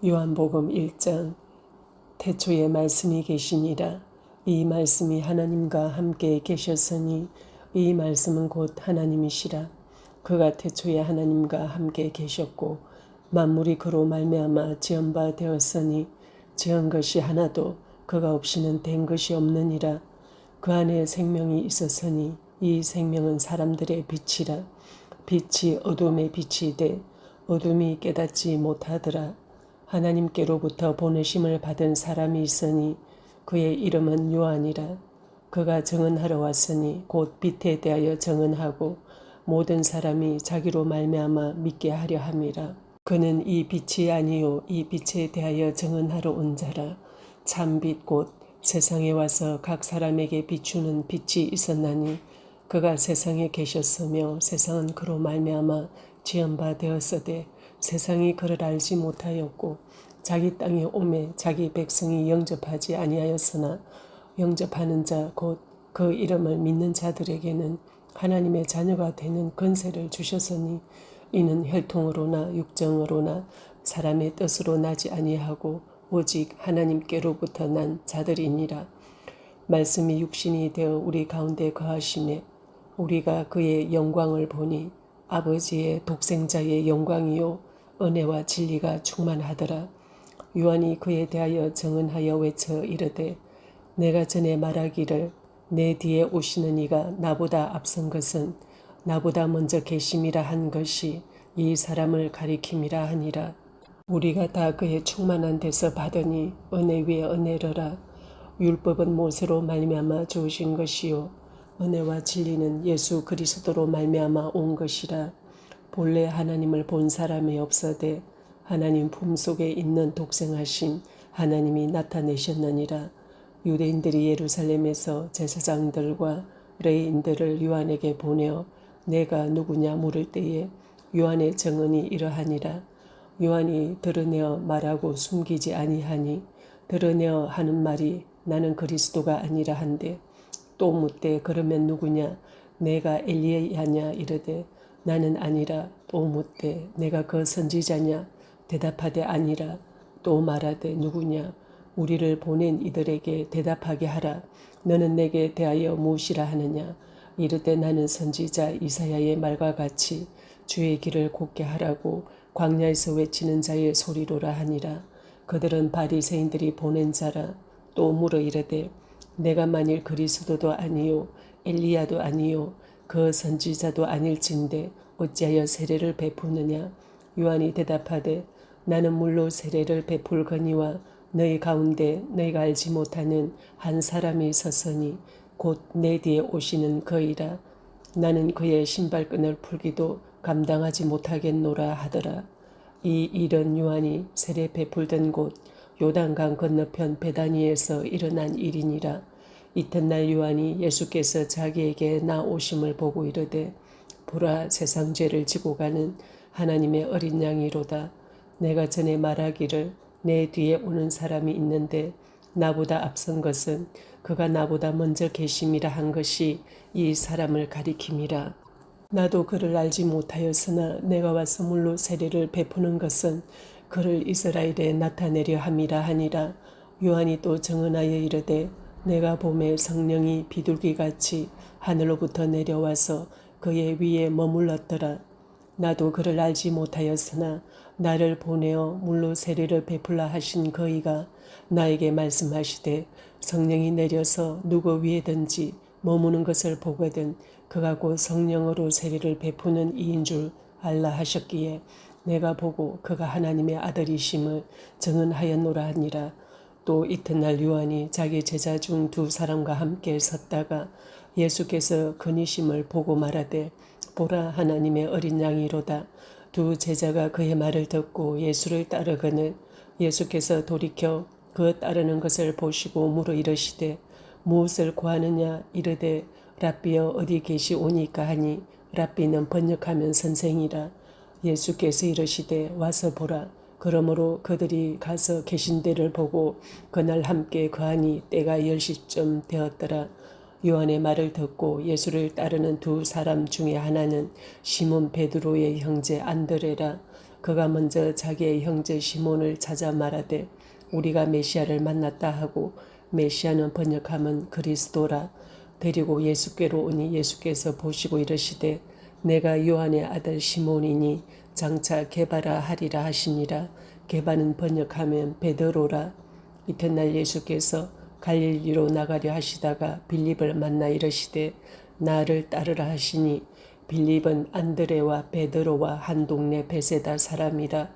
요한복음 1장. 태초에 말씀이 계시니라. 이 말씀이 하나님과 함께 계셨으니 이 말씀은 곧 하나님이시라. 그가 태초에 하나님과 함께 계셨고 만물이 그로 말미암아 지은 바 되었으니 지은 것이 하나도 그가 없이는 된 것이 없느니라. 그 안에 생명이 있었으니 이 생명은 사람들의 빛이라. 빛이 어둠의 빛이 돼 어둠이 깨닫지 못하더라. 하나님께로부터 보내심을 받은 사람이 있으니 그의 이름은 요한이라. 그가 증언하러 왔으니 곧 빛에 대하여 증언하고 모든 사람이 자기로 말미암아 믿게 하려 함이라. 그는 이 빛이 아니요 이 빛에 대하여 증언하러 온 자라. 참빛 곧 세상에 와서 각 사람에게 비추는 빛이 있었나니 그가 세상에 계셨으며 세상은 그로 말미암아 지은 바 되었으되 세상이 그를 알지 못하였고 자기 땅에 오매 자기 백성이 영접하지 아니하였으나 영접하는 자 곧 그 이름을 믿는 자들에게는 하나님의 자녀가 되는 권세를 주셨으니 이는 혈통으로나 육정으로나 사람의 뜻으로 나지 아니하고 오직 하나님께로부터 난 자들이니라. 말씀이 육신이 되어 우리 가운데 거하심에 우리가 그의 영광을 보니 아버지의 독생자의 영광이요 은혜와 진리가 충만하더라. 요한이 그에 대하여 증언하여 외쳐 이르되 내가 전에 말하기를 내 뒤에 오시는 이가 나보다 앞선 것은 나보다 먼저 계심이라 한 것이 이 사람을 가리킴이라 하니라. 우리가 다 그의 충만한 데서 받으니 은혜 위에 은혜로라. 율법은 모세로 말미암아 주어진 것이요 은혜와 진리는 예수 그리스도로 말미암아 온 것이라. 본래 하나님을 본 사람이 없어되 하나님 품속에 있는 독생하신 하나님이 나타내셨느니라. 유대인들이 예루살렘에서 제사장들과 레위인들을 요한에게 보내어 내가 누구냐 물을 때에 요한의 증언이 이러하니라. 요한이 드러내어 말하고 숨기지 아니하니 드러내어 하는 말이 나는 그리스도가 아니라 한데 또 묻되 그러면 누구냐 내가 엘리야냐 이르되 나는 아니라. 또 묻되 내가 그 선지자냐 대답하되 아니라. 또 말하되 누구냐 우리를 보낸 이들에게 대답하게 하라. 너는 내게 대하여 무엇이라 하느냐 이르되 나는 선지자 이사야의 말과 같이 주의 길을 곧게 하라고 광야에서 외치는 자의 소리로라 하니라. 그들은 바리새인들이 보낸 자라. 또 물어 이르되 내가 만일 그리스도도 아니요 엘리야도 아니요 그 선지자도 아닐진데 어찌하여 세례를 베푸느냐. 요한이 대답하되 나는 물로 세례를 베풀거니와 너희 가운데 너희가 알지 못하는 한 사람이 섰으니 곧 내 뒤에 오시는 그이라. 나는 그의 신발끈을 풀기도 감당하지 못하겠노라 하더라. 이 일은 요한이 세례 베풀던 곳 요단강 건너편 베다니에서 일어난 일이니라. 이튿날 요한이 예수께서 자기에게 나오심을 보고 이르되 보라 세상 죄를 지고 가는 하나님의 어린 양이로다. 내가 전에 말하기를 내 뒤에 오는 사람이 있는데 나보다 앞선 것은 그가 나보다 먼저 계심이라 한 것이 이 사람을 가리킴이라. 나도 그를 알지 못하였으나 내가 와서 물로 세례를 베푸는 것은 그를 이스라엘에 나타내려 함이라 하니라. 요한이 또 증언하여 이르되 내가 봄에 성령이 비둘기같이 하늘로부터 내려와서 그의 위에 머물렀더라. 나도 그를 알지 못하였으나 나를 보내어 물로 세례를 베풀라 하신 그이가 나에게 말씀하시되 성령이 내려서 누구 위에든지 머무는 것을 보거든 그가 곧 성령으로 세례를 베푸는 이인 줄 알라 하셨기에 내가 보고 그가 하나님의 아들이심을 증언하였노라 하니라. 또 이튿날 요한이 자기 제자 중 두 사람과 함께 섰다가 예수께서 그니심을 보고 말하되 보라 하나님의 어린 양이로다. 두 제자가 그의 말을 듣고 예수를 따르거늘 예수께서 돌이켜 그 따르는 것을 보시고 물어 이르시되 무엇을 구하느냐 이르되 랍비여 어디 계시오니까 하니 랍비는 번역하면 선생이라. 예수께서 이르시되 와서 보라. 그러므로 그들이 가서 계신 데를 보고 그날 함께 거하니 때가 10시쯤 되었더라. 요한의 말을 듣고 예수를 따르는 두 사람 중에 하나는 시몬 베드로의 형제 안드레라. 그가 먼저 자기의 형제 시몬을 찾아 말하되 우리가 메시아를 만났다 하고, 메시아는 번역하면 그리스도라. 데리고 예수께로 오니 예수께서 보시고 이르시되 내가 요한의 아들 시몬이니 장차 게바라 하리라 하시니라. 게바는 번역하면 베드로라. 이튿날 예수께서 갈릴리로 나가려 하시다가 빌립을 만나 이르시되 나를 따르라 하시니, 빌립은 안드레와 베드로와 한 동네 베세다 사람이라.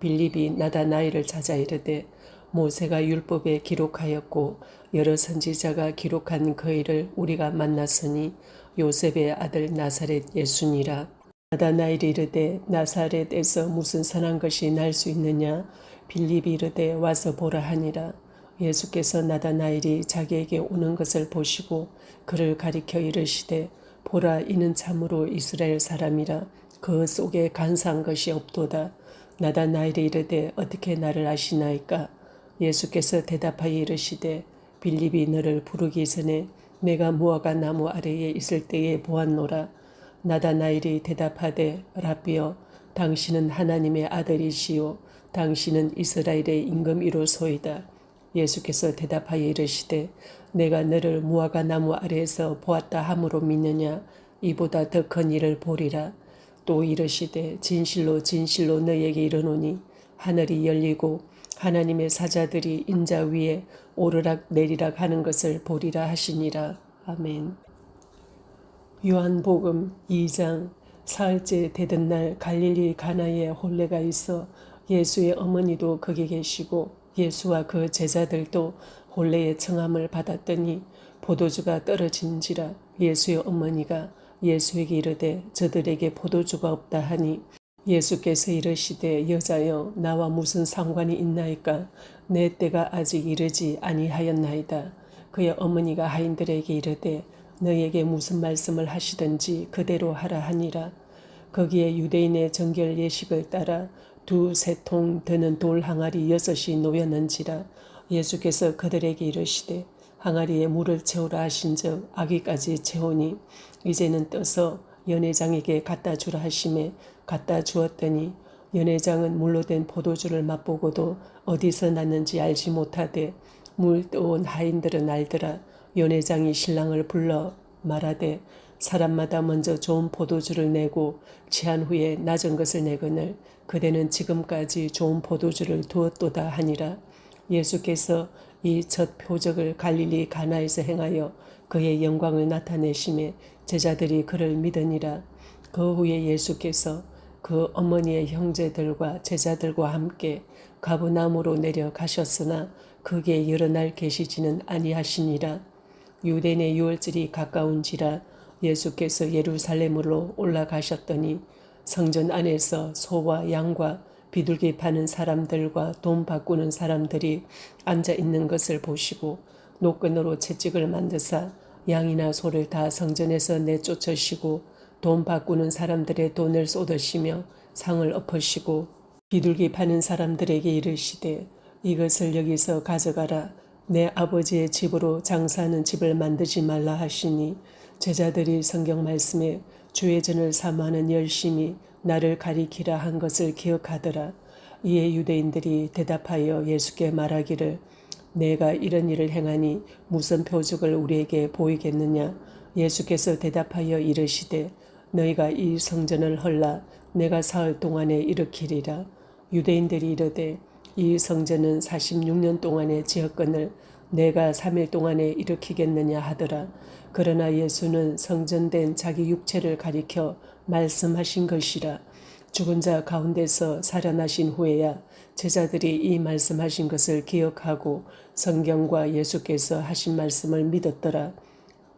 빌립이 나다나엘을 찾아 이르되 모세가 율법에 기록하였고 여러 선지자가 기록한 그 일을 우리가 만났으니 요셉의 아들 나사렛 예수니라. 나다나엘이 이르되 나사렛에서 무슨 선한 것이 날 수 있느냐? 빌립이 이르되 와서 보라 하니라. 예수께서 나다나엘이 자기에게 오는 것을 보시고 그를 가리켜 이르시되 보라, 이는 참으로 이스라엘 사람이라. 그 속에 간사한 것이 없도다. 나다나엘이 이르되 어떻게 나를 아시나이까? 예수께서 대답하여 이르시되 빌립이 너를 부르기 전에 내가 무화과 나무 아래에 있을 때에 보았노라. 나다나엘이 대답하되 라비여, 당신은 하나님의 아들이시요 당신은 이스라엘의 임금이로소이다. 예수께서 대답하여 이르시되 내가 너를 무화과 나무 아래에서 보았다 함으로 믿느냐? 이보다 더 큰 일을 보리라. 또 이르시되 진실로 진실로 너희에게 이르노니 하늘이 열리고 하나님의 사자들이 인자 위에 오르락 내리락 하는 것을 보리라 하시니라. 아멘. 요한복음 2장. 사흘째 되던 날 갈릴리 가나에 혼례가 있어 예수의 어머니도 거기 계시고 예수와 그 제자들도 혼례의 청함을 받았더니 포도주가 떨어진지라. 예수의 어머니가 예수에게 이르되 저들에게 포도주가 없다 하니, 예수께서 이르시되 여자여, 나와 무슨 상관이 있나이까? 내 때가 아직 이르지 아니하였나이다. 그의 어머니가 하인들에게 이르되 너희에게 무슨 말씀을 하시든지 그대로 하라 하니라. 거기에 유대인의 정결 예식을 따라 2-3통 드는 돌 항아리 6이 놓였는지라. 예수께서 그들에게 이르시되 항아리에 물을 채우라 하신즉 아기까지 채우니 이제는 떠서 연회장에게 갖다 주라 하시매 갖다 주었더니, 연회장은 물로 된 포도주를 맛보고도 어디서 났는지 알지 못하되 물 떠온 하인들은 알더라. 연회장이 신랑을 불러 말하되 사람마다 먼저 좋은 포도주를 내고 취한 후에 낮은 것을 내거늘 그대는 지금까지 좋은 포도주를 두었도다 하니라. 예수께서 이 첫 표적을 갈릴리 가나에서 행하여 그의 영광을 나타내심에 제자들이 그를 믿으니라. 그 후에 예수께서 그 어머니의 형제들과 제자들과 함께 가브나움으로 내려가셨으나 거기에 여러 날 계시지는 아니하시니라. 유대인의 유월절이 가까운지라 예수께서 예루살렘으로 올라가셨더니 성전 안에서 소와 양과 비둘기 파는 사람들과 돈 바꾸는 사람들이 앉아 있는 것을 보시고 노끈으로 채찍을 만드사 양이나 소를 다 성전에서 내쫓으시고 돈 바꾸는 사람들의 돈을 쏟으시며 상을 엎으시고 비둘기 파는 사람들에게 이르시되 이것을 여기서 가져가라. 내 아버지의 집으로 장사하는 집을 만들지 말라 하시니, 제자들이 성경 말씀에 주의 전을 사모하는 열심이 나를 가리키라 한 것을 기억하더라. 이에 유대인들이 대답하여 예수께 말하기를 내가 이런 일을 행하니 무슨 표적을 우리에게 보이겠느냐? 예수께서 대답하여 이르시되 너희가 이 성전을 헐라 내가 사흘 동안에 일으키리라. 유대인들이 이르되 이 성전은 46년 동안에 지었거늘 내가 3일 동안에 일으키겠느냐 하더라. 그러나 예수는 성전된 자기 육체를 가리켜 말씀하신 것이라. 죽은 자 가운데서 살아나신 후에야 제자들이 이 말씀하신 것을 기억하고 성경과 예수께서 하신 말씀을 믿었더라.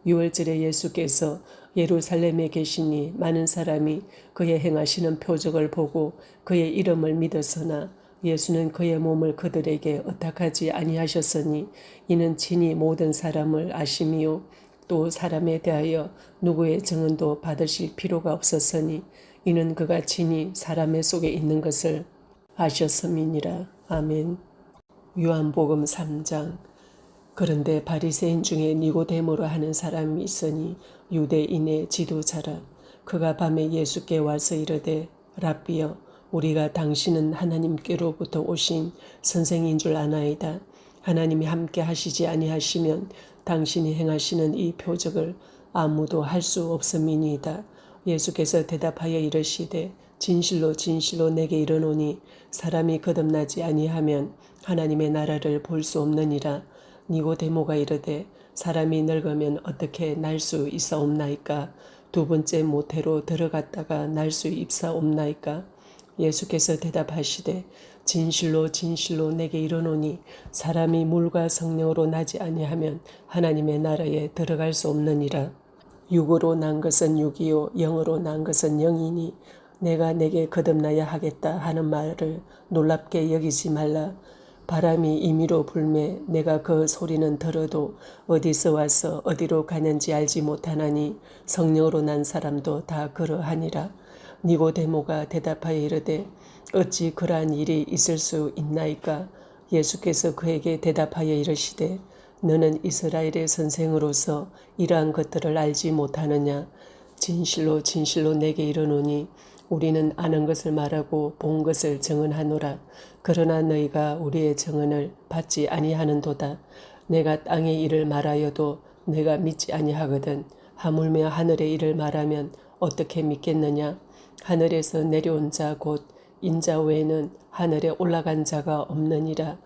유월절에 예수께서 예루살렘에 계시니 많은 사람이 그의 행하시는 표적을 보고 그의 이름을 믿었으나 예수는 그의 몸을 그들에게 의탁하지 아니하셨으니 이는 친히 모든 사람을 아심이요 또 사람에 대하여 누구의 증언도 받으실 필요가 없었으니 이는 그가 친히 사람의 속에 있는 것을 아셨음이니라. 아멘. 요한복음 3장. 그런데 바리새인 중에 니고데모라 하는 사람이 있으니 유대인의 지도자라. 그가 밤에 예수께 와서 이르되 라비여, 우리가 당신은 하나님께로부터 오신 선생인 줄 아나이다. 하나님이 함께 하시지 아니하시면 당신이 행하시는 이 표적을 아무도 할 수 없음이니이다. 예수께서 대답하여 이르시되 진실로 진실로 내게 이르노니 사람이 거듭나지 아니하면 하나님의 나라를 볼 수 없느니라. 니고데모가 이르되 사람이 늙으면 어떻게 날 수 있사옵나이까? 두 번째 모태로 들어갔다가 날 수 있사옵나이까? 예수께서 대답하시되 진실로 진실로 내게 이르노니 사람이 물과 성령으로 나지 아니하면 하나님의 나라에 들어갈 수 없느니라. 육으로 난 것은 육이요 영으로 난 것은 영이니 내가 내게 거듭나야 하겠다 하는 말을 놀랍게 여기지 말라. 바람이 임의로 불매 내가 그 소리는 들어도 어디서 와서 어디로 가는지 알지 못하나니 성령으로 난 사람도 다 그러하니라. 니고데모가 대답하여 이르되 어찌 그러한 일이 있을 수 있나이까? 예수께서 그에게 대답하여 이르시되 너는 이스라엘의 선생으로서 이러한 것들을 알지 못하느냐? 진실로 진실로 내게 이르노니 우리는 아는 것을 말하고 본 것을 증언하노라. 그러나 너희가 우리의 증언을 받지 아니하는도다. 내가 땅의 일을 말하여도 내가 믿지 아니하거든. 하물며 하늘의 일을 말하면 어떻게 믿겠느냐? 하늘에서 내려온 자 곧 인자 외에는 하늘에 올라간 자가 없느니라.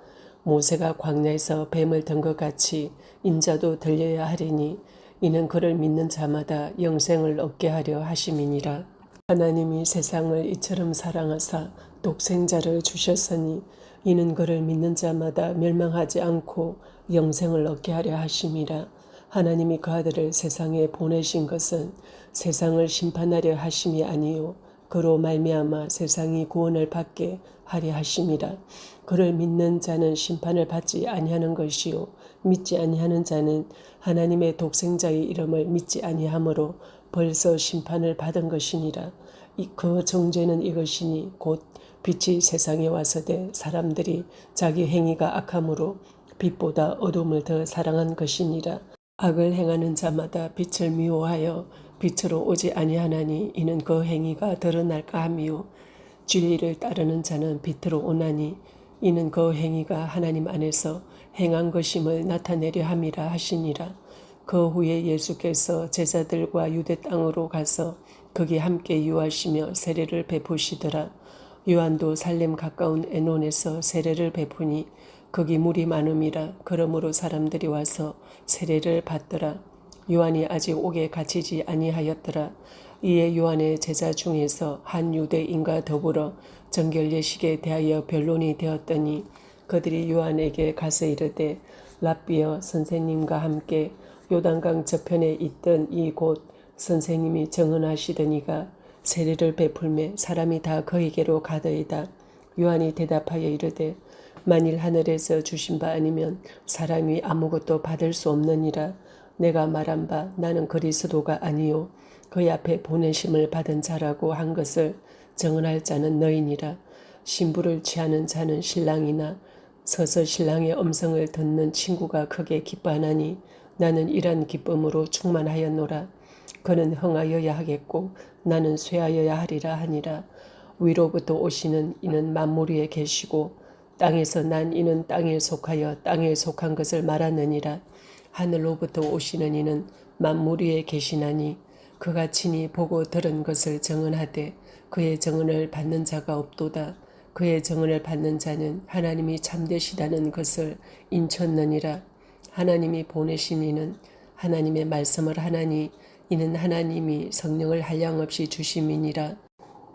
모세가 광야에서 뱀을 든 것 같이 인자도 들려야 하리니 이는 그를 믿는 자마다 영생을 얻게 하려 하심이니라. 하나님이 세상을 이처럼 사랑하사 독생자를 주셨으니 이는 그를 믿는 자마다 멸망하지 않고 영생을 얻게 하려 하심이라. 하나님이 그 아들을 세상에 보내신 것은 세상을 심판하려 하심이 아니요 그로 말미암아 세상이 구원을 받게 하려 하심이라. 그를 믿는 자는 심판을 받지 아니하는 것이요 믿지 아니하는 자는 하나님의 독생자의 이름을 믿지 아니하므로 벌써 심판을 받은 것이니라. 그 정죄는 이것이니 곧 빛이 세상에 와서되 사람들이 자기 행위가 악함으로 빛보다 어둠을 더 사랑한 것이니라. 악을 행하는 자마다 빛을 미워하여 빛으로 오지 아니하나니 이는 그 행위가 드러날까 함이요 진리를 따르는 자는 빛으로 오나니 이는 그 행위가 하나님 안에서 행한 것임을 나타내려 함이라 하시니라. 그 후에 예수께서 제자들과 유대 땅으로 가서 거기 함께 유하시며 세례를 베푸시더라. 요한도 살렘 가까운 에논에서 세례를 베푸니 거기 물이 많음이라. 그러므로 사람들이 와서 세례를 받더라. 요한이 아직 옥에 갇히지 아니하였더라. 이에 요한의 제자 중에서 한 유대인과 더불어 정결 예식에 대하여 변론이 되었더니 그들이 요한에게 가서 이르되 랍비여 선생님과 함께 요단강 저편에 있던 이곳 선생님이 정언하시더니가 세례를 베풀매 사람이 다 그에게로 가더이다. 요한이 대답하여 이르되 만일 하늘에서 주신 바 아니면 사람이 아무것도 받을 수 없느니라. 내가 말한 바 나는 그리스도가 아니요 그의 앞에 보내심을 받은 자라고 한 것을 정언할 자는 너희니라. 신부를 취하는 자는 신랑이나 서서 신랑의 음성을 듣는 친구가 크게 기뻐하나니 나는 이런 기쁨으로 충만하였노라. 그는 흥하여야 하겠고 나는 쇠하여야 하리라 하니라. 위로부터 오시는 이는 만물 위에 계시고 땅에서 난 이는 땅에 속하여 땅에 속한 것을 말하느니라. 하늘로부터 오시는 이는 만물 위에 계시나니 그가 친히 보고 들은 것을 정언하되 그의 정언을 받는 자가 없도다. 그의 정언을 받는 자는 하나님이 참되시다는 것을 인쳤느니라. 하나님이 보내신 이는 하나님의 말씀을 하나니 이는 하나님이 성령을 한량없이 주심이니라.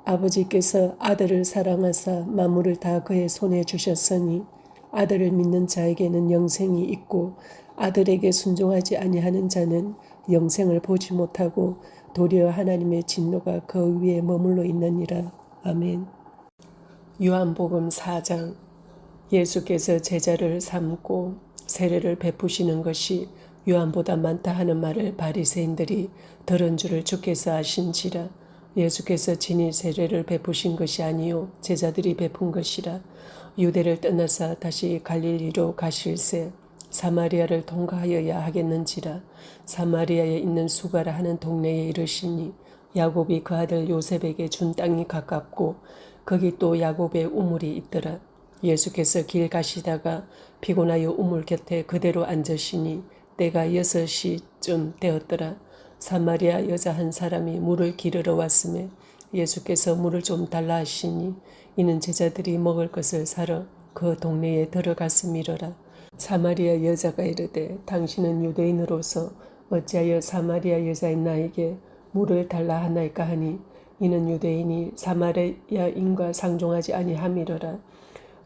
아버지께서 아들을 사랑하사 만물을 다 그의 손에 주셨으니 아들을 믿는 자에게는 영생이 있고 아들에게 순종하지 아니하는 자는 영생을 보지 못하고 도리어 하나님의 진노가 그 위에 머물러 있느니라. 아멘. 요한복음 4장. 예수께서 제자를 삼고 세례를 베푸시는 것이 요한보다 많다 하는 말을 바리새인들이 들은 줄을 주께서 아신지라. 예수께서 친히 세례를 베푸신 것이 아니요 제자들이 베푼 것이라. 유대를 떠나사 다시 갈릴리로 가실새 사마리아를 통과하여야 하겠는지라. 사마리아에 있는 수가라 하는 동네에 이르시니 야곱이 그 아들 요셉에게 준 땅이 가깝고 거기 또 야곱의 우물이 있더라. 예수께서 길 가시다가 피곤하여 우물 곁에 그대로 앉으시니 때가 6시쯤 되었더라. 사마리아 여자 한 사람이 물을 기르러 왔음에 예수께서 물을 좀 달라 하시니 이는 제자들이 먹을 것을 사러 그 동네에 들어갔음이러라. 사마리아 여자가 이르되 당신은 유대인으로서 어찌하여 사마리아 여자인 나에게 물을 달라 하나이까 하니 이는 유대인이 사마리아인과 상종하지 아니함이러라.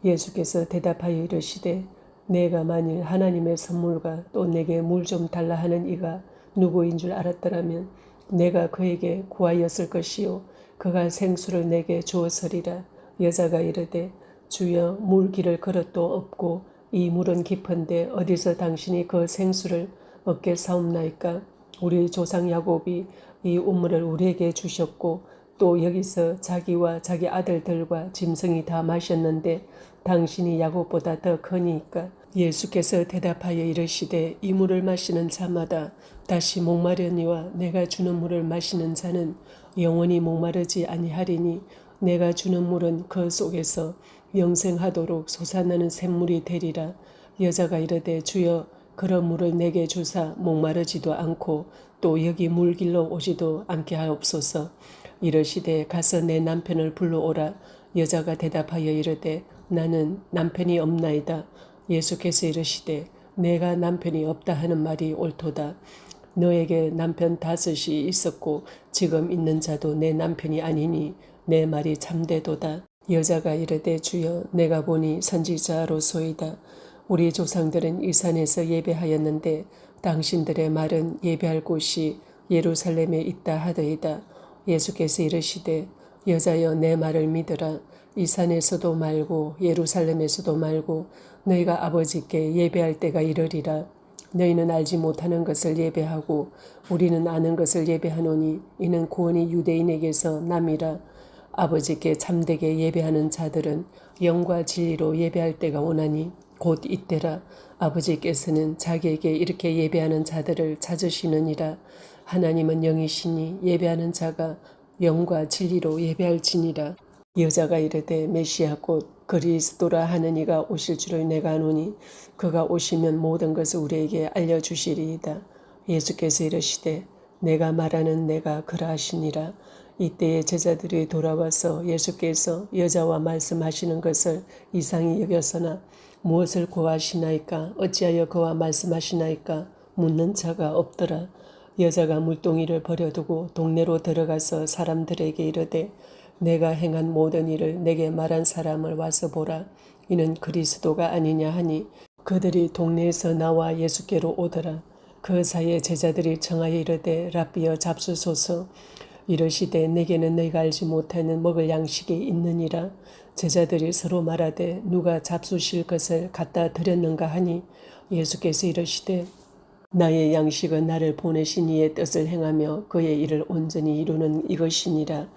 예수께서 대답하여 이르시되 내가 만일 하나님의 선물과 또 내게 물 좀 달라 하는 이가 누구인 줄 알았더라면 내가 그에게 구하였을 것이요 그가 생수를 내게 주었으리라. 여자가 이르되 주여 물기를 그릇도 없고 이 물은 깊은데 어디서 당신이 그 생수를 얻게 사옵나이까. 우리 조상 야곱이 이 우물을 우리에게 주셨고 또 여기서 자기와 자기 아들들과 짐승이 다 마셨는데 당신이 야곱보다 더 크니까. 예수께서 대답하여 이르시되 이 물을 마시는 자마다 다시 목마르니와 내가 주는 물을 마시는 자는 영원히 목마르지 아니하리니 내가 주는 물은 그 속에서 영생하도록 솟아나는 샘물이 되리라. 여자가 이르되 주여 그런 물을 내게 주사 목마르지도 않고 또 여기 물길로 오지도 않게 하옵소서. 이르시되 가서 내 남편을 불러오라. 여자가 대답하여 이르되 나는 남편이 없나이다. 예수께서 이르시되 내가 남편이 없다 하는 말이 옳도다. 너에게 남편 5이 있었고 지금 있는 자도 내 남편이 아니니 내 말이 참되도다. 여자가 이르되 주여 내가 보니 선지자로소이다. 우리 조상들은 이 산에서 예배하였는데 당신들의 말은 예배할 곳이 예루살렘에 있다 하더이다. 예수께서 이르시되 여자여 내 말을 믿으라. 이 산에서도 말고 예루살렘에서도 말고 너희가 아버지께 예배할 때가 이르리라. 너희는 알지 못하는 것을 예배하고 우리는 아는 것을 예배하노니 이는 구원이 유대인에게서 남이라. 아버지께 참되게 예배하는 자들은 영과 진리로 예배할 때가 오나니 곧 이때라. 아버지께서는 자기에게 이렇게 예배하는 자들을 찾으시느니라. 하나님은 영이시니 예배하는 자가 영과 진리로 예배할지니라. 여자가 이르되 메시아 곧 그리스도라 하는 이가 오실 줄을 내가 아노니 그가 오시면 모든 것을 우리에게 알려주시리이다. 예수께서 이르시되 내가 말하는 내가 그러하시니라. 이때에 제자들이 돌아와서 예수께서 여자와 말씀하시는 것을 이상히 여겼으나 무엇을 구하시나이까 어찌하여 그와 말씀하시나이까 묻는 자가 없더라. 여자가 물동이를 버려두고 동네로 들어가서 사람들에게 이르되 내가 행한 모든 일을 내게 말한 사람을 와서 보라. 이는 그리스도가 아니냐 하니 그들이 동네에서 나와 예수께로 오더라. 그 사이에 제자들이 청하여 이르되 랍비여 잡수소서. 이르시되 내게는 너희가 알지 못하는 먹을 양식이 있느니라. 제자들이 서로 말하되 누가 잡수실 것을 갖다 드렸는가 하니 예수께서 이르시되 나의 양식은 나를 보내신 이의 뜻을 행하며 그의 일을 온전히 이루는 이것이니라.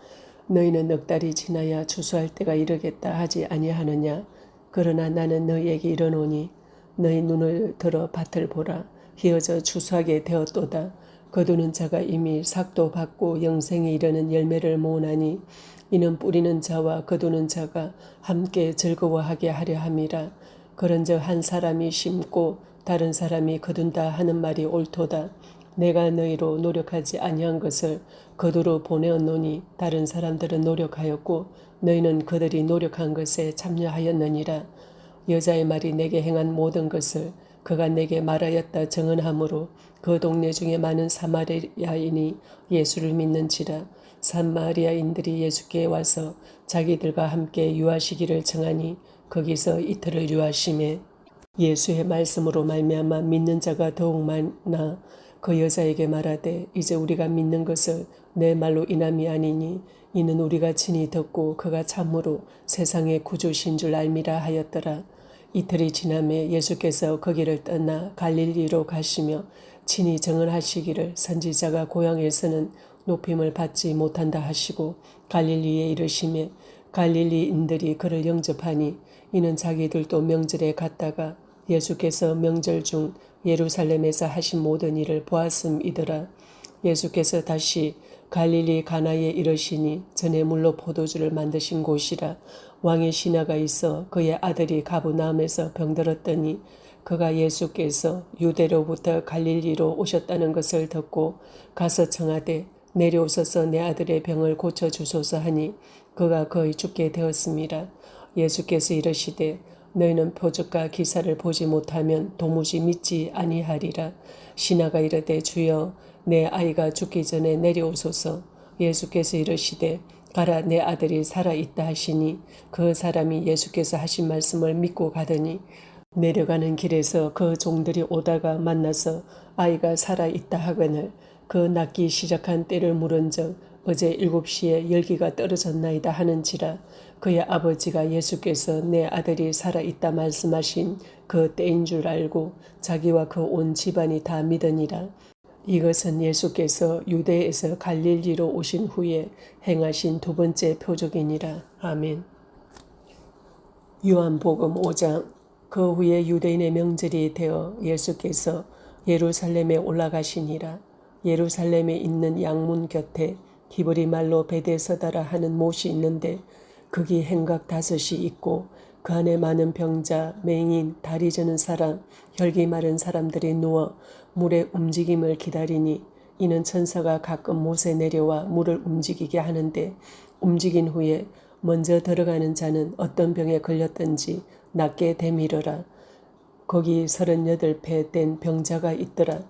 너희는 넉 달이 지나야 추수할 때가 이르겠다 하지 아니하느냐. 그러나 나는 너희에게 이르노니 너희 눈을 들어 밭을 보라. 희어져 추수하게 되었도다. 거두는 자가 이미 삭도 받고 영생에 이르는 열매를 모으나니 이는 뿌리는 자와 거두는 자가 함께 즐거워하게 하려 함이라. 그런즉 한 사람이 심고 다른 사람이 거둔다 하는 말이 옳도다. 내가 너희로 노력하지 아니한 것을 거두러 보내었노니 다른 사람들은 노력하였고 너희는 그들이 노력한 것에 참여하였느니라. 여자의 말이 내게 행한 모든 것을 그가 내게 말하였다 정언하므로 그 동네 중에 많은 사마리아인이 예수를 믿는지라. 사마리아인들이 예수께 와서 자기들과 함께 유하시기를 청하니 거기서 이틀을 유하심에 예수의 말씀으로 말미암아 믿는 자가 더욱 많아 그 여자에게 말하되 이제 우리가 믿는 것을 내 말로 인함이 아니니 이는 우리가 친히 듣고 그가 참으로 세상의 구주신 줄 알미라 하였더라. 이틀이 지남에 예수께서 거기를 떠나 갈릴리로 가시며 친히 정언하시기를 선지자가 고향에서는 높임을 받지 못한다 하시고 갈릴리에 이르시매 갈릴리인들이 그를 영접하니 이는 자기들도 명절에 갔다가 예수께서 명절 중 예루살렘에서 하신 모든 일을 보았음이더라. 예수께서 다시 갈릴리 가나에 이르시니 전에 물로 포도주를 만드신 곳이라. 왕의 신하가 있어 그의 아들이 가버나움에서 병들었더니 그가 예수께서 유대로부터 갈릴리로 오셨다는 것을 듣고 가서 청하되 내려오소서 내 아들의 병을 고쳐주소서 하니 그가 거의 죽게 되었습니다. 예수께서 이르시되 너희는 표적과 기사를 보지 못하면 도무지 믿지 아니하리라. 신하가 이르되 주여 내 아이가 죽기 전에 내려오소서. 예수께서 이르시되 가라 내 아들이 살아있다 하시니 그 사람이 예수께서 하신 말씀을 믿고 가더니 내려가는 길에서 그 종들이 오다가 만나서 아이가 살아있다 하거늘 그 낫기 시작한 때를 물은즉 어제 7시에 열기가 떨어졌나이다 하는지라. 그의 아버지가 예수께서 내 아들이 살아있다 말씀하신 그 때인 줄 알고 자기와 그 온 집안이 다 믿으니라. 이것은 예수께서 유대에서 갈릴리로 오신 후에 행하신 두 번째 표적이니라. 아멘. 요한복음 5장. 그 후에 유대인의 명절이 되어 예수께서 예루살렘에 올라가시니라. 예루살렘에 있는 양문 곁에 히브리 말로 베데스다라 하는 못이 있는데 거기 행각 5이 있고 그 안에 많은 병자, 맹인, 다리 저는 사람, 혈기 마른 사람들이 누워 물의 움직임을 기다리니 이는 천사가 가끔 못에 내려와 물을 움직이게 하는데 움직인 후에 먼저 들어가는 자는 어떤 병에 걸렸든지 낫게 되밀어라. 거기 38배 된 병자가 있더라.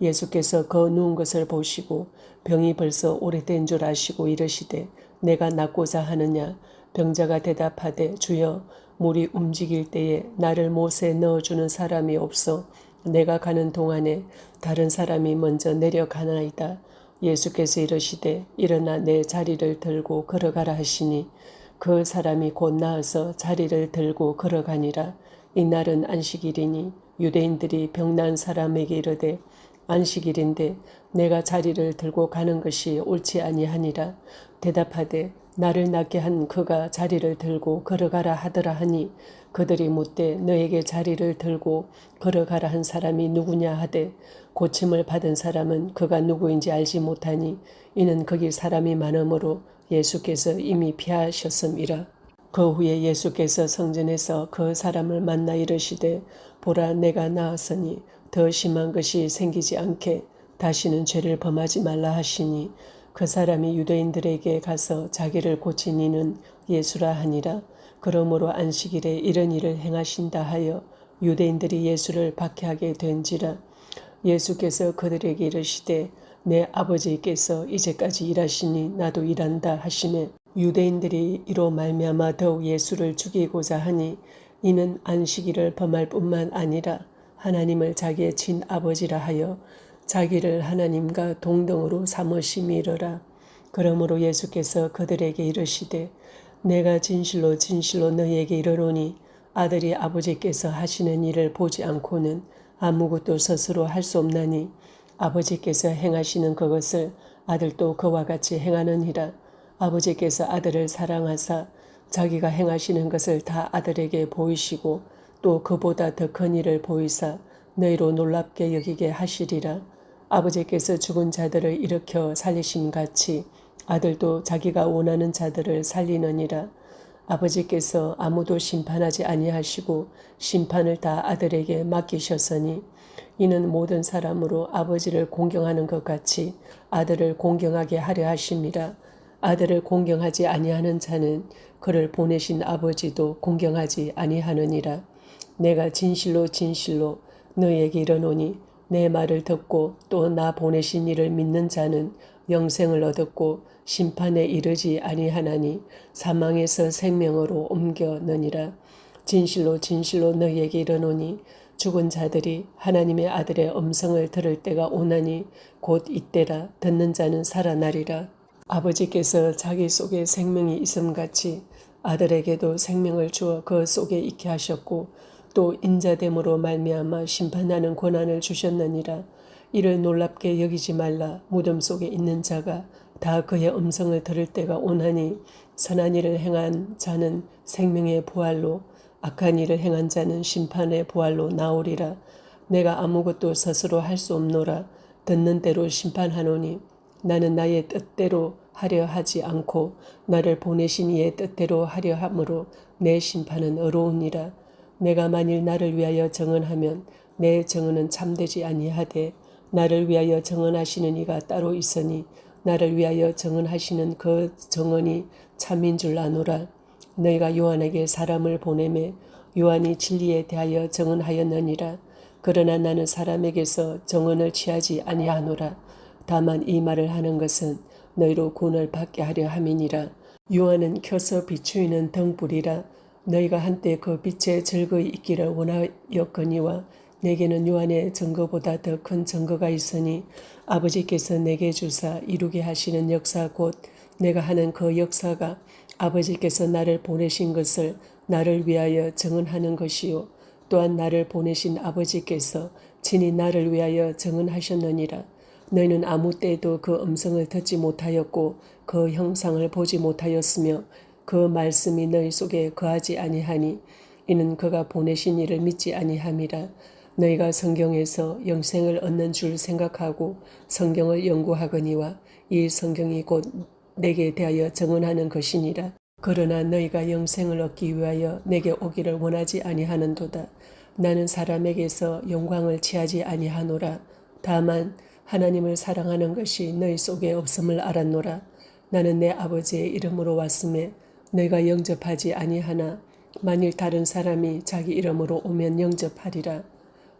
예수께서 그 누운 것을 보시고 병이 벌써 오래된 줄 아시고 이르시되 내가 낫고자 하느냐. 병자가 대답하되 주여 물이 움직일 때에 나를 못에 넣어주는 사람이 없어 내가 가는 동안에 다른 사람이 먼저 내려가나이다. 예수께서 이르시되 일어나 내 자리를 들고 걸어가라 하시니 그 사람이 곧 나아서 자리를 들고 걸어가니라. 이날은 안식일이니 유대인들이 병난 사람에게 이르되 안식일인데 내가 자리를 들고 가는 것이 옳지 아니하니라. 대답하되 나를 낫게 한 그가 자리를 들고 걸어가라 하더라 하니 그들이 묻되 너에게 자리를 들고 걸어가라 한 사람이 누구냐 하되 고침을 받은 사람은 그가 누구인지 알지 못하니 이는 거기 사람이 많으므로 예수께서 이미 피하셨음이라. 그 후에 예수께서 성전에서 그 사람을 만나 이르시되 보라 내가 나았으니 더 심한 것이 생기지 않게 다시는 죄를 범하지 말라 하시니 그 사람이 유대인들에게 가서 자기를 고친 이는 예수라 하니라. 그러므로 안식일에 이런 일을 행하신다 하여 유대인들이 예수를 박해하게 된지라. 예수께서 그들에게 이르시되 내 아버지께서 이제까지 일하시니 나도 일한다 하시매 유대인들이 이로 말미암아 더욱 예수를 죽이고자 하니 이는 안식일을 범할 뿐만 아니라 하나님을 자기의 친아버지라 하여 자기를 하나님과 동등으로 삼으심이로라. 그러므로 예수께서 그들에게 이르시되 내가 진실로 진실로 너희에게 이르노니 아들이 아버지께서 하시는 일을 보지 않고는 아무것도 스스로 할 수 없나니 아버지께서 행하시는 그것을 아들도 그와 같이 행하느니라. 아버지께서 아들을 사랑하사 자기가 행하시는 것을 다 아들에게 보이시고 또 그보다 더 큰 일을 보이사 너희로 놀랍게 여기게 하시리라. 아버지께서 죽은 자들을 일으켜 살리심 같이 아들도 자기가 원하는 자들을 살리느니라. 아버지께서 아무도 심판하지 아니하시고 심판을 다 아들에게 맡기셨으니 이는 모든 사람으로 아버지를 공경하는 것 같이 아들을 공경하게 하려 하심이라. 아들을 공경하지 아니하는 자는 그를 보내신 아버지도 공경하지 아니하느니라. 내가 진실로 진실로 너희에게 이르노니 내 말을 듣고 또 나 보내신 이를 믿는 자는 영생을 얻었고 심판에 이르지 아니하나니 사망에서 생명으로 옮겨느니라. 진실로 진실로 너희에게 이르노니 죽은 자들이 하나님의 아들의 음성을 들을 때가 오나니 곧 이때라. 듣는 자는 살아나리라. 아버지께서 자기 속에 생명이 있음같이 아들에게도 생명을 주어 그 속에 있게 하셨고 또 인자됨으로 말미암아 심판하는 권한을 주셨느니라. 이를 놀랍게 여기지 말라. 무덤 속에 있는 자가 다 그의 음성을 들을 때가 오나니 선한 일을 행한 자는 생명의 부활로 악한 일을 행한 자는 심판의 부활로 나오리라. 내가 아무것도 스스로 할 수 없노라. 듣는 대로 심판하노니 나는 나의 뜻대로 하려 하지 않고 나를 보내신 이의 뜻대로 하려 함으로 내 심판은 어려우니라. 내가 만일 나를 위하여 정언하면 내 정언은 참되지 아니하되 나를 위하여 정언하시는 이가 따로 있으니 나를 위하여 정언하시는 그 정언이 참인 줄 아노라. 너희가 요한에게 사람을 보내매 요한이 진리에 대하여 정언하였느니라. 그러나 나는 사람에게서 정언을 취하지 아니하노라. 다만 이 말을 하는 것은 너희로 구원을 받게 하려 함이니라. 요한은 켜서 비추이는 등불이라. 너희가 한때 그 빛에 즐거이 있기를 원하였거니와 내게는 요한의 증거보다 더 큰 증거가 있으니 아버지께서 내게 주사 이루게 하시는 역사 곧 내가 하는 그 역사가 아버지께서 나를 보내신 것을 나를 위하여 증언하는 것이요 또한 나를 보내신 아버지께서 친히 나를 위하여 증언하셨느니라. 너희는 아무 때에도 그 음성을 듣지 못하였고 그 형상을 보지 못하였으며 그 말씀이 너희 속에 거하지 아니하니 이는 그가 보내신 이를 믿지 아니함이라. 너희가 성경에서 영생을 얻는 줄 생각하고 성경을 연구하거니와 이 성경이 곧 내게 대하여 증언하는 것이니라. 그러나 너희가 영생을 얻기 위하여 내게 오기를 원하지 아니하는도다. 나는 사람에게서 영광을 취하지 아니하노라. 다만 하나님을 사랑하는 것이 너희 속에 없음을 알았노라. 나는 내 아버지의 이름으로 왔음에 너희가 영접하지 아니하나 만일 다른 사람이 자기 이름으로 오면 영접하리라.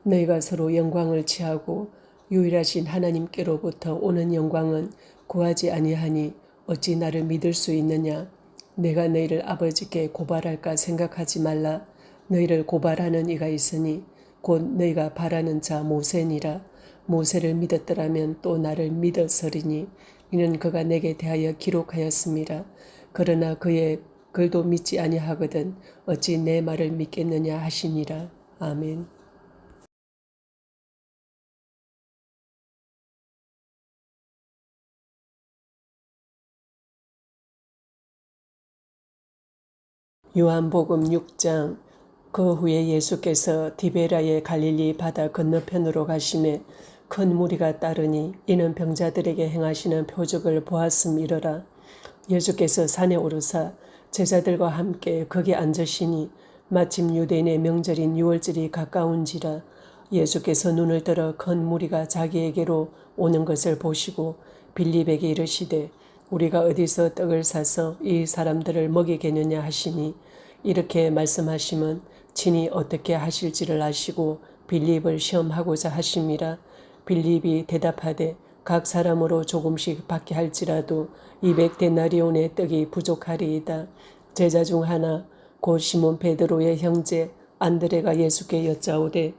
너희가 서로 영광을 취하고 유일하신 하나님께로부터 오는 영광은 구하지 아니하니 어찌 나를 믿을 수 있느냐. 내가 너희를 아버지께 고발할까 생각하지 말라. 너희를 고발하는 이가 있으니 곧 너희가 바라는 자 모세니라. 모세를 믿었더라면 또 나를 믿었으리니 이는 그가 내게 대하여 기록하였음이라. 그러나 그의 글도 믿지 아니하거든 어찌 내 말을 믿겠느냐 하시니라. 아멘. 요한복음 6장. 그 후에 예수께서 디베라의 갈릴리 바다 건너편으로 가시매 큰 무리가 따르니 이는 병자들에게 행하시는 표적을 보았음이러라. 예수께서 산에 오르사 제자들과 함께 거기 앉으시니 마침 유대인의 명절인 유월절이 가까운지라. 예수께서 눈을 들어 큰 무리가 자기에게로 오는 것을 보시고 빌립에게 이르시되 우리가 어디서 떡을 사서 이 사람들을 먹이겠느냐 하시니 이렇게 말씀하시면 친히 어떻게 하실지를 아시고 빌립을 시험하고자 하심이라. 빌립이 대답하되 각 사람으로 조금씩 받게 할지라도 200데나리온의 떡이 부족하리이다. 제자 중 하나 곧 시몬 베드로의 형제 안드레가 예수께 여짜오되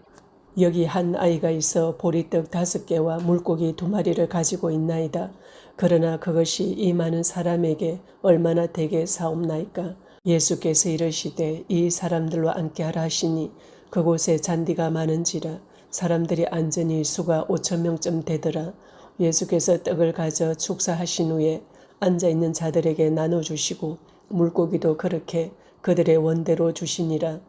여기 한 아이가 있어 보리떡 5개와 물고기 2마리를 가지고 있나이다. 그러나 그것이 이 많은 사람에게 얼마나 되게 사옵나이까. 예수께서 이르시되 이 사람들로 앉게 하라 하시니 그곳에 잔디가 많은지라. 사람들이 앉으니 수가 5,000명쯤 되더라. 예수께서 떡을 가져 축사하신 후에 앉아있는 자들에게 나눠주시고 물고기도 그렇게 그들의 원대로 주시니라.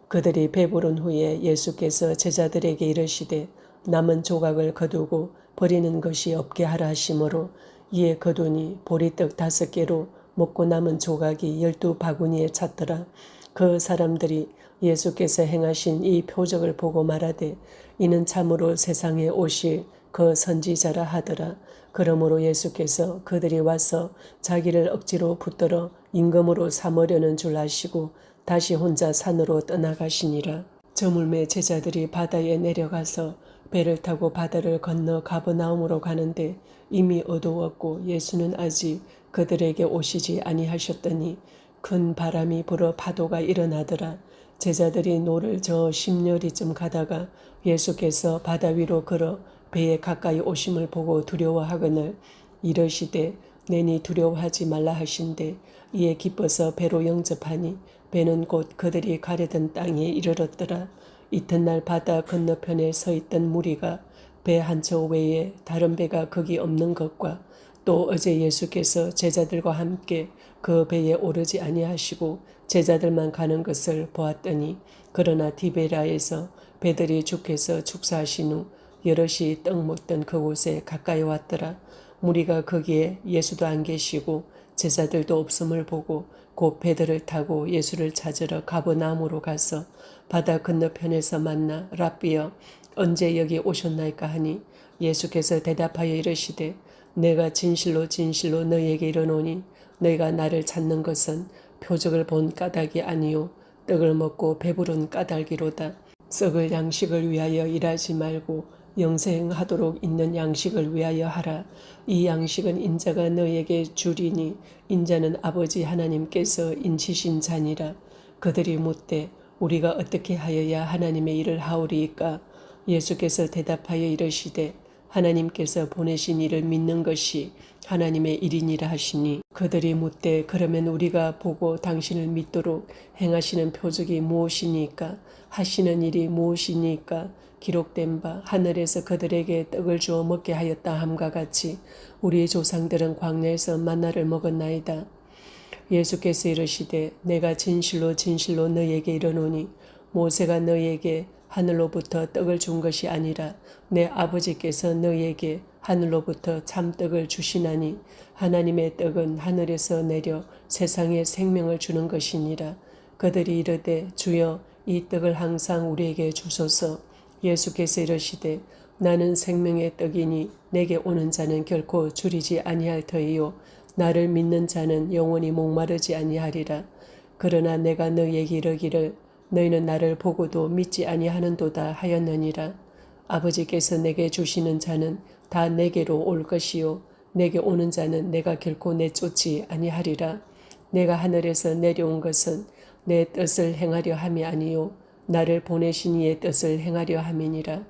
그들이 배부른 후에 예수께서 제자들에게 이르시되 남은 조각을 거두고 버리는 것이 없게 하라 하시므로 이에 거두니 보리떡 5개로 먹고 남은 조각이 12바구니에 찼더라. 그 사람들이 예수께서 행하신 이 표적을 보고 말하되 이는 참으로 세상에 오실 그 선지자라 하더라. 그러므로 예수께서 그들이 와서 자기를 억지로 붙들어 임금으로 삼으려는 줄 아시고 다시 혼자 산으로 떠나가시니라. 저물매 제자들이 바다에 내려가서 배를 타고 바다를 건너 가버나움으로 가는데 이미 어두웠고 예수는 아직 그들에게 오시지 아니하셨더니 큰 바람이 불어 파도가 일어나더라. 제자들이 노를 저어 10여리쯤 가다가 예수께서 바다 위로 걸어 배에 가까이 오심을 보고 두려워하거늘 이르시되 내니 두려워하지 말라 하신대 이에 기뻐서 배로 영접하니 배는 곧 그들이 가려던 땅에 이르렀더라. 이튿날 바다 건너편에 서 있던 무리가 배 한 척 외에 다른 배가 거기 없는 것과 또 어제 예수께서 제자들과 함께 그 배에 오르지 아니하시고 제자들만 가는 것을 보았더니 그러나 디베라에서 배들이 주께서 축사하신 후 여럿이 떡 먹던 그곳에 가까이 왔더라. 무리가 거기에 예수도 안 계시고 제자들도 없음을 보고 곧 배들을 타고 예수를 찾으러 가버나움으로 가서 바다 건너편에서 만나 랍비여 언제 여기 오셨나이까 하니 예수께서 대답하여 이르시되 내가 진실로 진실로 너희에게 이르노니 너희가 나를 찾는 것은 표적을 본 까닭이 아니요 떡을 먹고 배부른 까닭이로다. 썩을 양식을 위하여 일하지 말고 영생하도록 있는 양식을 위하여 하라. 이 양식은 인자가 너희에게 주리니 인자는 아버지 하나님께서 인치신 자니라. 그들이 묻되 우리가 어떻게 하여야 하나님의 일을 하오리이까? 예수께서 대답하여 이르시되 하나님께서 보내신 이를 믿는 것이 하나님의 일이니라 하시니 그들이 묻되 그러면 우리가 보고 당신을 믿도록 행하시는 표적이 무엇이니까 하시는 일이 무엇이니까 기록된 바 하늘에서 그들에게 떡을 주어 먹게 하였다 함과 같이 우리 조상들은 광야에서 만나를 먹었나이다. 예수께서 이르시되 내가 진실로 진실로 너희에게 이르노니 모세가 너희에게 하늘로부터 떡을 준 것이 아니라 내 아버지께서 너희에게 하늘로부터 참떡을 주시나니 하나님의 떡은 하늘에서 내려 세상에 생명을 주는 것이니라. 그들이 이르되 주여 이 떡을 항상 우리에게 주소서. 예수께서 이르시되 나는 생명의 떡이니 내게 오는 자는 결코 줄이지 아니할 터이요 나를 믿는 자는 영원히 목마르지 아니하리라. 그러나 내가 너희에게 이르기를 너희는 나를 보고도 믿지 아니하는도다 하였느니라. 아버지께서 내게 주시는 자는 다 내게로 올 것이요 내게 오는 자는 내가 결코 내쫓지 아니하리라. 내가 하늘에서 내려온 것은 내 뜻을 행하려 함이 아니요 나를 보내신 이의 뜻을 행하려 함이니라.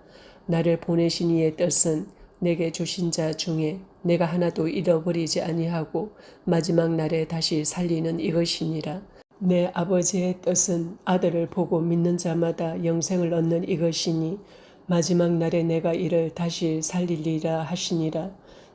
나를 보내신 이의 뜻은 내게 주신 자 중에 내가 하나도 잃어버리지 아니하고 마지막 날에 다시 살리는 이것이니라. 내 아버지의 뜻은 아들을 보고 믿는 자마다 영생을 얻는 이것이니 마지막 날에 내가 이를 다시 살리리라 하시니라.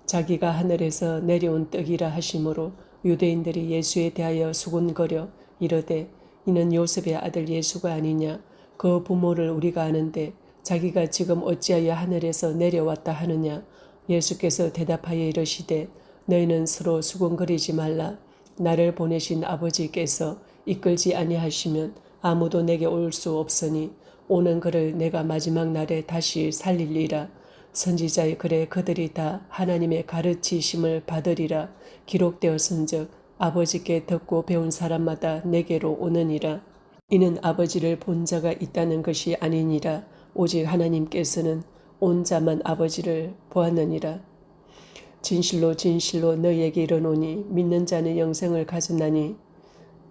자기가 하늘에서 내려온 떡이라 하시므로 유대인들이 예수에 대하여 수군거려 이르되 이는 요셉의 아들 예수가 아니냐. 그 부모를 우리가 아는데 자기가 지금 어찌하여 하늘에서 내려왔다 하느냐. 예수께서 대답하여 이르시되 너희는 서로 수군거리지 말라. 나를 보내신 아버지께서 이끌지 아니하시면 아무도 내게 올 수 없으니 오는 그를 내가 마지막 날에 다시 살리리라. 선지자의 글에 그들이 다 하나님의 가르치심을 받으리라. 기록되었은즉 아버지께 듣고 배운 사람마다 내게로 오느니라. 이는 아버지를 본 자가 있다는 것이 아니니라. 오직 하나님께서는 온 자만 아버지를 보았느니라. 진실로 진실로 너희에게 이르노니 믿는 자는 영생을 가졌나니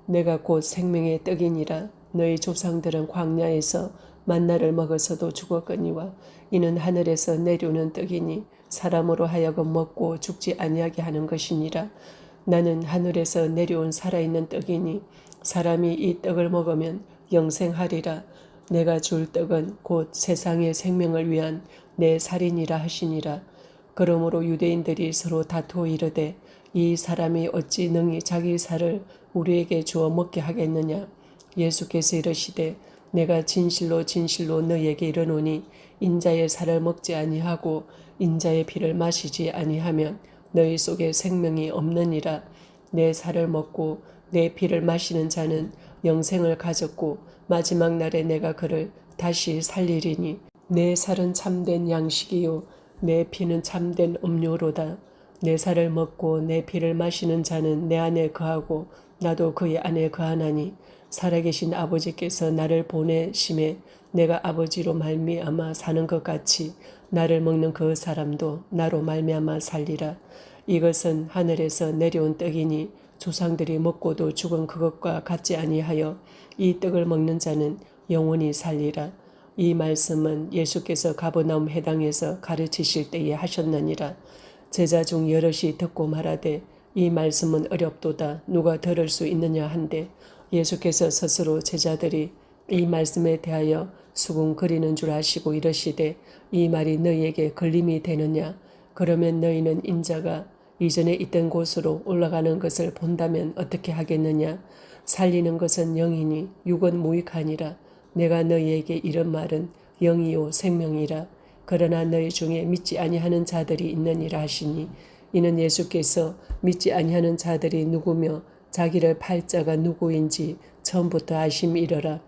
내가 곧 생명의 떡이니라. 너희 조상들은 광야에서 만나를 먹어서도 죽었거니와 이는 하늘에서 내려오는 떡이니 사람으로 하여금 먹고 죽지 아니하게 하는 것이니라. 나는 하늘에서 내려온 살아있는 떡이니 사람이 이 떡을 먹으면 영생하리라. 내가 줄 떡은 곧 세상의 생명을 위한 내 살이니라 하시니라. 그러므로 유대인들이 서로 다투어 이르되 이 사람이 어찌 능히 자기 살을 우리에게 주어 먹게 하겠느냐. 예수께서 이르시되 내가 진실로 진실로 너희에게 이르노니 인자의 살을 먹지 아니하고 인자의 피를 마시지 아니하면 너희 속에 생명이 없느니라. 내 살을 먹고 내 피를 마시는 자는 영생을 가졌고 마지막 날에 내가 그를 다시 살리리니 내 살은 참된 양식이요 내 피는 참된 음료로다. 내 살을 먹고 내 피를 마시는 자는 내 안에 거하고 나도 그의 안에 거하나니 살아계신 아버지께서 나를 보내심에 내가 아버지로 말미암아 사는 것 같이 나를 먹는 그 사람도 나로 말미암아 살리라. 이것은 하늘에서 내려온 떡이니 조상들이 먹고도 죽은 그것과 같지 아니하여 이 떡을 먹는 자는 영원히 살리라. 이 말씀은 예수께서 가버나움 해당에서 가르치실 때에 하셨느니라. 제자 중 여럿이 듣고 말하되 이 말씀은 어렵도다. 누가 들을 수 있느냐 한데 예수께서 스스로 제자들이 이 말씀에 대하여 수군거리는 줄 아시고 이르시되 이 말이 너희에게 걸림이 되느냐. 그러면 너희는 인자가 이전에 있던 곳으로 올라가는 것을 본다면 어떻게 하겠느냐. 살리는 것은 영이니 육은 무익하니라. 내가 너희에게 이런 말은 영이요 생명이라. 그러나 너희 중에 믿지 아니하는 자들이 있느니라 하시니 이는 예수께서 믿지 아니하는 자들이 누구며 자기를 팔 자가 누구인지 처음부터 아심이러라.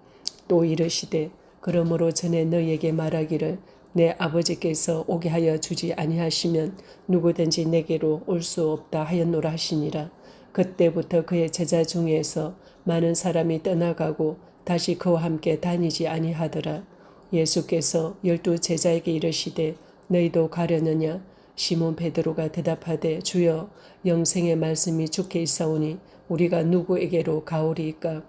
또 이르시되 그러므로 전에 너희에게 말하기를 내 아버지께서 오게 하여 주지 아니하시면 누구든지 내게로 올 수 없다 하였노라 하시니라. 그때부터 그의 제자 중에서 많은 사람이 떠나가고 다시 그와 함께 다니지 아니하더라. 예수께서 12 제자에게 이르시되 너희도 가려느냐? 시몬 베드로가 대답하되 주여 영생의 말씀이 주께 있사오니 우리가 누구에게로 가오리이까?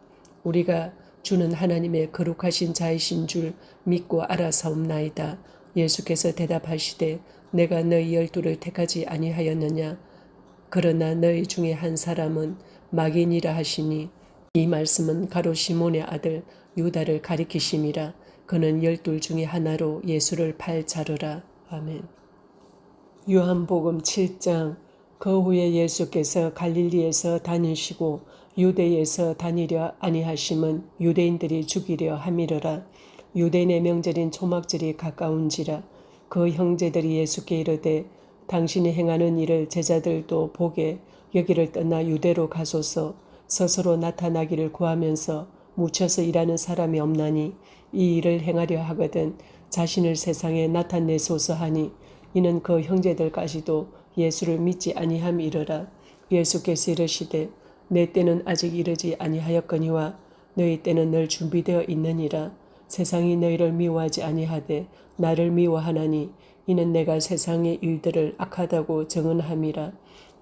우리가 주는 하나님의 거룩하신 자이신 줄 믿고 알아사옵나이다. 예수께서 대답하시되 내가 너희 12를 택하지 아니하였느냐? 그러나 너희 중에 한 사람은 마귀니라 하시니 이 말씀은 가롯 시몬의 아들 유다를 가리키심이라. 그는 12 중에 하나로 예수를 팔 자르라. 아멘. 요한복음 7장. 그 후에 예수께서 갈릴리에서 다니시고 유대에서 다니려 아니하심은 유대인들이 죽이려 함이러라. 유대인의 명절인 초막절이 가까운지라. 그 형제들이 예수께 이르되 당신이 행하는 일을 제자들도 보게 여기를 떠나 유대로 가소서. 스스로 나타나기를 구하면서 묻혀서 일하는 사람이 없나니 이 일을 행하려 하거든 자신을 세상에 나타내소서 하니 이는 그 형제들까지도 예수를 믿지 아니함이러라. 예수께서 이르시되 내 때는 아직 이르지 아니하였거니와 너희 때는 늘 준비되어 있느니라. 세상이 너희를 미워하지 아니하되 나를 미워하나니 이는 내가 세상의 일들을 악하다고 증언함이라.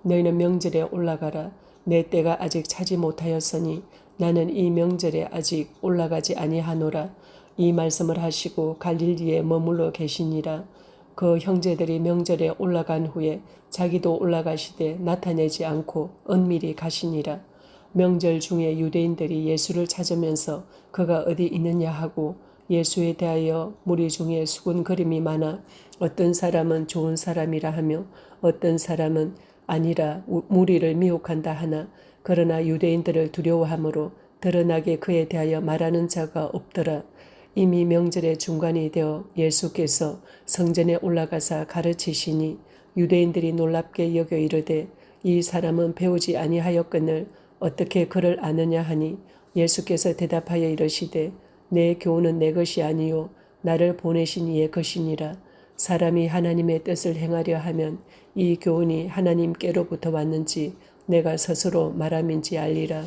너희는 명절에 올라가라. 내 때가 아직 차지 못하였으니 나는 이 명절에 아직 올라가지 아니하노라. 이 말씀을 하시고 갈릴리에 머물러 계시니라. 그 형제들이 명절에 올라간 후에 자기도 올라가시되 나타내지 않고 은밀히 가시니라. 명절 중에 유대인들이 예수를 찾으면서 그가 어디 있느냐 하고 예수에 대하여 무리 중에 수군거림이 많아 어떤 사람은 좋은 사람이라 하며 어떤 사람은 아니라 무리를 미혹한다 하나 그러나 유대인들을 두려워하므로 드러나게 그에 대하여 말하는 자가 없더라. 이미 명절의 중간이 되어 예수께서 성전에 올라가사 가르치시니 유대인들이 놀랍게 여겨 이르되 이 사람은 배우지 아니하였거늘 어떻게 그를 아느냐 하니 예수께서 대답하여 이르시되 내 교훈은 내 것이 아니요 나를 보내신 이의 것이니라. 사람이 하나님의 뜻을 행하려 하면 이 교훈이 하나님께로부터 왔는지 내가 스스로 말함인지 알리라.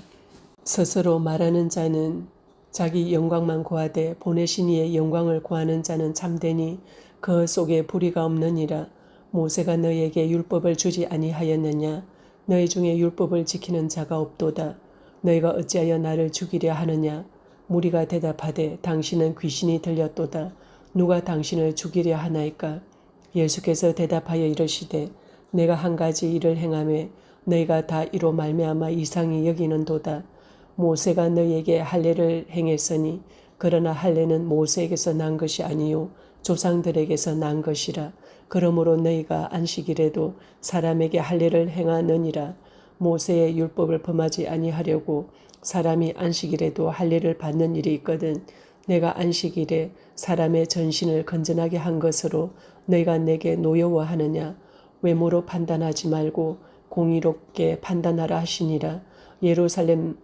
스스로 말하는 자는 자기 영광만 구하되 보내신 이의 영광을 구하는 자는 참되니 그 속에 불의가 없느니라. 모세가 너희에게 율법을 주지 아니하였느냐? 너희 중에 율법을 지키는 자가 없도다. 너희가 어찌하여 나를 죽이려 하느냐? 무리가 대답하되 당신은 귀신이 들렸도다. 누가 당신을 죽이려 하나이까? 예수께서 대답하여 이르시되 내가 한 가지 일을 행하매 너희가 다 이로 말미암아 이상히 여기는도다. 모세가 너희에게 할례를 행했으니 그러나 할례는 모세에게서 난 것이 아니요 조상들에게서 난 것이라. 그러므로 너희가 안식일에도 사람에게 할례를 행하느니라. 모세의 율법을 범하지 아니하려고 사람이 안식일에도 할례를 받는 일이 있거든 내가 안식일에 사람의 전신을 건전하게 한 것으로 너희가 내게 노여워하느냐. 외모로 판단하지 말고 공의롭게 판단하라 하시니라. 예루살렘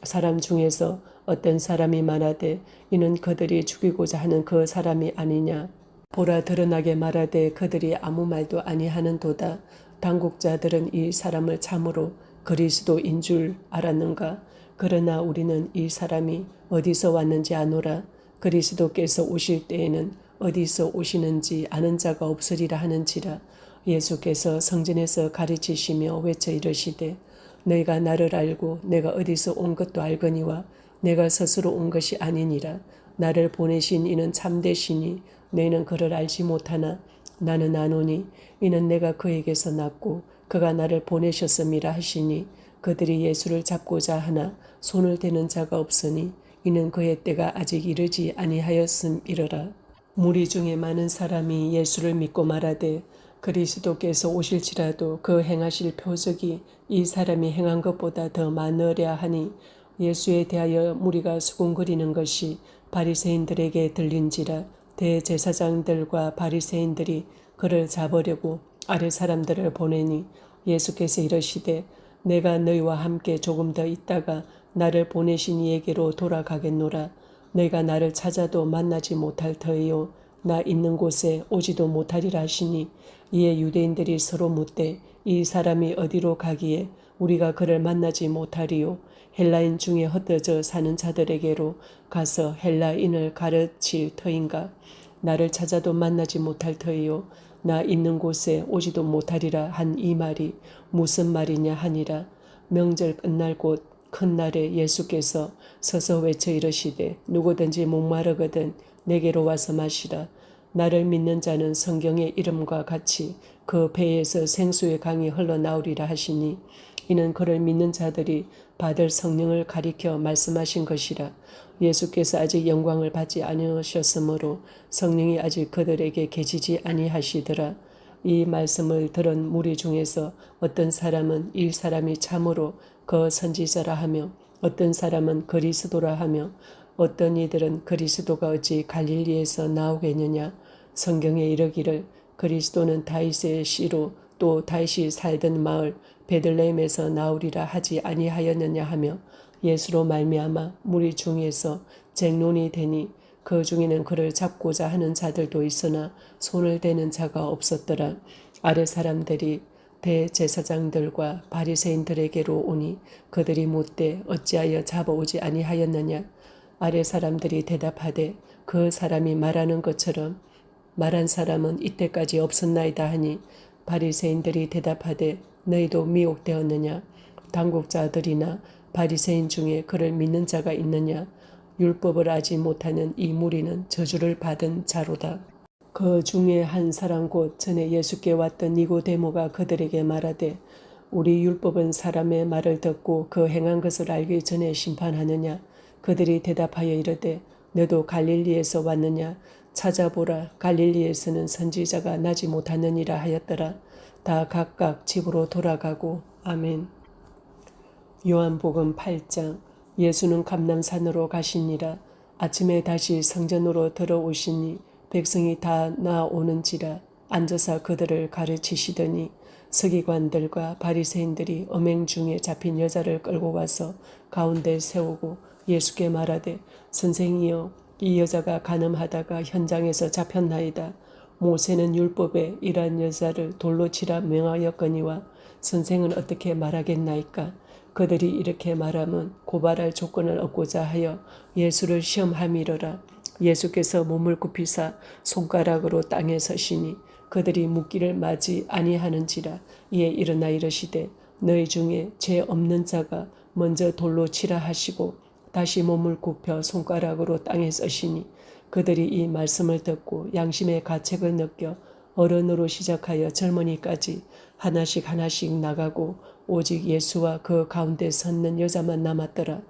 사람 중에서 어떤 사람이 말하되 이는 그들이 죽이고자 하는 그 사람이 아니냐. 보라 드러나게 말하되 그들이 아무 말도 아니하는도다. 당국자들은 이 사람을 참으로 그리스도인 줄 알았는가. 그러나 우리는 이 사람이 어디서 왔는지 아노라. 그리스도께서 오실 때에는 어디서 오시는지 아는 자가 없으리라 하는지라. 예수께서 성전에서 가르치시며 외쳐 이르시되 너희가 나를 알고 내가 어디서 온 것도 알거니와 내가 스스로 온 것이 아니니라. 나를 보내신 이는 참되시니 너희는 그를 알지 못하나 나는 아노니 이는 내가 그에게서 났고 그가 나를 보내셨음이라 하시니 그들이 예수를 잡고자 하나 손을 대는 자가 없으니 이는 그의 때가 아직 이르지 아니하였음이러라. 무리 중에 많은 사람이 예수를 믿고 말하되 그리스도께서 오실지라도 그 행하실 표적이 이 사람이 행한 것보다 더 많으랴 하니 예수에 대하여 무리가 수군거리는 것이 바리새인들에게 들린지라. 대제사장들과 바리새인들이 그를 잡으려고 아랫 사람들을 보내니 예수께서 이르시되 내가 너희와 함께 조금 더 있다가 나를 보내신 이에게로 돌아가겠노라. 너희가 나를 찾아도 만나지 못할 터이요 나 있는 곳에 오지도 못하리라 하시니 이에 유대인들이 서로 묻되 이 사람이 어디로 가기에 우리가 그를 만나지 못하리요. 헬라인 중에 흩어져 사는 자들에게로 가서 헬라인을 가르칠 터인가. 나를 찾아도 만나지 못할 터이요 나 있는 곳에 오지도 못하리라 한 이 말이 무슨 말이냐 하니라. 명절 끝날 곧 큰 날에 예수께서 서서 외쳐 이르시되 누구든지 목마르거든 내게로 와서 마시라. 나를 믿는 자는 성경의 이름과 같이 그 배에서 생수의 강이 흘러나오리라 하시니 이는 그를 믿는 자들이 받을 성령을 가리켜 말씀하신 것이라. 예수께서 아직 영광을 받지 아니하셨으므로 성령이 아직 그들에게 계시지 아니하시더라. 이 말씀을 들은 무리 중에서 어떤 사람은 이 사람이 참으로 그 선지자라 하며 어떤 사람은 그리스도라 하며 어떤 이들은 그리스도가 어찌 갈릴리에서 나오겠느냐. 성경에 이르기를 그리스도는 다윗의 씨로 또 다윗이 살던 마을 베들레헴에서 나오리라 하지 아니하였느냐 하며 예수로 말미암아 무리 중에서 쟁론이 되니 그 중에는 그를 잡고자 하는 자들도 있으나 손을 대는 자가 없었더라. 아래 사람들이 대제사장들과 바리새인들에게로 오니 그들이 묻되 어찌하여 잡아오지 아니하였느냐. 아래 사람들이 대답하되 그 사람이 말하는 것처럼 말한 사람은 이때까지 없었나이다 하니 바리새인들이 대답하되 너희도 미혹되었느냐. 당국자들이나 바리새인 중에 그를 믿는 자가 있느냐. 율법을 알지 못하는 이 무리는 저주를 받은 자로다. 그 중에 한 사람 곧 전에 예수께 왔던 니고데모가 그들에게 말하되 우리 율법은 사람의 말을 듣고 그 행한 것을 알기 전에 심판하느냐. 그들이 대답하여 이르되 너도 갈릴리에서 왔느냐. 찾아보라 갈릴리에서는 선지자가 나지 못하느니라 하였더라. 다 각각 집으로 돌아가고 아멘. 요한복음 8장. 예수는 감람산으로 가시니라. 아침에 다시 성전으로 들어오시니 백성이 다 나오는지라 앉아서 그들을 가르치시더니 서기관들과 바리새인들이 엄행 중에 잡힌 여자를 끌고 와서 가운데 세우고 예수께 말하되 선생이여 이 여자가 간음하다가 현장에서 잡혔나이다. 모세는 율법에 이러한 여자를 돌로 치라 명하였거니와 선생은 어떻게 말하겠나이까. 그들이 이렇게 말하면 고발할 조건을 얻고자 하여 예수를 시험함이러라. 예수께서 몸을 굽히사 손가락으로 땅에 서시니 그들이 묻기를 마지 아니하는지라. 이에 일어나 이르시되 너희 중에 죄 없는 자가 먼저 돌로 치라 하시고 다시 몸을 굽혀 손가락으로 땅에 서시니 그들이 이 말씀을 듣고 양심의 가책을 느껴 어른으로 시작하여 젊은이까지 하나씩 하나씩 나가고 오직 예수와 그 가운데 섰는 여자만 남았더라.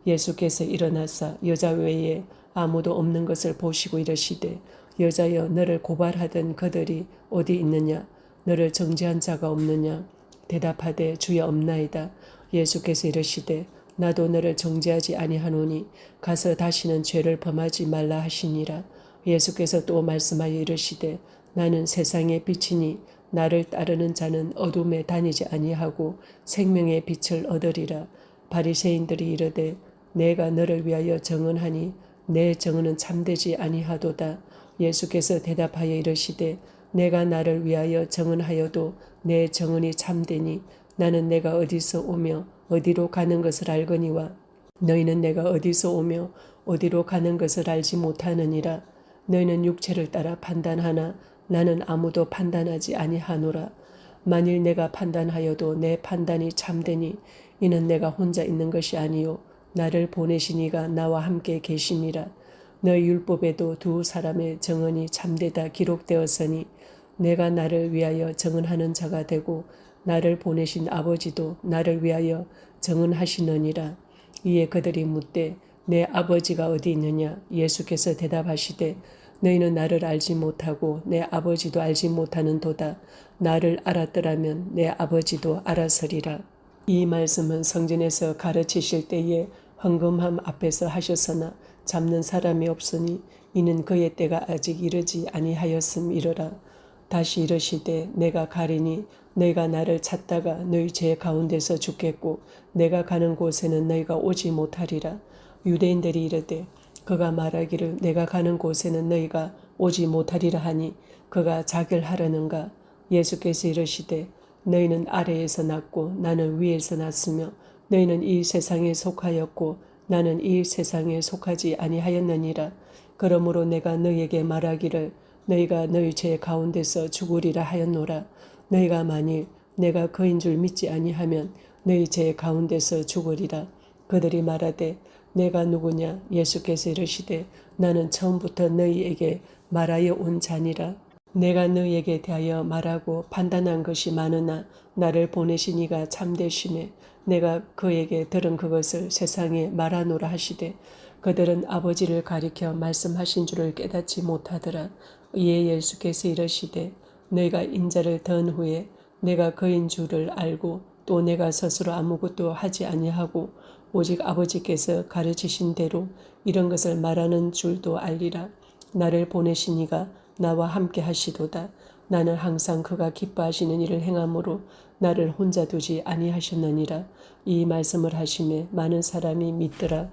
예수께서 일어나사 여자 외에 아무도 없는 것을 보시고 이르시되 여자여 너를 고발하던 그들이 어디 있느냐. 너를 정죄한 자가 없느냐. 대답하되 주여 없나이다. 예수께서 이르시되 나도 너를 정죄하지 아니하노니 가서 다시는 죄를 범하지 말라 하시니라. 예수께서 또 말씀하여 이르시되 나는 세상의 빛이니 나를 따르는 자는 어둠에 다니지 아니하고 생명의 빛을 얻으리라. 바리새인들이 이르되 내가 너를 위하여 정언하니 내 정언은 참되지 아니하도다. 예수께서 대답하여 이르시되 내가 나를 위하여 정언하여도 내 정언이 참되니 나는 내가 어디서 오며 어디로 가는 것을 알거니와 너희는 내가 어디서 오며 어디로 가는 것을 알지 못하느니라. 너희는 육체를 따라 판단하나 나는 아무도 판단하지 아니하노라. 만일 내가 판단하여도 내 판단이 참되니 이는 내가 혼자 있는 것이 아니요 나를 보내신 이가 나와 함께 계시니라. 너희 율법에도 두 사람의 정언이 참되다 기록되었으니 내가 나를 위하여 정언하는 자가 되고 나를 보내신 아버지도 나를 위하여 정언하시느니라. 이에 그들이 묻되 내 아버지가 어디 있느냐. 예수께서 대답하시되 너희는 나를 알지 못하고 내 아버지도 알지 못하는도다. 나를 알았더라면 내 아버지도 알았으리라. 이 말씀은 성전에서 가르치실 때에 헌금함 앞에서 하셨으나 잡는 사람이 없으니 이는 그의 때가 아직 이르지 아니하였음이러라. 다시 이르시되 내가 가리니 너희가 나를 찾다가 너희 죄 가운데서 죽겠고 내가 가는 곳에는 너희가 오지 못하리라. 유대인들이 이르되 그가 말하기를 내가 가는 곳에는 너희가 오지 못하리라 하니 그가 자결하려는가. 예수께서 이르시되 너희는 아래에서 났고 나는 위에서 났으며 너희는 이 세상에 속하였고 나는 이 세상에 속하지 아니하였느니라. 그러므로 내가 너희에게 말하기를 너희가 너희 죄 가운데서 죽으리라 하였노라. 너희가 만일 내가 그인 줄 믿지 아니하면 너희 죄 가운데서 죽으리라. 그들이 말하되 내가 누구냐. 예수께서 이르시되 나는 처음부터 너희에게 말하여 온 자니라. 내가 너희에게 대하여 말하고 판단한 것이 많으나 나를 보내신 이가 참되심에 내가 그에게 들은 그것을 세상에 말하노라 하시되 그들은 아버지를 가리켜 말씀하신 줄을 깨닫지 못하더라. 이에 예수께서 이르시되 너희가 인자를 든 후에 내가 그인 줄을 알고 또 내가 스스로 아무것도 하지 아니하고 오직 아버지께서 가르치신 대로 이런 것을 말하는 줄도 알리라. 나를 보내신 이가 나와 함께 하시도다. 나는 항상 그가 기뻐하시는 일을 행함으로 나를 혼자 두지 아니하셨느니라. 이 말씀을 하심에 많은 사람이 믿더라.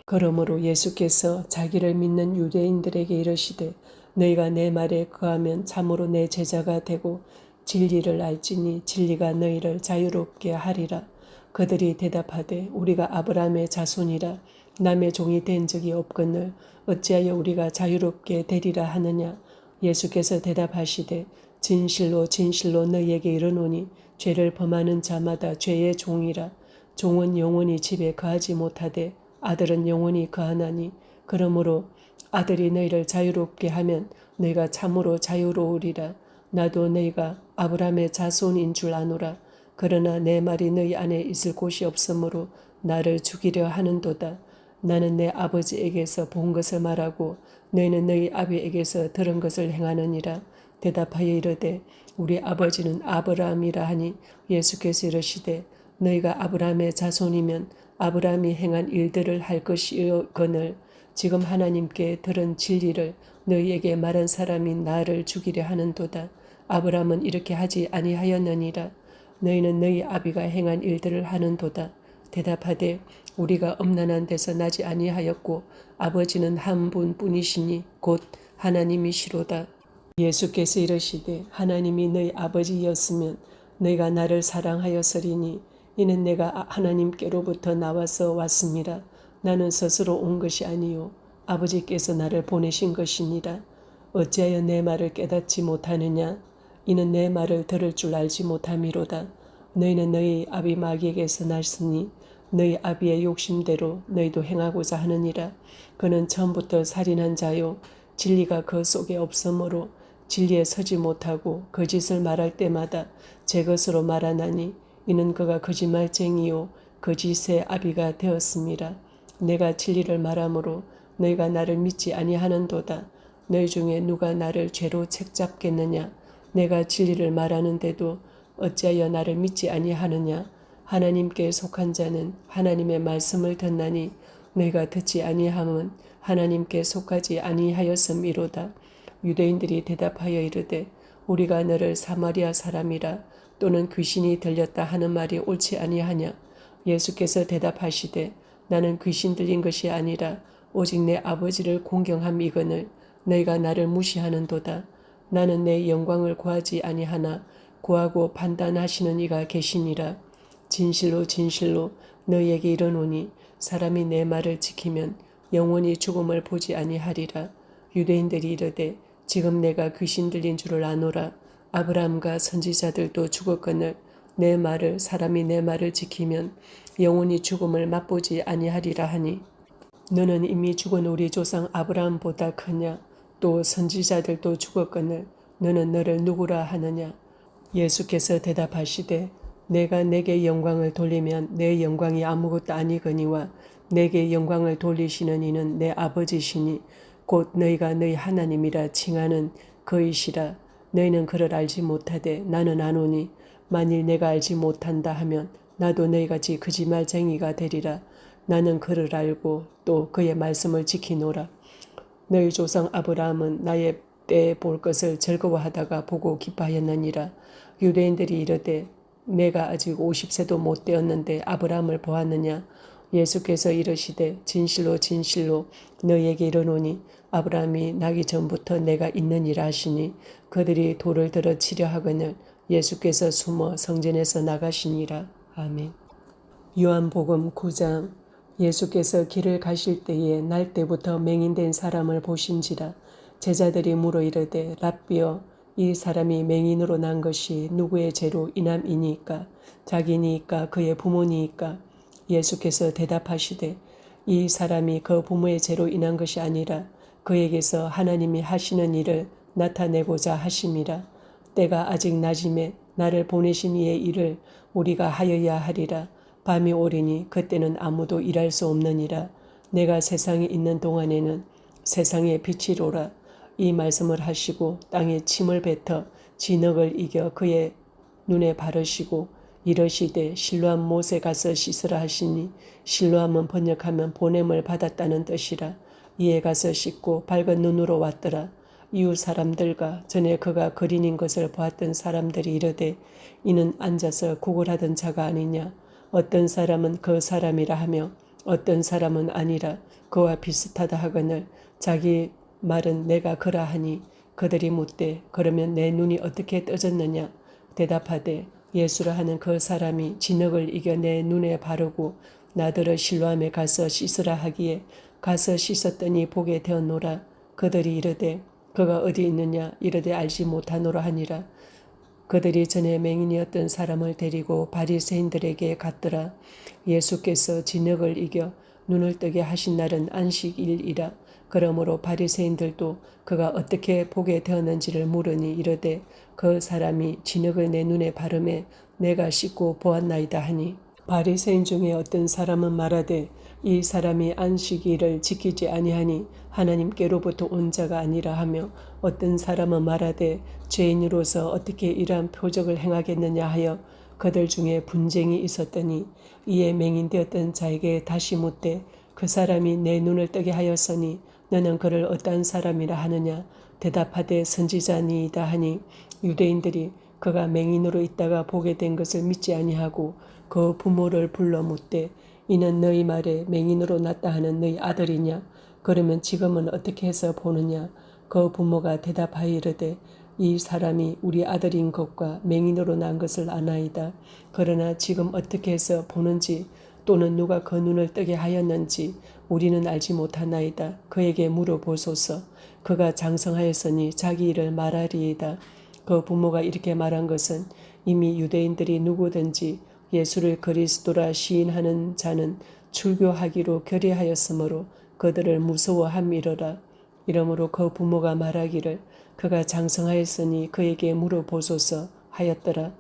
그러므로 예수께서 자기를 믿는 유대인들에게 이르시되 너희가 내 말에 거하면 참으로 내 제자가 되고 진리를 알지니 진리가 너희를 자유롭게 하리라. 그들이 대답하되 우리가 아브라함의 자손이라 남의 종이 된 적이 없거늘 어찌하여 우리가 자유롭게 되리라 하느냐. 예수께서 대답하시되 진실로 진실로 너희에게 이르노니 죄를 범하는 자마다 죄의 종이라. 종은 영원히 집에 거하지 못하되 아들은 영원히 거하나니 그러므로 아들이 너희를 자유롭게 하면 너희가 참으로 자유로우리라. 나도 너희가 아브라함의 자손인 줄 아노라. 그러나 내 말이 너희 안에 있을 곳이 없으므로 나를 죽이려 하는도다. 나는 내 아버지에게서 본 것을 말하고 너희는 너희 아비에게서 들은 것을 행하느니라. 대답하여 이르되 우리 아버지는 아브라함이라 하니 예수께서 이르시되 너희가 아브라함의 자손이면 아브라함이 행한 일들을 할 것이거늘 지금 하나님께 들은 진리를 너희에게 말한 사람이 나를 죽이려 하는도다. 아브라함은 이렇게 하지 아니하였느니라. 너희는 너희 아비가 행한 일들을 하는도다. 대답하되 우리가 음란한 데서 나지 아니하였고 아버지는 한 분뿐이시니 곧 하나님이시로다. 예수께서 이르시되 하나님이 너희 아버지였으면 너희가 나를 사랑하였으리니 이는 내가 하나님께로부터 나와서 왔습니다. 나는 스스로 온 것이 아니요 아버지께서 나를 보내신 것이니라. 어찌하여 내 말을 깨닫지 못하느냐. 이는 내 말을 들을 줄 알지 못함이로다. 너희는 너희 아비 마귀에게서 났으니 너희 아비의 욕심대로 너희도 행하고자 하느니라. 그는 처음부터 살인한 자요 진리가 그 속에 없으므로 진리에 서지 못하고 거짓을 말할 때마다 제 것으로 말하나니 이는 그가 거짓말쟁이요 거짓의 아비가 되었습니다. 내가 진리를 말하므로 너희가 나를 믿지 아니하는도다. 너희 중에 누가 나를 죄로 책잡겠느냐. 내가 진리를 말하는데도 어찌하여 나를 믿지 아니하느냐. 하나님께 속한 자는 하나님의 말씀을 듣나니 너희가 듣지 아니함은 하나님께 속하지 아니하였음이로다. 유대인들이 대답하여 이르되 우리가 너를 사마리아 사람이라 또는 귀신이 들렸다 하는 말이 옳지 아니하냐. 예수께서 대답하시되 나는 귀신 들린 것이 아니라 오직 내 아버지를 공경함이거늘 너희가 나를 무시하는도다. 나는 내 영광을 구하지 아니하나 구하고 판단하시는 이가 계시니라. 진실로 진실로 너희에게 이르노니 사람이 내 말을 지키면 영원히 죽음을 보지 아니하리라. 유대인들이 이르되 지금 내가 귀신 들린 줄을 아노라. 아브라함과 선지자들도 죽었거늘 내 말을 사람이 내 말을 지키면 영원히 죽음을 맛보지 아니하리라 하니 너는 이미 죽은 우리 조상 아브라함보다 크냐. 또 선지자들도 죽었거늘 너는 너를 누구라 하느냐. 예수께서 대답하시되 내가 내게 영광을 돌리면 내 영광이 아무것도 아니거니와 내게 영광을 돌리시는 이는 내 아버지시니 곧 너희가 너희 하나님이라 칭하는 그이시라. 너희는 그를 알지 못하되 나는 아노니 만일 내가 알지 못한다 하면 나도 너희같이 거짓말쟁이가 되리라. 나는 그를 알고 또 그의 말씀을 지키노라. 너희 조상 아브라함은 나의 때 볼 것을 즐거워하다가 보고 기뻐하였느니라. 유대인들이 이르되 내가 아직 50세도 못 되었는데 아브라함을 보았느냐. 예수께서 이르시되 진실로 진실로 너희에게 이르노니 아브라함이 나기 전부터 내가 있느니라 하시니 그들이 돌을 들어 치려 하거늘 예수께서 숨어 성전에서 나가시니라. 아멘. 요한복음 9장. 예수께서 길을 가실 때에 날 때부터 맹인된 사람을 보신지라. 제자들이 물어 이르되 랍비여 이 사람이 맹인으로 난 것이 누구의 죄로 인함이니까 자기니까 그의 부모니까. 예수께서 대답하시되 이 사람이 그 부모의 죄로 인한 것이 아니라 그에게서 하나님이 하시는 일을 나타내고자 하심이라. 때가 아직 낮음에 나를 보내신 이의 일을 우리가 하여야 하리라. 밤이 오리니 그때는 아무도 일할 수 없느니라. 내가 세상에 있는 동안에는 세상의 빛이로라. 이 말씀을 하시고 땅에 침을 뱉어 진흙을 이겨 그의 눈에 바르시고 이러시되 실로암 못에 가서 씻으라 하시니 실로암은 번역하면 보냄을 받았다는 뜻이라. 이에 가서 씻고 밝은 눈으로 왔더라. 이웃 사람들과 전에 그가 거린인 것을 보았던 사람들이 이르되 이는 앉아서 구걸하던 자가 아니냐. 어떤 사람은 그 사람이라 하며 어떤 사람은 아니라 그와 비슷하다 하거늘 자기 말은 내가 그라 하니 그들이 묻되 그러면 내 눈이 어떻게 떠졌느냐. 대답하되 예수라 하는 그 사람이 진흙을 이겨 내 눈에 바르고 나더러 실로암에 가서 씻으라 하기에 가서 씻었더니 보게 되었노라. 그들이 이르되 그가 어디 있느냐. 이르되 알지 못하노라 하니라. 그들이 전에 맹인이었던 사람을 데리고 바리새인들에게 갔더라. 예수께서 진흙을 이겨 눈을 뜨게 하신 날은 안식일이라. 그러므로 바리새인들도 그가 어떻게 보게 되었는지를 물으니 이르되 그 사람이 진흙을 내 눈에 바르매 내가 씻고 보았나이다 하니. 바리새인 중에 어떤 사람은 말하되 이 사람이 안식일을 지키지 아니하니 하나님께로부터 온 자가 아니라 하며 어떤 사람은 말하되 죄인으로서 어떻게 이러한 표적을 행하겠느냐 하여 그들 중에 분쟁이 있었더니 이에 맹인되었던 자에게 다시 묻되 그 사람이 내 눈을 뜨게 하였으니 너는 그를 어떠한 사람이라 하느냐. 대답하되 선지자니이다 하니 유대인들이 그가 맹인으로 있다가 보게 된 것을 믿지 아니하고 그 부모를 불러 묻되 이는 너희 말에 맹인으로 났다 하는 너희 아들이냐. 그러면 지금은 어떻게 해서 보느냐. 그 부모가 대답하여 이르되 이 사람이 우리 아들인 것과 맹인으로 난 것을 아나이다. 그러나 지금 어떻게 해서 보는지 또는 누가 그 눈을 뜨게 하였는지 우리는 알지 못하나이다. 그에게 물어보소서. 그가 장성하였으니 자기 일을 말하리이다. 그 부모가 이렇게 말한 것은 이미 유대인들이 누구든지 예수를 그리스도라 시인하는 자는 출교하기로 결의하였으므로 그들을 무서워함이로라. 이러므로 그 부모가 말하기를 그가 장성하였으니 그에게 물어보소서 하였더라.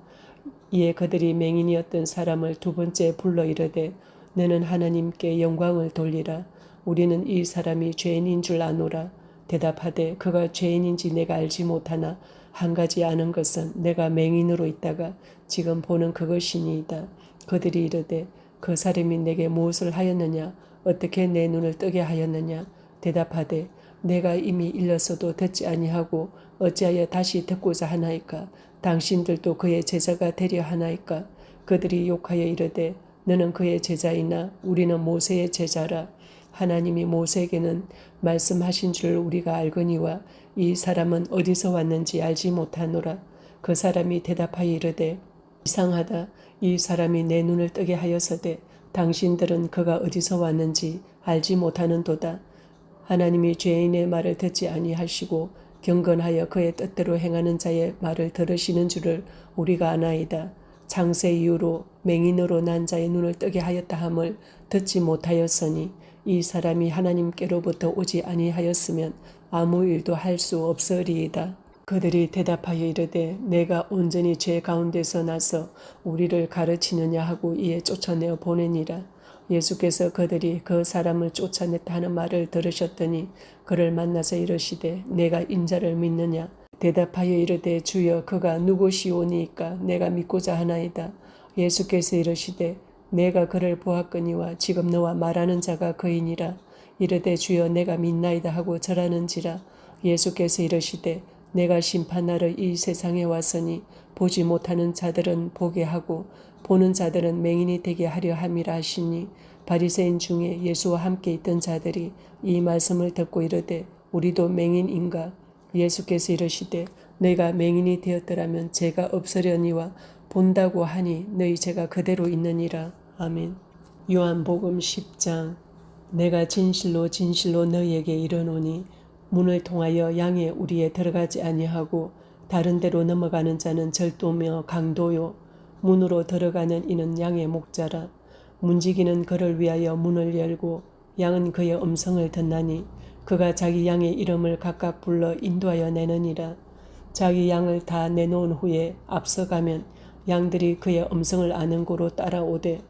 이에 그들이 맹인이었던 사람을 두 번째 불러 이르되 너는 하나님께 영광을 돌리라. 우리는 이 사람이 죄인인 줄 아노라. 대답하되 그가 죄인인지 내가 알지 못하나 한 가지 아는 것은 내가 맹인으로 있다가 지금 보는 그것이니이다. 그들이 이르되 그 사람이 내게 무엇을 하였느냐. 어떻게 내 눈을 뜨게 하였느냐. 대답하되 내가 이미 일렀어도 듣지 아니하고 어찌하여 다시 듣고자 하나이까. 당신들도 그의 제자가 되려 하나이까. 그들이 욕하여 이르되 너는 그의 제자이나 우리는 모세의 제자라. 하나님이 모세에게는 말씀하신 줄 우리가 알거니와 이 사람은 어디서 왔는지 알지 못하노라. 그 사람이 대답하여 이르되 이상하다. 이 사람이 내 눈을 뜨게 하여서되 당신들은 그가 어디서 왔는지 알지 못하는도다. 하나님이 죄인의 말을 듣지 아니하시고 경건하여 그의 뜻대로 행하는 자의 말을 들으시는 줄을 우리가 아나이다. 창세 이후로 맹인으로 난 자의 눈을 뜨게 하였다 함을 듣지 못하였으니 이 사람이 하나님께로부터 오지 아니하였으면 아무 일도 할 수 없으리이다. 그들이 대답하여 이르되 내가 온전히 죄 가운데서 나서 우리를 가르치느냐 하고 이에 쫓아내어 보내니라. 예수께서 그들이 그 사람을 쫓아냈다 하는 말을 들으셨더니 그를 만나서 이르시되 내가 인자를 믿느냐. 대답하여 이르되 주여 그가 누구시오니이까 내가 믿고자 하나이다. 예수께서 이르시되 내가 그를 보았거니와 지금 너와 말하는 자가 그이니라. 이르되 주여 내가 믿나이다 하고 절하는지라. 예수께서 이르시되 내가 심판하러 이 세상에 왔으니 보지 못하는 자들은 보게 하고 보는 자들은 맹인이 되게 하려 함이라 하시니 바리새인 중에 예수와 함께 있던 자들이 이 말씀을 듣고 이르되 우리도 맹인인가? 예수께서 이르시되 너희가 맹인이 되었더라면 죄가 없으려니와 본다고 하니 너희 죄가 그대로 있느니라. 아멘. 요한복음 10장. 내가 진실로 진실로 너희에게 이르노니 문을 통하여 양의 우리에 들어가지 아니하고 다른 데로 넘어가는 자는 절도며 강도요 문으로 들어가는 이는 양의 목자라. 문지기는 그를 위하여 문을 열고 양은 그의 음성을 듣나니 그가 자기 양의 이름을 각각 불러 인도하여 내느니라. 자기 양을 다 내놓은 후에 앞서가면 양들이 그의 음성을 아는 고로 따라오되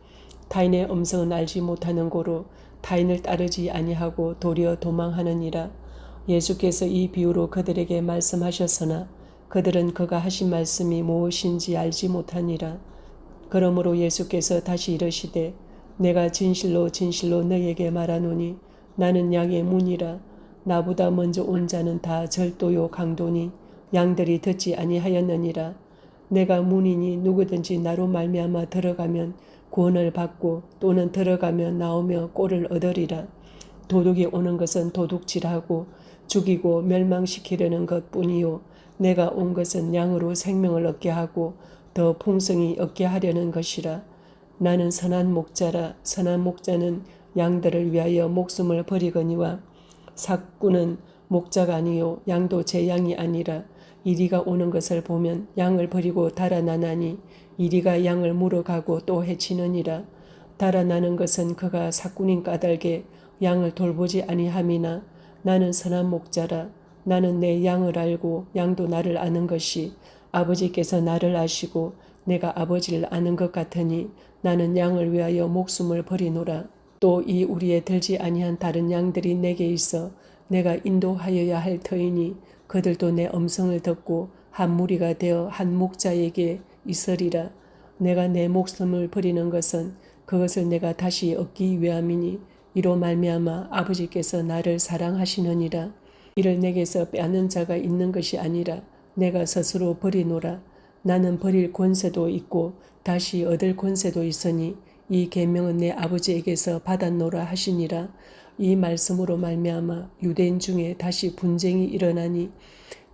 타인의 음성은 알지 못하는 고로 타인을 따르지 아니하고 도리어 도망하느니라. 예수께서 이 비유로 그들에게 말씀하셨으나 그들은 그가 하신 말씀이 무엇인지 알지 못하니라. 그러므로 예수께서 다시 이르시되 내가 진실로 진실로 너희에게 말하노니 나는 양의 문이라. 나보다 먼저 온 자는 다 절도요 강도니 양들이 듣지 아니하였느니라. 내가 문이니 누구든지 나로 말미암아 들어가면 구원을 받고 또는 들어가면 나오며 꼴을 얻으리라. 도둑이 오는 것은 도둑질하고 죽이고 멸망시키려는 것뿐이요 내가 온 것은 양으로 생명을 얻게 하고 더 풍성히 얻게 하려는 것이라. 나는 선한 목자라. 선한 목자는 양들을 위하여 목숨을 버리거니와 삭구는 목자가 아니요 양도 제 양이 아니라 이리가 오는 것을 보면 양을 버리고 달아나나니 이리가 양을 물어가고 또 해치느니라. 달아나는 것은 그가 삭군인 까닭에 양을 돌보지 아니함이나 나는 선한 목자라. 나는 내 양을 알고 양도 나를 아는 것이 아버지께서 나를 아시고 내가 아버지를 아는 것 같으니 나는 양을 위하여 목숨을 버리노라. 또 이 우리에 들지 아니한 다른 양들이 내게 있어 내가 인도하여야 할 터이니 그들도 내 음성을 듣고 한 무리가 되어 한 목자에게 있으리라. 내가 내 목숨을 버리는 것은 그것을 내가 다시 얻기 위함이니 이로 말미암아 아버지께서 나를 사랑하시느니라. 이를 내게서 빼앗는 자가 있는 것이 아니라 내가 스스로 버리노라. 나는 버릴 권세도 있고 다시 얻을 권세도 있으니 이 계명은 내 아버지에게서 받았노라 하시니라. 이 말씀으로 말미암아 유대인 중에 다시 분쟁이 일어나니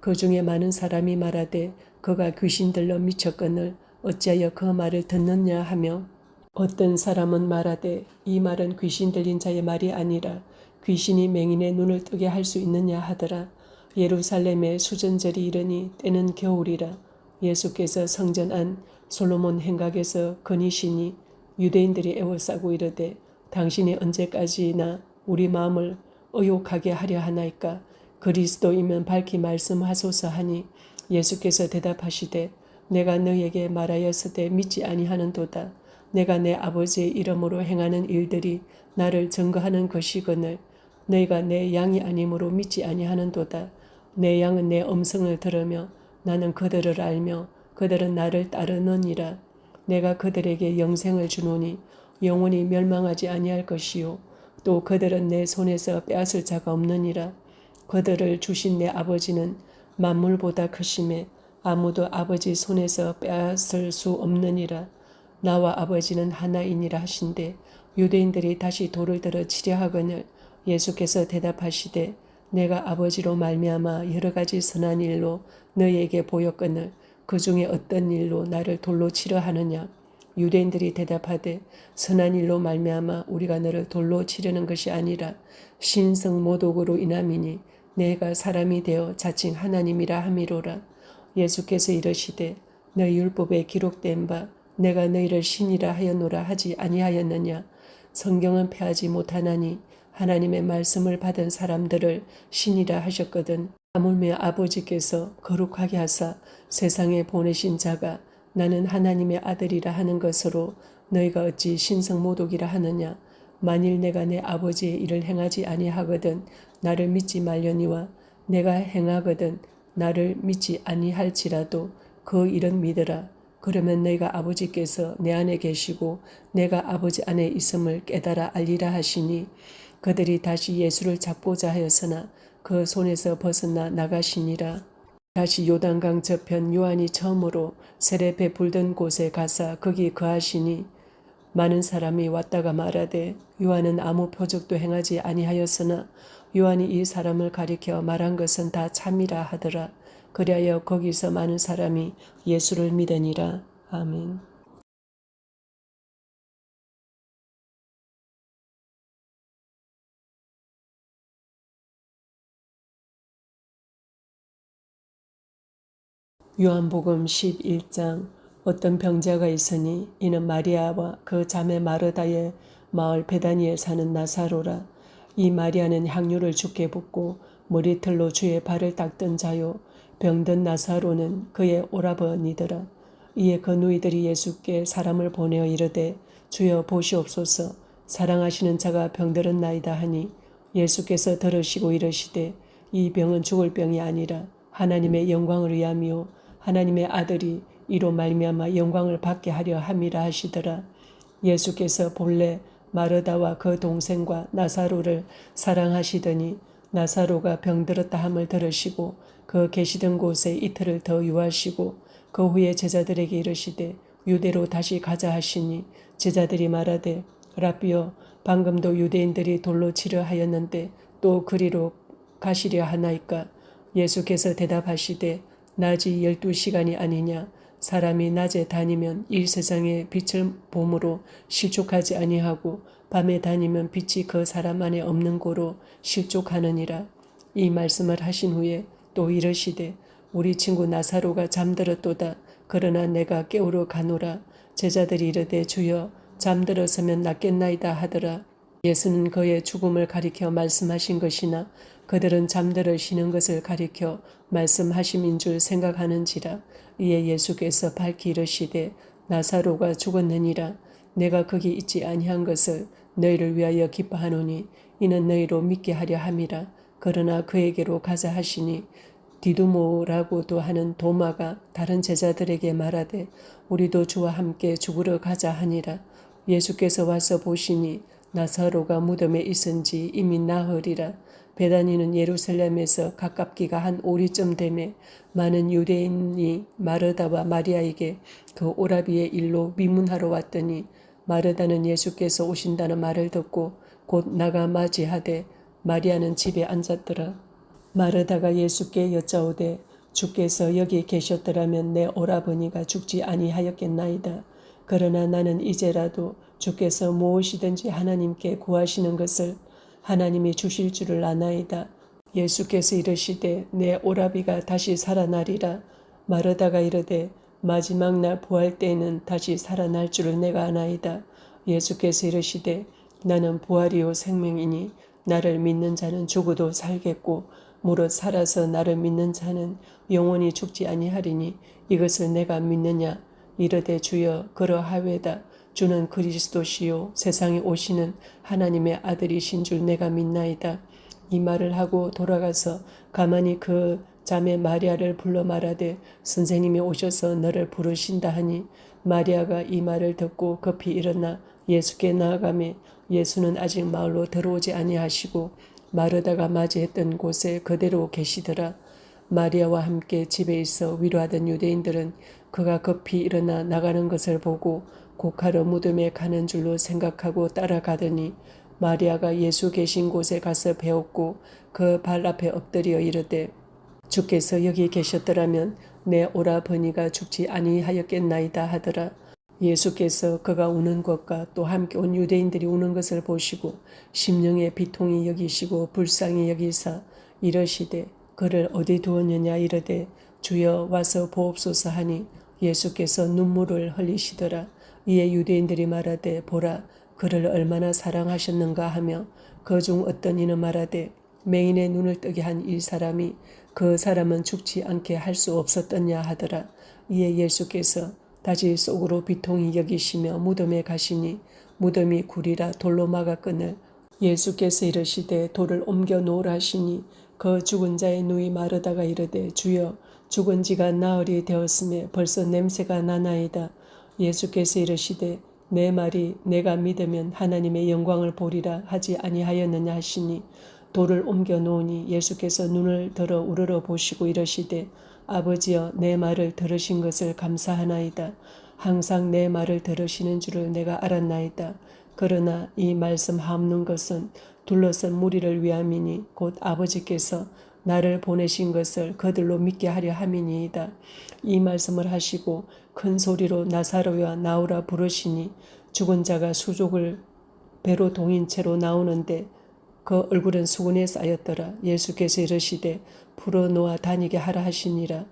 그 중에 많은 사람이 말하되 그가 귀신 들러 미쳤거늘 어찌하여 그 말을 듣느냐 하며 어떤 사람은 말하되 이 말은 귀신 들린 자의 말이 아니라 귀신이 맹인의 눈을 뜨게 할 수 있느냐 하더라. 예루살렘에 수전절이 이르니 때는 겨울이라. 예수께서 성전 안 솔로몬 행각에서 거니시니 유대인들이 애워싸고 이르되 당신이 언제까지나 우리 마음을 의욕하게 하려 하나이까? 그리스도이면 밝히 말씀하소서 하니 예수께서 대답하시되 내가 너희에게 말하였으되 믿지 아니하는도다. 내가 내 아버지의 이름으로 행하는 일들이 나를 증거하는 것이거늘 너희가 내 양이 아니므로 믿지 아니하는도다. 내 양은 내 음성을 들으며 나는 그들을 알며 그들은 나를 따르느니라. 내가 그들에게 영생을 주노니 영원히 멸망하지 아니할 것이요 또 그들은 내 손에서 빼앗을 자가 없느니라. 그들을 주신 내 아버지는 만물보다 크심에 아무도 아버지 손에서 빼앗을 수 없느니라. 나와 아버지는 하나이니라 하신대 유대인들이 다시 돌을 들어 치려 하거늘 예수께서 대답하시되 내가 아버지로 말미암아 여러 가지 선한 일로 너희에게 보였거늘 그 중에 어떤 일로 나를 돌로 치려 하느냐. 유대인들이 대답하되 선한 일로 말미암아 우리가 너를 돌로 치려는 것이 아니라 신성 모독으로 인함이니 내가 사람이 되어 자칭 하나님이라 함이로라. 예수께서 이르시되 너희 율법에 기록된 바 내가 너희를 신이라 하였노라 하지 아니하였느냐. 성경은 폐하지 못하나니 하나님의 말씀을 받은 사람들을 신이라 하셨거든. 하물며 아버지께서 거룩하게 하사 세상에 보내신 자가 나는 하나님의 아들이라 하는 것으로 너희가 어찌 신성모독이라 하느냐. 만일 내가 내 아버지의 일을 행하지 아니하거든 나를 믿지 말려니와 내가 행하거든 나를 믿지 아니할지라도 그 일은 믿으라. 그러면 너희가 아버지께서 내 안에 계시고 내가 아버지 안에 있음을 깨달아 알리라 하시니 그들이 다시 예수를 잡고자 하였으나 그 손에서 벗어나 나가시니라. 다시 요단강 저편 요한이 처음으로 세례 베풀던 곳에 가사 거기 거하시니 많은 사람이 왔다가 말하되 요한은 아무 표적도 행하지 아니하였으나 요한이 이 사람을 가리켜 말한 것은 다 참이라 하더라. 그리하여 거기서 많은 사람이 예수를 믿으니라. 아멘. 요한복음 11장. 어떤 병자가 있으니 이는 마리아와 그 자매 마르다의 마을 베다니에 사는 나사로라. 이 마리아는 향유를 주께 붓고 머리털로 주의 발을 닦던 자요, 병든 나사로는 그의 오라버니더라. 이에 그 누이들이 예수께 사람을 보내어 이르되 주여 보시옵소서, 사랑하시는 자가 병들었나이다 하니 예수께서 들으시고 이르시되 이 병은 죽을 병이 아니라 하나님의 영광을 위함이요 하나님의 아들이 이로 말미암아 영광을 받게 하려 함이라 하시더라. 예수께서 본래 마르다와 그 동생과 나사로를 사랑하시더니 나사로가 병들었다 함을 들으시고 그 계시던 곳에 이틀을 더 유하시고 그 후에 제자들에게 이르시되 유대로 다시 가자 하시니 제자들이 말하되 라비여, 방금도 유대인들이 돌로 치려 하였는데 또 그리로 가시려 하나이까? 예수께서 대답하시되 낮이 12시간이 아니냐? 사람이 낮에 다니면 이 세상의 빛을 봄으로 실족하지 아니하고 밤에 다니면 빛이 그 사람 안에 없는 고로 실족하느니라. 이 말씀을 하신 후에 또 이르시되 우리 친구 나사로가 잠들었도다. 그러나 내가 깨우러 가노라. 제자들이 이르되 주여, 잠들었으면 낫겠나이다 하더라. 예수는 그의 죽음을 가리켜 말씀하신 것이나 그들은 잠들으시는 것을 가리켜 말씀하심인 줄 생각하는지라. 이에 예수께서 밝히 이르시되 나사로가 죽었느니라. 내가 거기 있지 아니한 것을 너희를 위하여 기뻐하노니 이는 너희로 믿게 하려 함이라. 그러나 그에게로 가자 하시니 디두모라고도 하는 도마가 다른 제자들에게 말하되 우리도 주와 함께 죽으러 가자 하니라. 예수께서 와서 보시니 나사로가 무덤에 있은지 이미 나흘이라. 베다니는 예루살렘에서 가깝기가 한 오리쯤 되매 많은 유대인이 마르다와 마리아에게 그 오라비의 일로 미문하러 왔더니 마르다는 예수께서 오신다는 말을 듣고 곧 나가 맞이하되 마리아는 집에 앉았더라. 마르다가 예수께 여짜오되 주께서 여기 계셨더라면 내 오라버니가 죽지 아니하였겠나이다. 그러나 나는 이제라도 주께서 무엇이든지 하나님께 구하시는 것을 하나님이 주실 줄을 아나이다. 예수께서 이르시되 내 오라비가 다시 살아나리라. 마르다가 이르되 마지막 날 부활 때에는 다시 살아날 줄을 내가 아나이다. 예수께서 이르시되 나는 부활이요 생명이니 나를 믿는 자는 죽어도 살겠고 무릇 살아서 나를 믿는 자는 영원히 죽지 아니하리니 이것을 내가 믿느냐? 이르되 주여 그러하외다. 주는 그리스도시요 세상에 오시는 하나님의 아들이신 줄 내가 믿나이다. 이 말을 하고 돌아가서 가만히 그 자매 마리아를 불러 말하되 선생님이 오셔서 너를 부르신다 하니 마리아가 이 말을 듣고 급히 일어나 예수께 나아가매 예수는 아직 마을로 들어오지 아니하시고 마르다가 맞이했던 곳에 그대로 계시더라. 마리아와 함께 집에 있어 위로하던 유대인들은 그가 급히 일어나 나가는 것을 보고 곡하러 무덤에 가는 줄로 생각하고 따라가더니 마리아가 예수 계신 곳에 가서 배웠고 그 발 앞에 엎드려 이르되 주께서 여기 계셨더라면 내 오라버니가 죽지 아니하였겠나이다 하더라. 예수께서 그가 우는 것과 또 함께 온 유대인들이 우는 것을 보시고 심령의 비통이 여기시고 불쌍히 여기사 이르시되 그를 어디 두었느냐 이르되 주여 와서 보옵소서 하니 예수께서 눈물을 흘리시더라. 이에 유대인들이 말하되 보라 그를 얼마나 사랑하셨는가 하며 그 중 어떤 이는 말하되 맹인의 눈을 뜨게 한 이 사람이 그 사람은 죽지 않게 할 수 없었더냐 하더라. 이에 예수께서 다시 속으로 비통히 여기시며 무덤에 가시니 무덤이 굴이라 돌로 막았거늘 예수께서 이르시되 돌을 옮겨 놓으라 하시니 그 죽은 자의 누이 마르다가 이르되 주여 죽은 지가 나흘이 되었음에 벌써 냄새가 나나이다. 예수께서 이르시되 내 말이 내가 믿으면 하나님의 영광을 보리라 하지 아니하였느냐 하시니 돌을 옮겨 놓으니 예수께서 눈을 들어 우러러 보시고 이러시되 아버지여 내 말을 들으신 것을 감사하나이다. 항상 내 말을 들으시는 줄을 내가 알았나이다. 그러나 이 말씀 하옵는 것은 둘러선 무리를 위함이니 곧 아버지께서 나를 보내신 것을 그들로 믿게 하려 함이니이다. 이 말씀을 하시고 큰 소리로 나사로야 나오라 부르시니 죽은 자가 수족을 배로 동인 채로 나오는데 그 얼굴은 수건에 쌓였더라. 예수께서 이르시되 풀어놓아 다니게 하라 하시니라.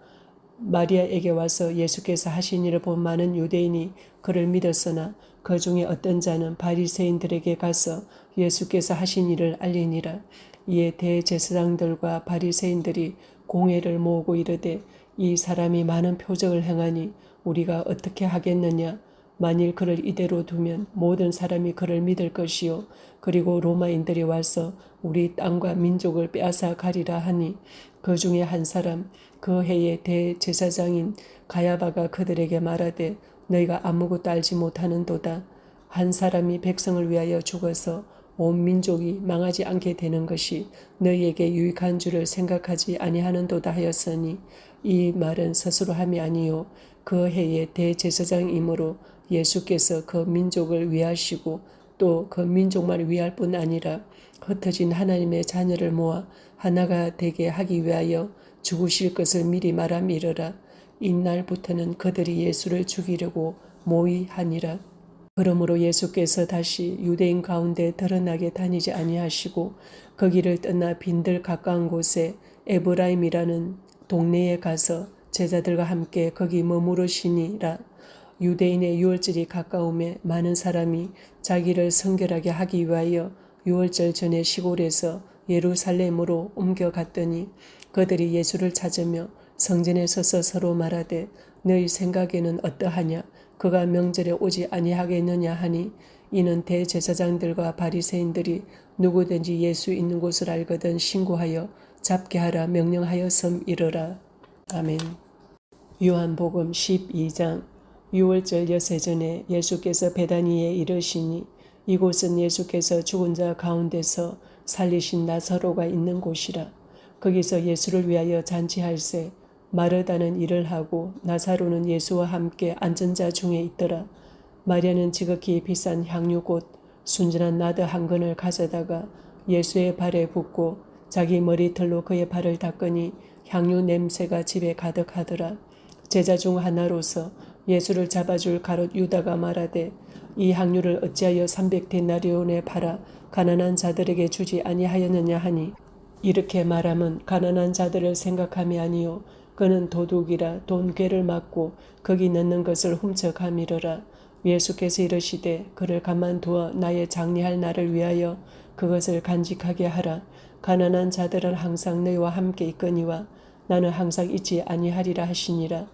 마리아에게 와서 예수께서 하신 일을 본 많은 유대인이 그를 믿었으나 그 중에 어떤 자는 바리새인들에게 가서 예수께서 하신 일을 알리니라. 이에 대제사장들과 바리새인들이 공회를 모으고 이르되 이 사람이 많은 표적을 행하니 우리가 어떻게 하겠느냐. 만일 그를 이대로 두면 모든 사람이 그를 믿을 것이요 그리고 로마인들이 와서 우리 땅과 민족을 빼앗아 가리라 하니 그 중에 한 사람 그 해의 대제사장인 가야바가 그들에게 말하되 너희가 아무것도 알지 못하는도다. 한 사람이 백성을 위하여 죽어서 온 민족이 망하지 않게 되는 것이 너희에게 유익한 줄을 생각하지 아니하는도다 하였으니 이 말은 스스로 함이 아니요 그 해의 대제사장이므로 예수께서 그 민족을 위하시고 또 그 민족만 위할 뿐 아니라 흩어진 하나님의 자녀를 모아 하나가 되게 하기 위하여 죽으실 것을 미리 말함이러라. 이날부터는 그들이 예수를 죽이려고 모의하니라. 그러므로 예수께서 다시 유대인 가운데 드러나게 다니지 아니하시고 그 길을 떠나 빈들 가까운 곳에 에브라임이라는 동네에 가서 제자들과 함께 거기 머무르시니라. 유대인의 유월절이 가까움에 많은 사람이 자기를 성결하게 하기 위하여 유월절 전에 시골에서 예루살렘으로 옮겨갔더니 그들이 예수를 찾으며 성전에 서서 서로 말하되 너희 생각에는 어떠하냐. 그가 명절에 오지 아니하겠느냐 하니 이는 대제사장들과 바리새인들이 누구든지 예수 있는 곳을 알거든 신고하여 잡게 하라 명령하였음이러라. 아멘. 요한복음 12장. 유월절 여세 전에 예수께서 베다니에 이르시니 이곳은 예수께서 죽은 자 가운데서 살리신 나사로가 있는 곳이라. 거기서 예수를 위하여 잔치할새 마르다는 일을 하고 나사로는 예수와 함께 앉은 자 중에 있더라. 마리아는 지극히 비싼 향유 곧 순전한 나드 한 근을 가져다가 예수의 발에 붓고 자기 머리털로 그의 발을 닦으니 향유 냄새가 집에 가득하더라. 제자 중 하나로서 예수를 잡아줄 가롯 유다가 말하되 이 향유를 어찌하여 300데나리온에 팔아 가난한 자들에게 주지 아니하였느냐 하니 이렇게 말함은 가난한 자들을 생각함이 아니요 그는 도둑이라 돈 괴를 맞고 거기 넣는 것을 훔쳐가미러라. 예수께서 이르시되 그를 가만두어 나의 장리할 날을 위하여 그것을 간직하게 하라. 가난한 자들은 항상 너희와 함께 있거니와 나는 항상 있지 아니하리라 하시니라.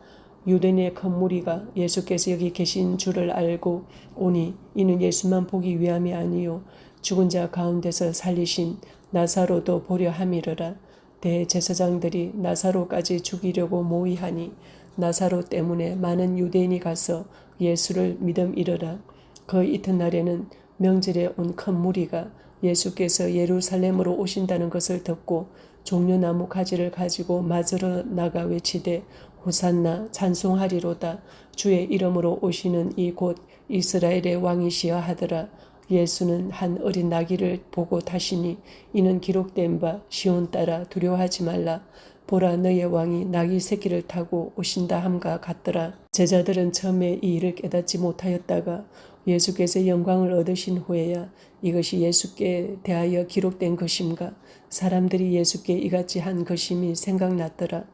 유대인의 큰 무리가 예수께서 여기 계신 줄을 알고 오니 이는 예수만 보기 위함이 아니요 죽은 자 가운데서 살리신 나사로도 보려 함이러라. 대제사장들이 나사로까지 죽이려고 모의하니 나사로 때문에 많은 유대인이 가서 예수를 믿음이러라. 그 이튿날에는 명절에 온 큰 무리가 예수께서 예루살렘으로 오신다는 것을 듣고 종려나무 가지를 가지고 맞으러 나가 외치되 호산나 찬송하리로다. 주의 이름으로 오시는 이 곧 이스라엘의 왕이시여 하더라. 예수는 한 어린 나귀를 보고 타시니 이는 기록된 바 시온 따라 두려워하지 말라. 보라 너의 왕이 나귀 새끼를 타고 오신다 함과 같더라. 제자들은 처음에 이 일을 깨닫지 못하였다가 예수께서 영광을 얻으신 후에야 이것이 예수께 대하여 기록된 것임가 사람들이 예수께 이같이 한 것임이 생각났더라.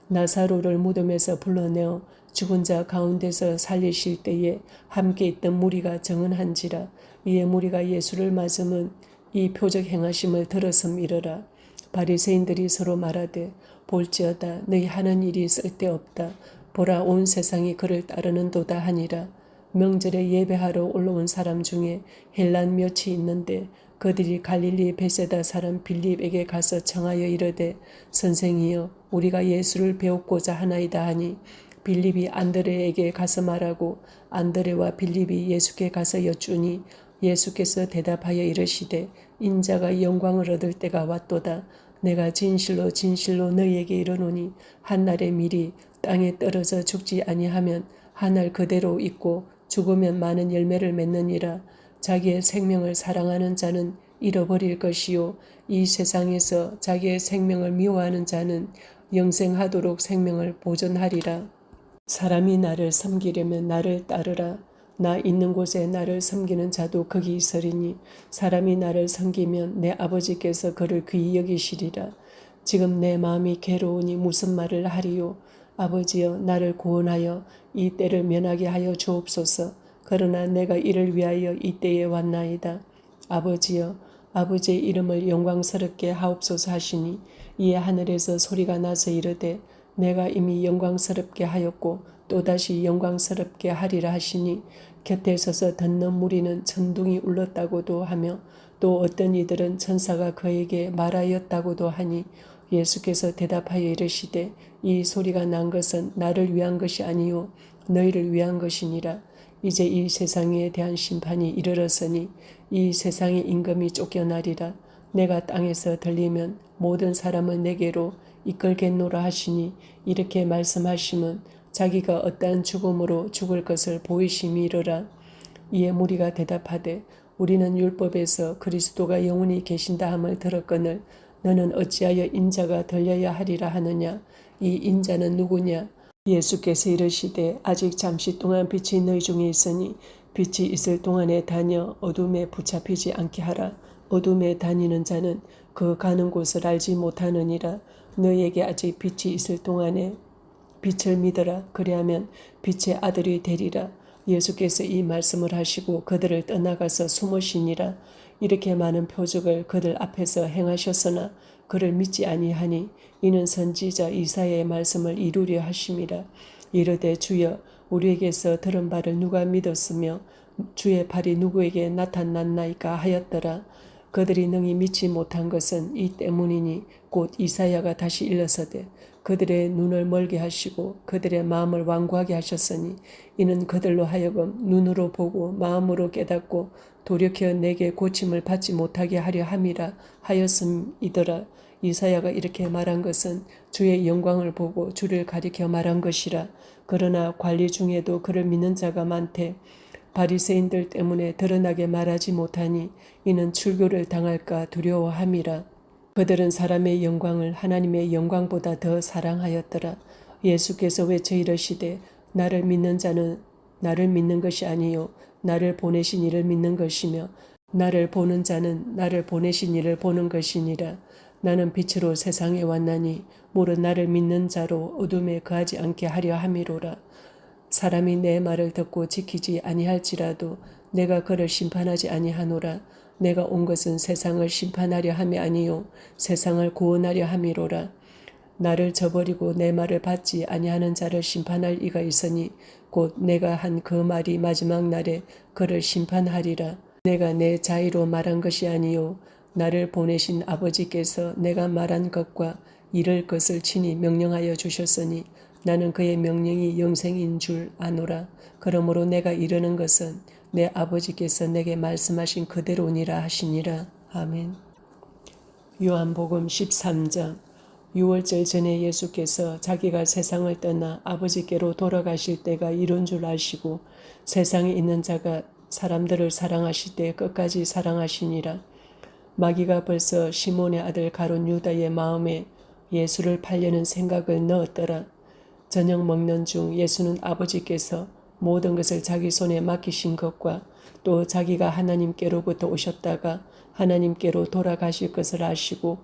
나사로를 무덤에서 불러내어 죽은 자 가운데서 살리실 때에 함께 있던 무리가 정언한지라. 이에 무리가 예수를 맞으면 이 표적 행하심을 들었음이러라. 바리새인들이 서로 말하되 볼지어다 너희 하는 일이 쓸데없다. 보라 온 세상이 그를 따르는도다 하니라. 명절에 예배하러 올라온 사람 중에 헬란 몇이 있는데 그들이 갈릴리 베세다 사람 빌립에게 가서 청하여 이르되 선생이여 우리가 예수를 배웠고자 하나이다 하니 빌립이 안드레에게 가서 말하고 안드레와 빌립이 예수께 가서 여쭈니 예수께서 대답하여 이르시되 인자가 영광을 얻을 때가 왔도다. 내가 진실로 진실로 너희에게 이르노니 한날에 미리 땅에 떨어져 죽지 아니하면 한날 그대로 있고 죽으면 많은 열매를 맺느니라. 자기의 생명을 사랑하는 자는 잃어버릴 것이요 이 세상에서 자기의 생명을 미워하는 자는 영생하도록 생명을 보존하리라. 사람이 나를 섬기려면 나를 따르라. 나 있는 곳에 나를 섬기는 자도 거기 있으리니 사람이 나를 섬기면 내 아버지께서 그를 귀히 여기시리라. 지금 내 마음이 괴로우니 무슨 말을 하리요. 아버지여 나를 구원하여 이 때를 면하게 하여 주옵소서. 그러나 내가 이를 위하여 이 때에 왔나이다. 아버지여 아버지의 이름을 영광스럽게 하옵소서 하시니 이에 하늘에서 소리가 나서 이르되 내가 이미 영광스럽게 하였고 또다시 영광스럽게 하리라 하시니 곁에 서서 듣는 무리는 천둥이 울렀다고도 하며 또 어떤 이들은 천사가 그에게 말하였다고도 하니 예수께서 대답하여 이르시되 이 소리가 난 것은 나를 위한 것이 아니요 너희를 위한 것이니라. 이제 이 세상에 대한 심판이 이르렀으니 이 세상의 임금이 쫓겨나리라. 내가 땅에서 들리면 모든 사람을 내게로 이끌겠노라 하시니 이렇게 말씀하심은 자기가 어떠한 죽음으로 죽을 것을 보이심이로라. 이에 무리가 대답하되 우리는 율법에서 그리스도가 영원히 계신다 함을 들었거늘 너는 어찌하여 인자가 들려야 하리라 하느냐. 이 인자는 누구냐. 예수께서 이르시되 아직 잠시 동안 빛이 너희 중에 있으니 빛이 있을 동안에 다녀 어둠에 붙잡히지 않게 하라. 어둠에 다니는 자는 그 가는 곳을 알지 못하느니라. 너희에게 아직 빛이 있을 동안에 빛을 믿어라. 그리하면 빛의 아들이 되리라. 예수께서 이 말씀을 하시고 그들을 떠나가서 숨으시니라. 이렇게 많은 표적을 그들 앞에서 행하셨으나 그를 믿지 아니하니 이는 선지자 이사야의 말씀을 이루려 하심이라. 이르되 주여 우리에게서 들은 바를 누가 믿었으며 주의 팔이 누구에게 나타났나이까 하였더라. 그들이 능히 믿지 못한 것은 이 때문이니 곧 이사야가 다시 일러서되 그들의 눈을 멀게 하시고 그들의 마음을 완고하게 하셨으니 이는 그들로 하여금 눈으로 보고 마음으로 깨닫고 돌이켜 내게 고침을 받지 못하게 하려 함이라 하였음이더라. 이사야가 이렇게 말한 것은 주의 영광을 보고 주를 가리켜 말한 것이라. 그러나 관리 중에도 그를 믿는 자가 많되 바리새인들 때문에 드러나게 말하지 못하니 이는 출교를 당할까 두려워함이라. 그들은 사람의 영광을 하나님의 영광보다 더 사랑하였더라. 예수께서 외쳐 이르시되 나를 믿는 자는 나를 믿는 것이 아니요 나를 보내신 이를 믿는 것이며 나를 보는 자는 나를 보내신 이를 보는 것이니라. 나는 빛으로 세상에 왔나니 모른 나를 믿는 자로 어둠에 거하지 않게 하려 함이로라. 사람이 내 말을 듣고 지키지 아니할지라도 내가 그를 심판하지 아니하노라. 내가 온 것은 세상을 심판하려 함이 아니요 세상을 구원하려 함이로라. 나를 저버리고 내 말을 받지 아니하는 자를 심판할 이가 있으니 곧 내가 한 그 말이 마지막 날에 그를 심판하리라. 내가 내 자의로 말한 것이 아니요 나를 보내신 아버지께서 내가 말한 것과 이를 것을 친히 명령하여 주셨으니 나는 그의 명령이 영생인 줄 아노라. 그러므로 내가 이르는 것은 내 아버지께서 내게 말씀하신 그대로니라 하시니라. 아멘. 요한복음 13장. 6월절 전에 예수께서 자기가 세상을 떠나 아버지께로 돌아가실 때가 이른 줄 아시고 세상에 있는 자가 사람들을 사랑하실 때 끝까지 사랑하시니라. 마귀가 벌써 시몬의 아들 가룟 유다의 마음에 예수를 팔려는 생각을 넣었더라. 저녁 먹는 중 예수는 아버지께서 모든 것을 자기 손에 맡기신 것과 또 자기가 하나님께로부터 오셨다가 하나님께로 돌아가실 것을 아시고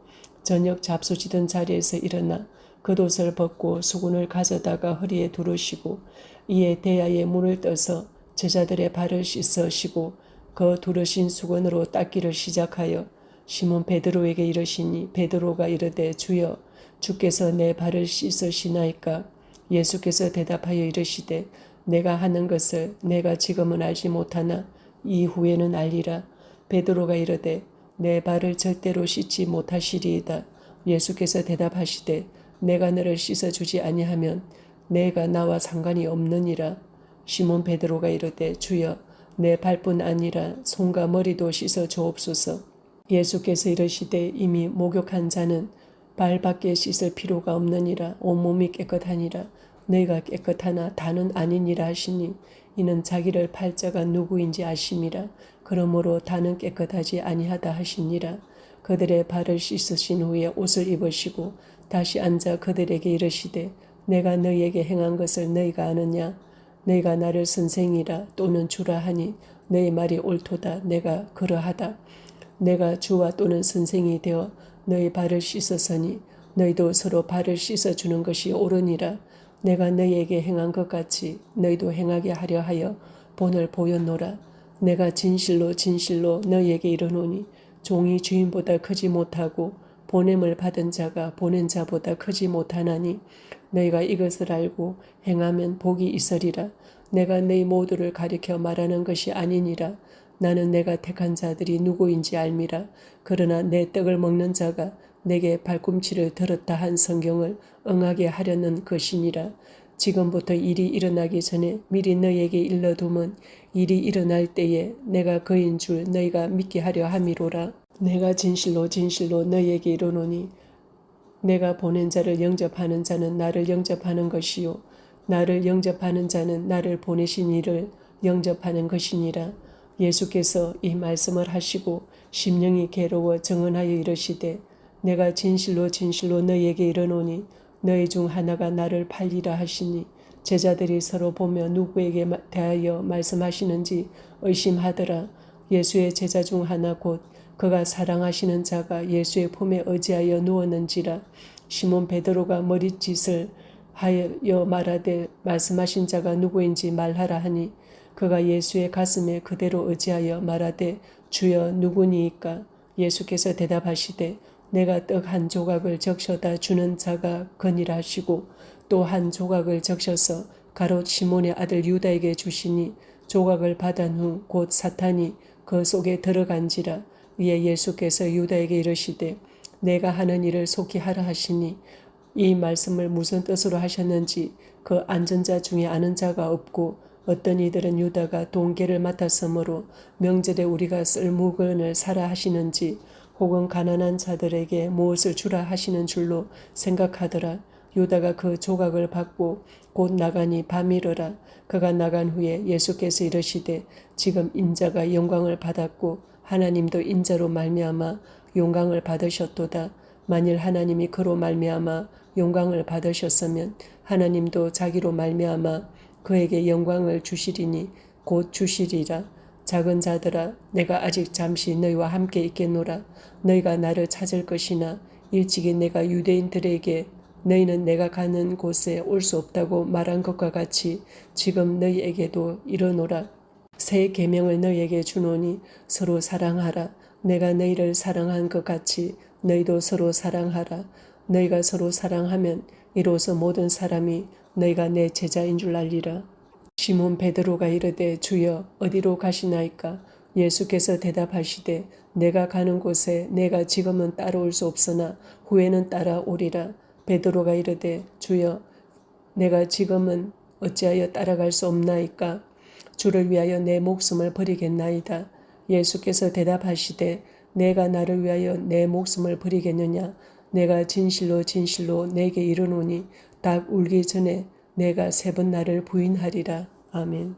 저녁 잡수지던 자리에서 일어나 겉옷을 벗고 수건을 가져다가 허리에 두르시고 이에 대야에 물을 떠서 제자들의 발을 씻으시고 그 두르신 수건으로 닦기를 시작하여 시몬 베드로에게 이르시니 베드로가 이르되 주여 주께서 내 발을 씻으시나이까. 예수께서 대답하여 이르시되 내가 하는 것을 내가 지금은 알지 못하나 이후에는 알리라. 베드로가 이르되 내 발을 절대로 씻지 못하시리이다. 예수께서 대답하시되 내가 너를 씻어주지 아니하면 내가 나와 상관이 없느니라. 시몬 베드로가 이르되 주여 내 발뿐 아니라 손과 머리도 씻어 주옵소서. 예수께서 이르시되 이미 목욕한 자는 발밖에 씻을 필요가 없느니라. 온몸이 깨끗하니라. 너희가 깨끗하나 다는 아니니라 하시니 이는 자기를 팔 자가 누구인지 아심이라. 그러므로 다는 깨끗하지 아니하다 하시니라. 그들의 발을 씻으신 후에 옷을 입으시고 다시 앉아 그들에게 이르시되 내가 너희에게 행한 것을 너희가 아느냐. 너희가 나를 선생이라 또는 주라 하니 너희 말이 옳도다. 내가 그러하다. 내가 주와 또는 선생이 되어 너희 발을 씻었으니 너희도 서로 발을 씻어주는 것이 옳으니라. 내가 너희에게 행한 것 같이 너희도 행하게 하려 하여 본을 보였노라. 내가 진실로 진실로 너희에게 이르노니 종이 주인보다 크지 못하고 보냄을 받은 자가 보낸 자보다 크지 못하나니 너희가 이것을 알고 행하면 복이 있으리라. 내가 너희 모두를 가리켜 말하는 것이 아니니라. 나는 내가 택한 자들이 누구인지 알미라. 그러나 내 떡을 먹는 자가 내게 발꿈치를 들었다 한 성경을 응하게 하려는 것이니라. 지금부터 일이 일어나기 전에 미리 너희에게 일러두면 일이 일어날 때에 내가 그인 줄 너희가 믿게 하려 함이로라. 내가 진실로 진실로 너희에게 이르노니 내가 보낸 자를 영접하는 자는 나를 영접하는 것이요 나를 영접하는 자는 나를 보내신 이를 영접하는 것이니라. 예수께서 이 말씀을 하시고 심령이 괴로워 정언하여 이르시되 내가 진실로 진실로 너희에게 이르노니 너희 중 하나가 나를 팔리라 하시니 제자들이 서로 보며 누구에게 대하여 말씀하시는지 의심하더라. 예수의 제자 중 하나 곧 그가 사랑하시는 자가 예수의 품에 의지하여 누웠는지라. 시몬 베드로가 머릿짓을 하여 말하되 말씀하신 자가 누구인지 말하라 하니 그가 예수의 가슴에 그대로 의지하여 말하되 주여 누구니이까. 예수께서 대답하시되 내가 떡 한 조각을 적셔다 주는 자가 그니라 하시고 또 한 조각을 적셔서 가롯 시몬의 아들 유다에게 주시니 조각을 받은 후 곧 사탄이 그 속에 들어간지라. 이에 예수께서 유다에게 이르시되 내가 하는 일을 속히 하라 하시니 이 말씀을 무슨 뜻으로 하셨는지 그 앉은 자 중에 아는 자가 없고 어떤 이들은 유다가 동계를 맡았으므로 명절에 우리가 쓸 물건을 사라 하시는지 혹은 가난한 자들에게 무엇을 주라 하시는 줄로 생각하더라. 유다가 그 조각을 받고 곧 나가니 밤이러라. 그가 나간 후에 예수께서 이르시되 지금 인자가 영광을 받았고 하나님도 인자로 말미암아 영광을 받으셨도다. 만일 하나님이 그로 말미암아 영광을 받으셨으면 하나님도 자기로 말미암아 그에게 영광을 주시리니 곧 주시리라. 작은 자들아 내가 아직 잠시 너희와 함께 있겠노라. 너희가 나를 찾을 것이나 일찍이 내가 유대인들에게 너희는 내가 가는 곳에 올 수 없다고 말한 것과 같이 지금 너희에게도 이르노라. 새 계명을 너희에게 주노니 서로 사랑하라. 내가 너희를 사랑한 것 같이 너희도 서로 사랑하라. 너희가 서로 사랑하면 이로써 모든 사람이 너희가 내 제자인 줄 알리라. 시몬 베드로가 이르되 주여 어디로 가시나이까. 예수께서 대답하시되 내가 가는 곳에 내가 지금은 따라올 수 없으나 후에는 따라오리라. 베드로가 이르되 주여 내가 지금은 어찌하여 따라갈 수 없나이까. 주를 위하여 내 목숨을 버리겠나이다. 예수께서 대답하시되 내가 나를 위하여 내 목숨을 버리겠느냐. 내가 진실로 진실로 내게 이르노니 닭 울기 전에 내가 3번 나를 부인하리라. 아멘.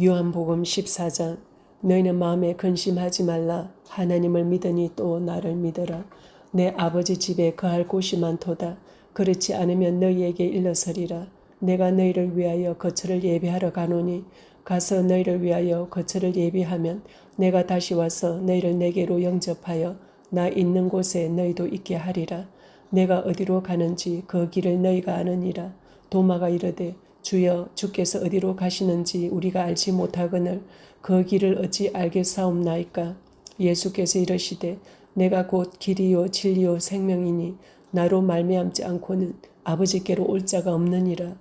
요한복음 14장. 너희는 마음에 근심하지 말라. 하나님을 믿으니 또 나를 믿어라. 내 아버지 집에 거할 곳이 많도다. 그렇지 않으면 너희에게 일러서리라. 내가 너희를 위하여 거처를 예비하러 가노니 가서 너희를 위하여 거처를 예비하면 내가 다시 와서 너희를 내게로 영접하여 나 있는 곳에 너희도 있게 하리라. 내가 어디로 가는지 그 길을 너희가 아느니라. 도마가 이르되 주여 주께서 어디로 가시는지 우리가 알지 못하거늘 그 길을 어찌 알겠사옵나이까. 예수께서 이르시되 내가 곧 길이요 진리요 생명이니 나로 말미암지 않고는 아버지께로 올 자가 없느니라.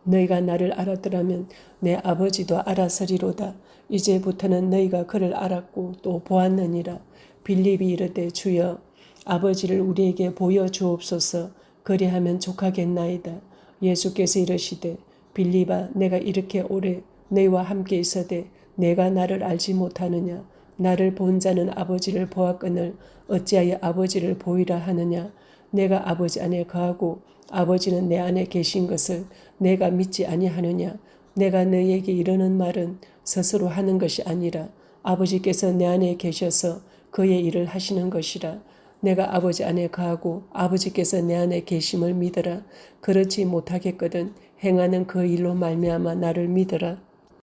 너희가 나를 알았더라면 내 아버지도 알았으리로다. 이제부터는 너희가 그를 알았고 또 보았느니라. 빌립이 이르되 주여 아버지를 우리에게 보여주옵소서. 그리하면 족하겠나이다. 예수께서 이르시되 빌립아 내가 이렇게 오래 너희와 함께 있어되 내가 나를 알지 못하느냐. 나를 본 자는 아버지를 보았거늘 어찌하여 아버지를 보이라 하느냐. 내가 아버지 안에 거하고 아버지는 내 안에 계신 것을 내가 믿지 아니하느냐. 내가 너희에게 이르는 말은 스스로 하는 것이 아니라 아버지께서 내 안에 계셔서 그의 일을 하시는 것이라. 내가 아버지 안에 거하고 아버지께서 내 안에 계심을 믿으라. 그렇지 못하겠거든 행하는 그 일로 말미암아 나를 믿으라.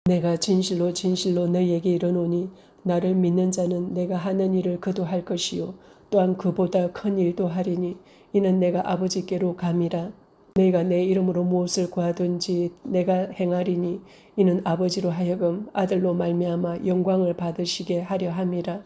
내가 진실로 진실로 너희에게 이르노니 나를 믿는 자는 내가 하는 일을 그도 할 것이요 또한 그보다 큰 일도 하리니 이는 내가 아버지께로 감이라. 너희가 내 이름으로 무엇을 구하든지 내가 행하리니 이는 아버지로 하여금 아들로 말미암아 영광을 받으시게 하려 함이라.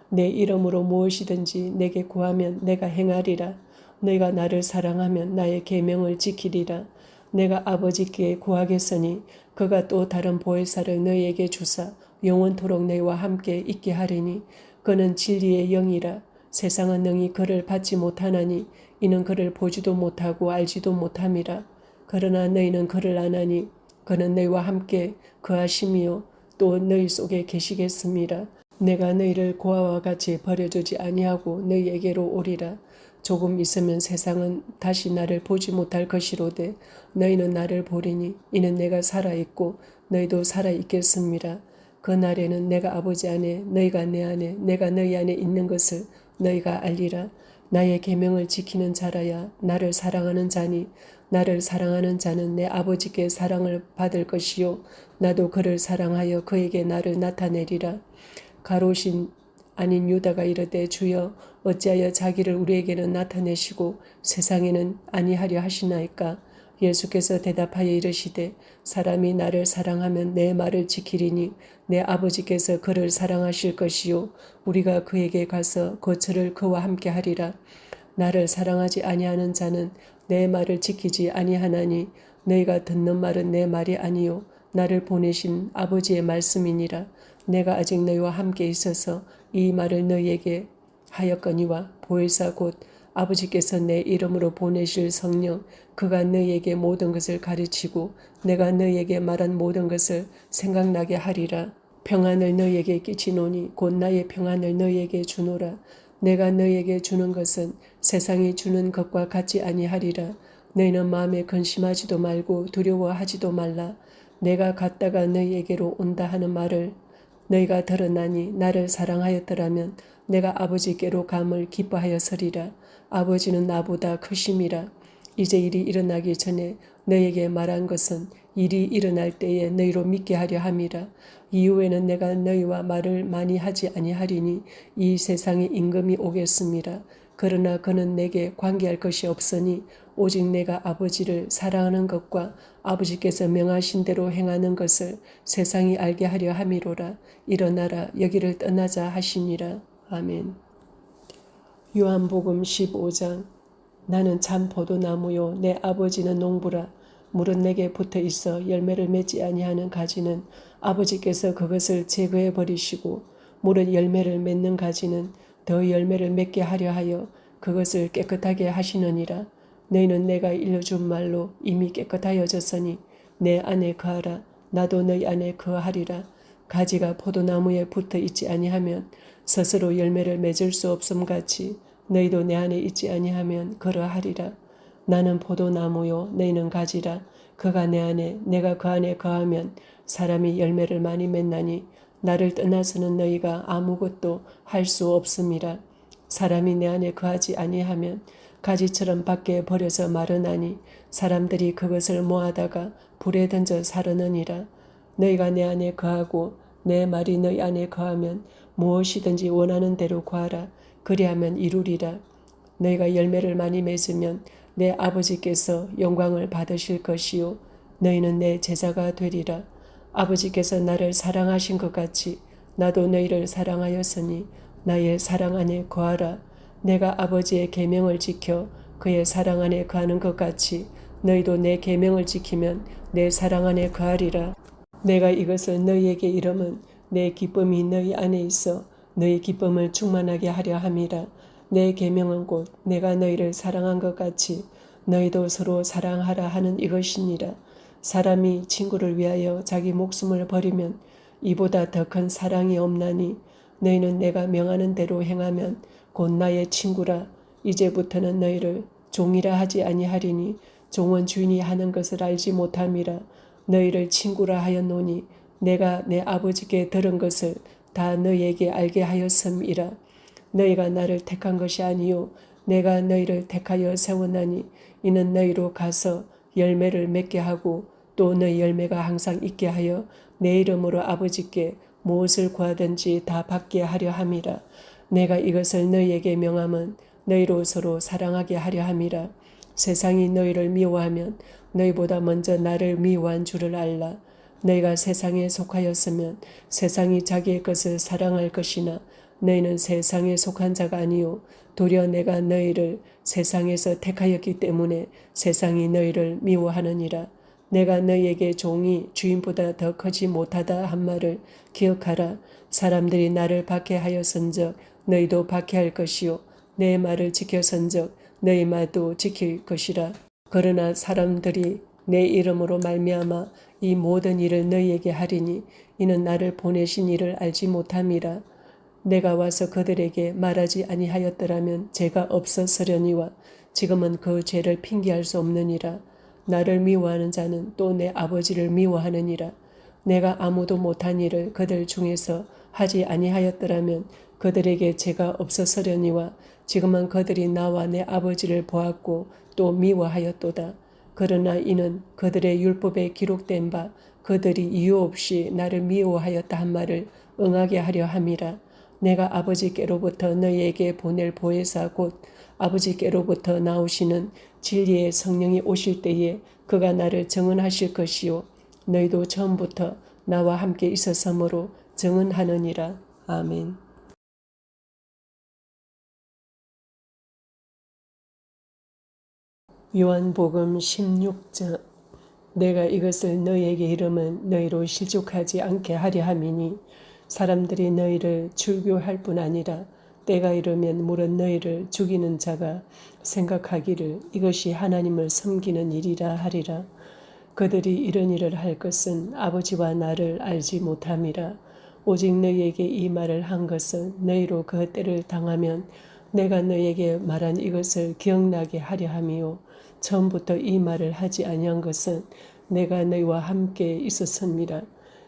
내 이름으로 무엇이든지 내게 구하면 내가 행하리라. 너희가 나를 사랑하면 나의 계명을 지키리라. 내가 아버지께 구하겠으니 그가 또 다른 보혜사를 너희에게 주사 영원토록 너희와 함께 있게 하리니 그는 진리의 영이라. 세상은 능히 그를 받지 못하나니 이는 그를 보지도 못하고 알지도 못함이라. 그러나 너희는 그를 아나니 그는 너희와 함께 거하심이요 또 너희 속에 계시겠음이라. 내가 너희를 고아와 같이 버려두지 아니하고 너희에게로 오리라. 조금 있으면 세상은 다시 나를 보지 못할 것이로되 너희는 나를 보리니 이는 내가 살아있고 너희도 살아있겠음이라. 그 날에는 내가 아버지 안에 너희가 내 안에 내가 너희 안에 있는 것을 너희가 알리라. 나의 계명을 지키는 자라야 나를 사랑하는 자니 나를 사랑하는 자는 내 아버지께 사랑을 받을 것이요 나도 그를 사랑하여 그에게 나를 나타내리라. 가롯인 아닌 유다가 이르되 주여 어찌하여 자기를 우리에게는 나타내시고 세상에는 아니하려 하시나이까. 예수께서 대답하여 이르시되 사람이 나를 사랑하면 내 말을 지키리니 내 아버지께서 그를 사랑하실 것이요 우리가 그에게 가서 거처를 그와 함께 하리라. 나를 사랑하지 아니하는 자는 내 말을 지키지 아니하나니 너희가 듣는 말은 내 말이 아니요 나를 보내신 아버지의 말씀이니라. 내가 아직 너희와 함께 있어서 이 말을 너희에게 하였거니와 보혜사 곧 아버지께서 내 이름으로 보내실 성령 그가 너희에게 모든 것을 가르치고 내가 너희에게 말한 모든 것을 생각나게 하리라. 평안을 너희에게 끼치노니 곧 나의 평안을 너희에게 주노라. 내가 너희에게 주는 것은 세상이 주는 것과 같지 아니하리라. 너희는 마음에 근심하지도 말고 두려워하지도 말라. 내가 갔다가 너희에게로 온다 하는 말을 너희가 들었나니 나를 사랑하였더라면 내가 아버지께로 감을 기뻐하였으리라. 아버지는 나보다 크심이라. 이제 일이 일어나기 전에 너희에게 말한 것은 일이 일어날 때에 너희로 믿게 하려 함이라. 이후에는 내가 너희와 말을 많이 하지 아니하리니 이 세상에 임금이 오겠음이라. 그러나 그는 내게 관계할 것이 없으니 오직 내가 아버지를 사랑하는 것과 아버지께서 명하신 대로 행하는 것을 세상이 알게 하려 함이로라. 일어나라 여기를 떠나자 하시니라. 아멘. 요한복음 15장. 나는 참 포도나무요 내 아버지는 농부라. 물은 내게 붙어 있어 열매를 맺지 아니하는 가지는 아버지께서 그것을 제거해 버리시고 물은 열매를 맺는 가지는 더 열매를 맺게 하려 하여 그것을 깨끗하게 하시느니라. 너희는 내가 일러준 말로 이미 깨끗하여졌으니 내 안에 거하라. 나도 너희 안에 거하리라. 가지가 포도나무에 붙어 있지 아니하면 스스로 열매를 맺을 수 없음같이 너희도 내 안에 있지 아니하면 그러하리라. 나는 포도나무요 너희는 가지라. 그가 내 안에 내가 그 안에 거하면 사람이 열매를 많이 맺나니 나를 떠나서는 너희가 아무것도 할 수 없음이라. 사람이 내 안에 거하지 아니하면 가지처럼 밖에 버려서 마르나니 사람들이 그것을 모아다가 불에 던져 사르느니라. 너희가 내 안에 거하고 내 말이 너희 안에 거하면 무엇이든지 원하는 대로 구하라. 그리하면 이루리라. 너희가 열매를 많이 맺으면 내 아버지께서 영광을 받으실 것이요 너희는 내 제자가 되리라. 아버지께서 나를 사랑하신 것 같이 나도 너희를 사랑하였으니 나의 사랑 안에 거하라. 내가 아버지의 계명을 지켜 그의 사랑 안에 거하는 것 같이 너희도 내 계명을 지키면 내 사랑 안에 거하리라. 내가 이것을 너희에게 이름은 내 기쁨이 너희 안에 있어 너희 기쁨을 충만하게 하려 함이라. 내 계명은 곧 내가 너희를 사랑한 것 같이 너희도 서로 사랑하라 하는 이것이니라. 사람이 친구를 위하여 자기 목숨을 버리면 이보다 더 큰 사랑이 없나니 너희는 내가 명하는 대로 행하면 곧 나의 친구라. 이제부터는 너희를 종이라 하지 아니하리니 종은 주인이 하는 것을 알지 못함이라. 너희를 친구라 하였노니 내가 내 아버지께 들은 것을 다 너희에게 알게 하였음이라. 너희가 나를 택한 것이 아니요 내가 너희를 택하여 세웠나니 이는 너희로 가서 열매를 맺게 하고 또 너희 열매가 항상 있게 하여 내 이름으로 아버지께 무엇을 구하든지 다 받게 하려 함이라. 내가 이것을 너희에게 명함은 너희로 서로 사랑하게 하려 함이라. 세상이 너희를 미워하면 너희보다 먼저 나를 미워한 줄을 알라. 너희가 세상에 속하였으면 세상이 자기의 것을 사랑할 것이나 너희는 세상에 속한 자가 아니요 도리어 내가 너희를 세상에서 택하였기 때문에 세상이 너희를 미워하느니라. 내가 너희에게 종이 주인보다 더 크지 못하다 한 말을 기억하라. 사람들이 나를 박해하였은즉 너희도 박해할 것이요 내 말을 지켰은즉 너희 말도 지킬 것이라. 그러나 사람들이 내 이름으로 말미암아 이 모든 일을 너희에게 하리니 이는 나를 보내신 이를 알지 못함이라. 내가 와서 그들에게 말하지 아니하였더라면 죄가 없었으려니와 지금은 그 죄를 핑계할 수 없느니라. 나를 미워하는 자는 또 내 아버지를 미워하느니라. 내가 아무도 못한 일을 그들 중에서 하지 아니하였더라면 그들에게 죄가 없었으려니와 지금은 그들이 나와 내 아버지를 보았고 또 미워하였도다. 그러나 이는 그들의 율법에 기록된 바 그들이 이유 없이 나를 미워하였다 한 말을 응하게 하려 함이라. 내가 아버지께로부터 너희에게 보낼 보혜사 곧 아버지께로부터 나오시는 진리의 성령이 오실 때에 그가 나를 증언하실 것이요 너희도 처음부터 나와 함께 있었으므로 증언하느니라. 아멘. 요한복음 16장. 내가 이것을 너희에게 이름은 너희로 실족하지 않게 하려 함이니 사람들이 너희를 출교할 뿐 아니라 때가 이르면 물은 너희를 죽이는 자가 생각하기를 이것이 하나님을 섬기는 일이라 하리라. 그들이 이런 일을 할 것은 아버지와 나를 알지 못함이라. 오직 너희에게 이 말을 한 것은 너희로 그 때를 당하면 내가 너희에게 말한 이것을 기억나게 하려 함이요 처음부터 이 말을 하지 아니한 것은 내가 너희와 함께 있었음이라.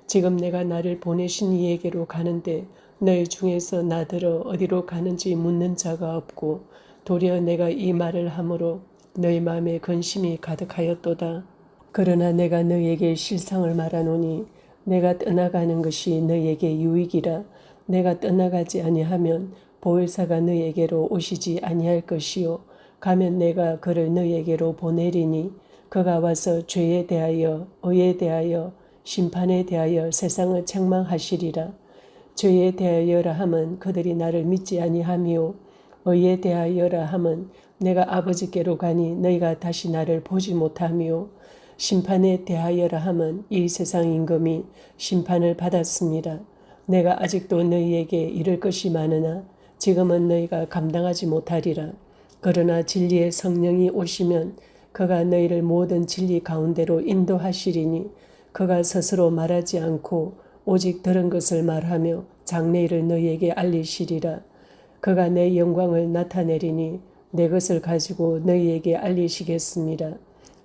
지금 내가 나를 보내신 이에게로 가는데 너희 중에서 나더러 어디로 가는지 묻는 자가 없고 도리어 내가 이 말을 함으로 너희 마음에 근심이 가득하였도다. 그러나 내가 너희에게 실상을 말하노니 내가 떠나가는 것이 너희에게 유익이라. 내가 떠나가지 아니하면 보혜사가 너희에게로 오시지 아니할 것이요 가면 내가 그를 너희에게로 보내리니 그가 와서 죄에 대하여 의에 대하여 심판에 대하여 세상을 책망하시리라. 죄에 대하여라 함은 그들이 나를 믿지 아니하며 의에 대하여라 함은 내가 아버지께로 가니 너희가 다시 나를 보지 못하며 심판에 대하여라 함은 이 세상 임금이 심판을 받았습니다. 내가 아직도 너희에게 이를 것이 많으나 지금은 너희가 감당하지 못하리라. 그러나 진리의 성령이 오시면 그가 너희를 모든 진리 가운데로 인도하시리니 그가 스스로 말하지 않고 오직 들은 것을 말하며 장래일을 너희에게 알리시리라. 그가 내 영광을 나타내리니 내 것을 가지고 너희에게 알리시겠습니다.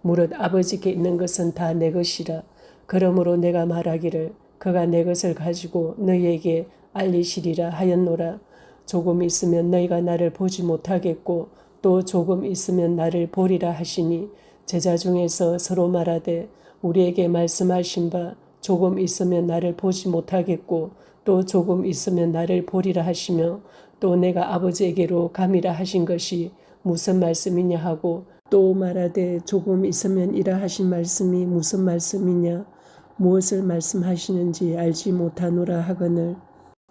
무릇 아버지께 있는 것은 다 내 것이라. 그러므로 내가 말하기를 그가 내 것을 가지고 너희에게 알리시리라 하였노라. 조금 있으면 너희가 나를 보지 못하겠고 또 조금 있으면 나를 보리라 하시니 제자 중에서 서로 말하되 우리에게 말씀하신 바 조금 있으면 나를 보지 못하겠고 또 조금 있으면 나를 보리라 하시며 또 내가 아버지에게로 감이라 하신 것이 무슨 말씀이냐 하고 또 말하되 조금 있으면 이라 하신 말씀이 무슨 말씀이냐 무엇을 말씀하시는지 알지 못하노라 하거늘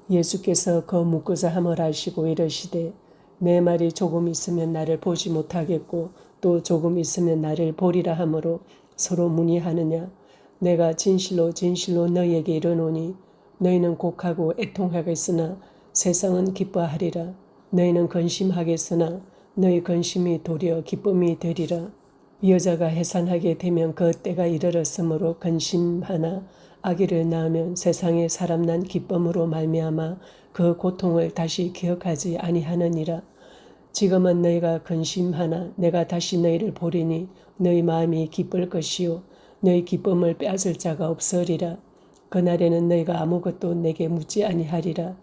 예수께서 그 묻고자 함을 아시고 이르시되 내 말이 조금 있으면 나를 보지 못하겠고 또 조금 있으면 나를 보리라 하므로 서로 문의하느냐. 내가 진실로 진실로 너희에게 이르노니 너희는 곡하고 애통하겠으나 세상은 기뻐하리라. 너희는 근심하겠으나 너희 근심이 도리어 기쁨이 되리라. 여자가 해산하게 되면 그 때가 이르렀으므로 근심하나 아기를 낳으면 세상에 사람 난 기쁨으로 말미암아 그 고통을 다시 기억하지 아니하느니라. 지금은 너희가 근심하나 내가 다시 너희를 보리니 너희 마음이 기쁠 것이요 너희 기쁨을 빼앗을 자가 없으리라. 그날에는 너희가 아무것도 내게 묻지 아니하리라.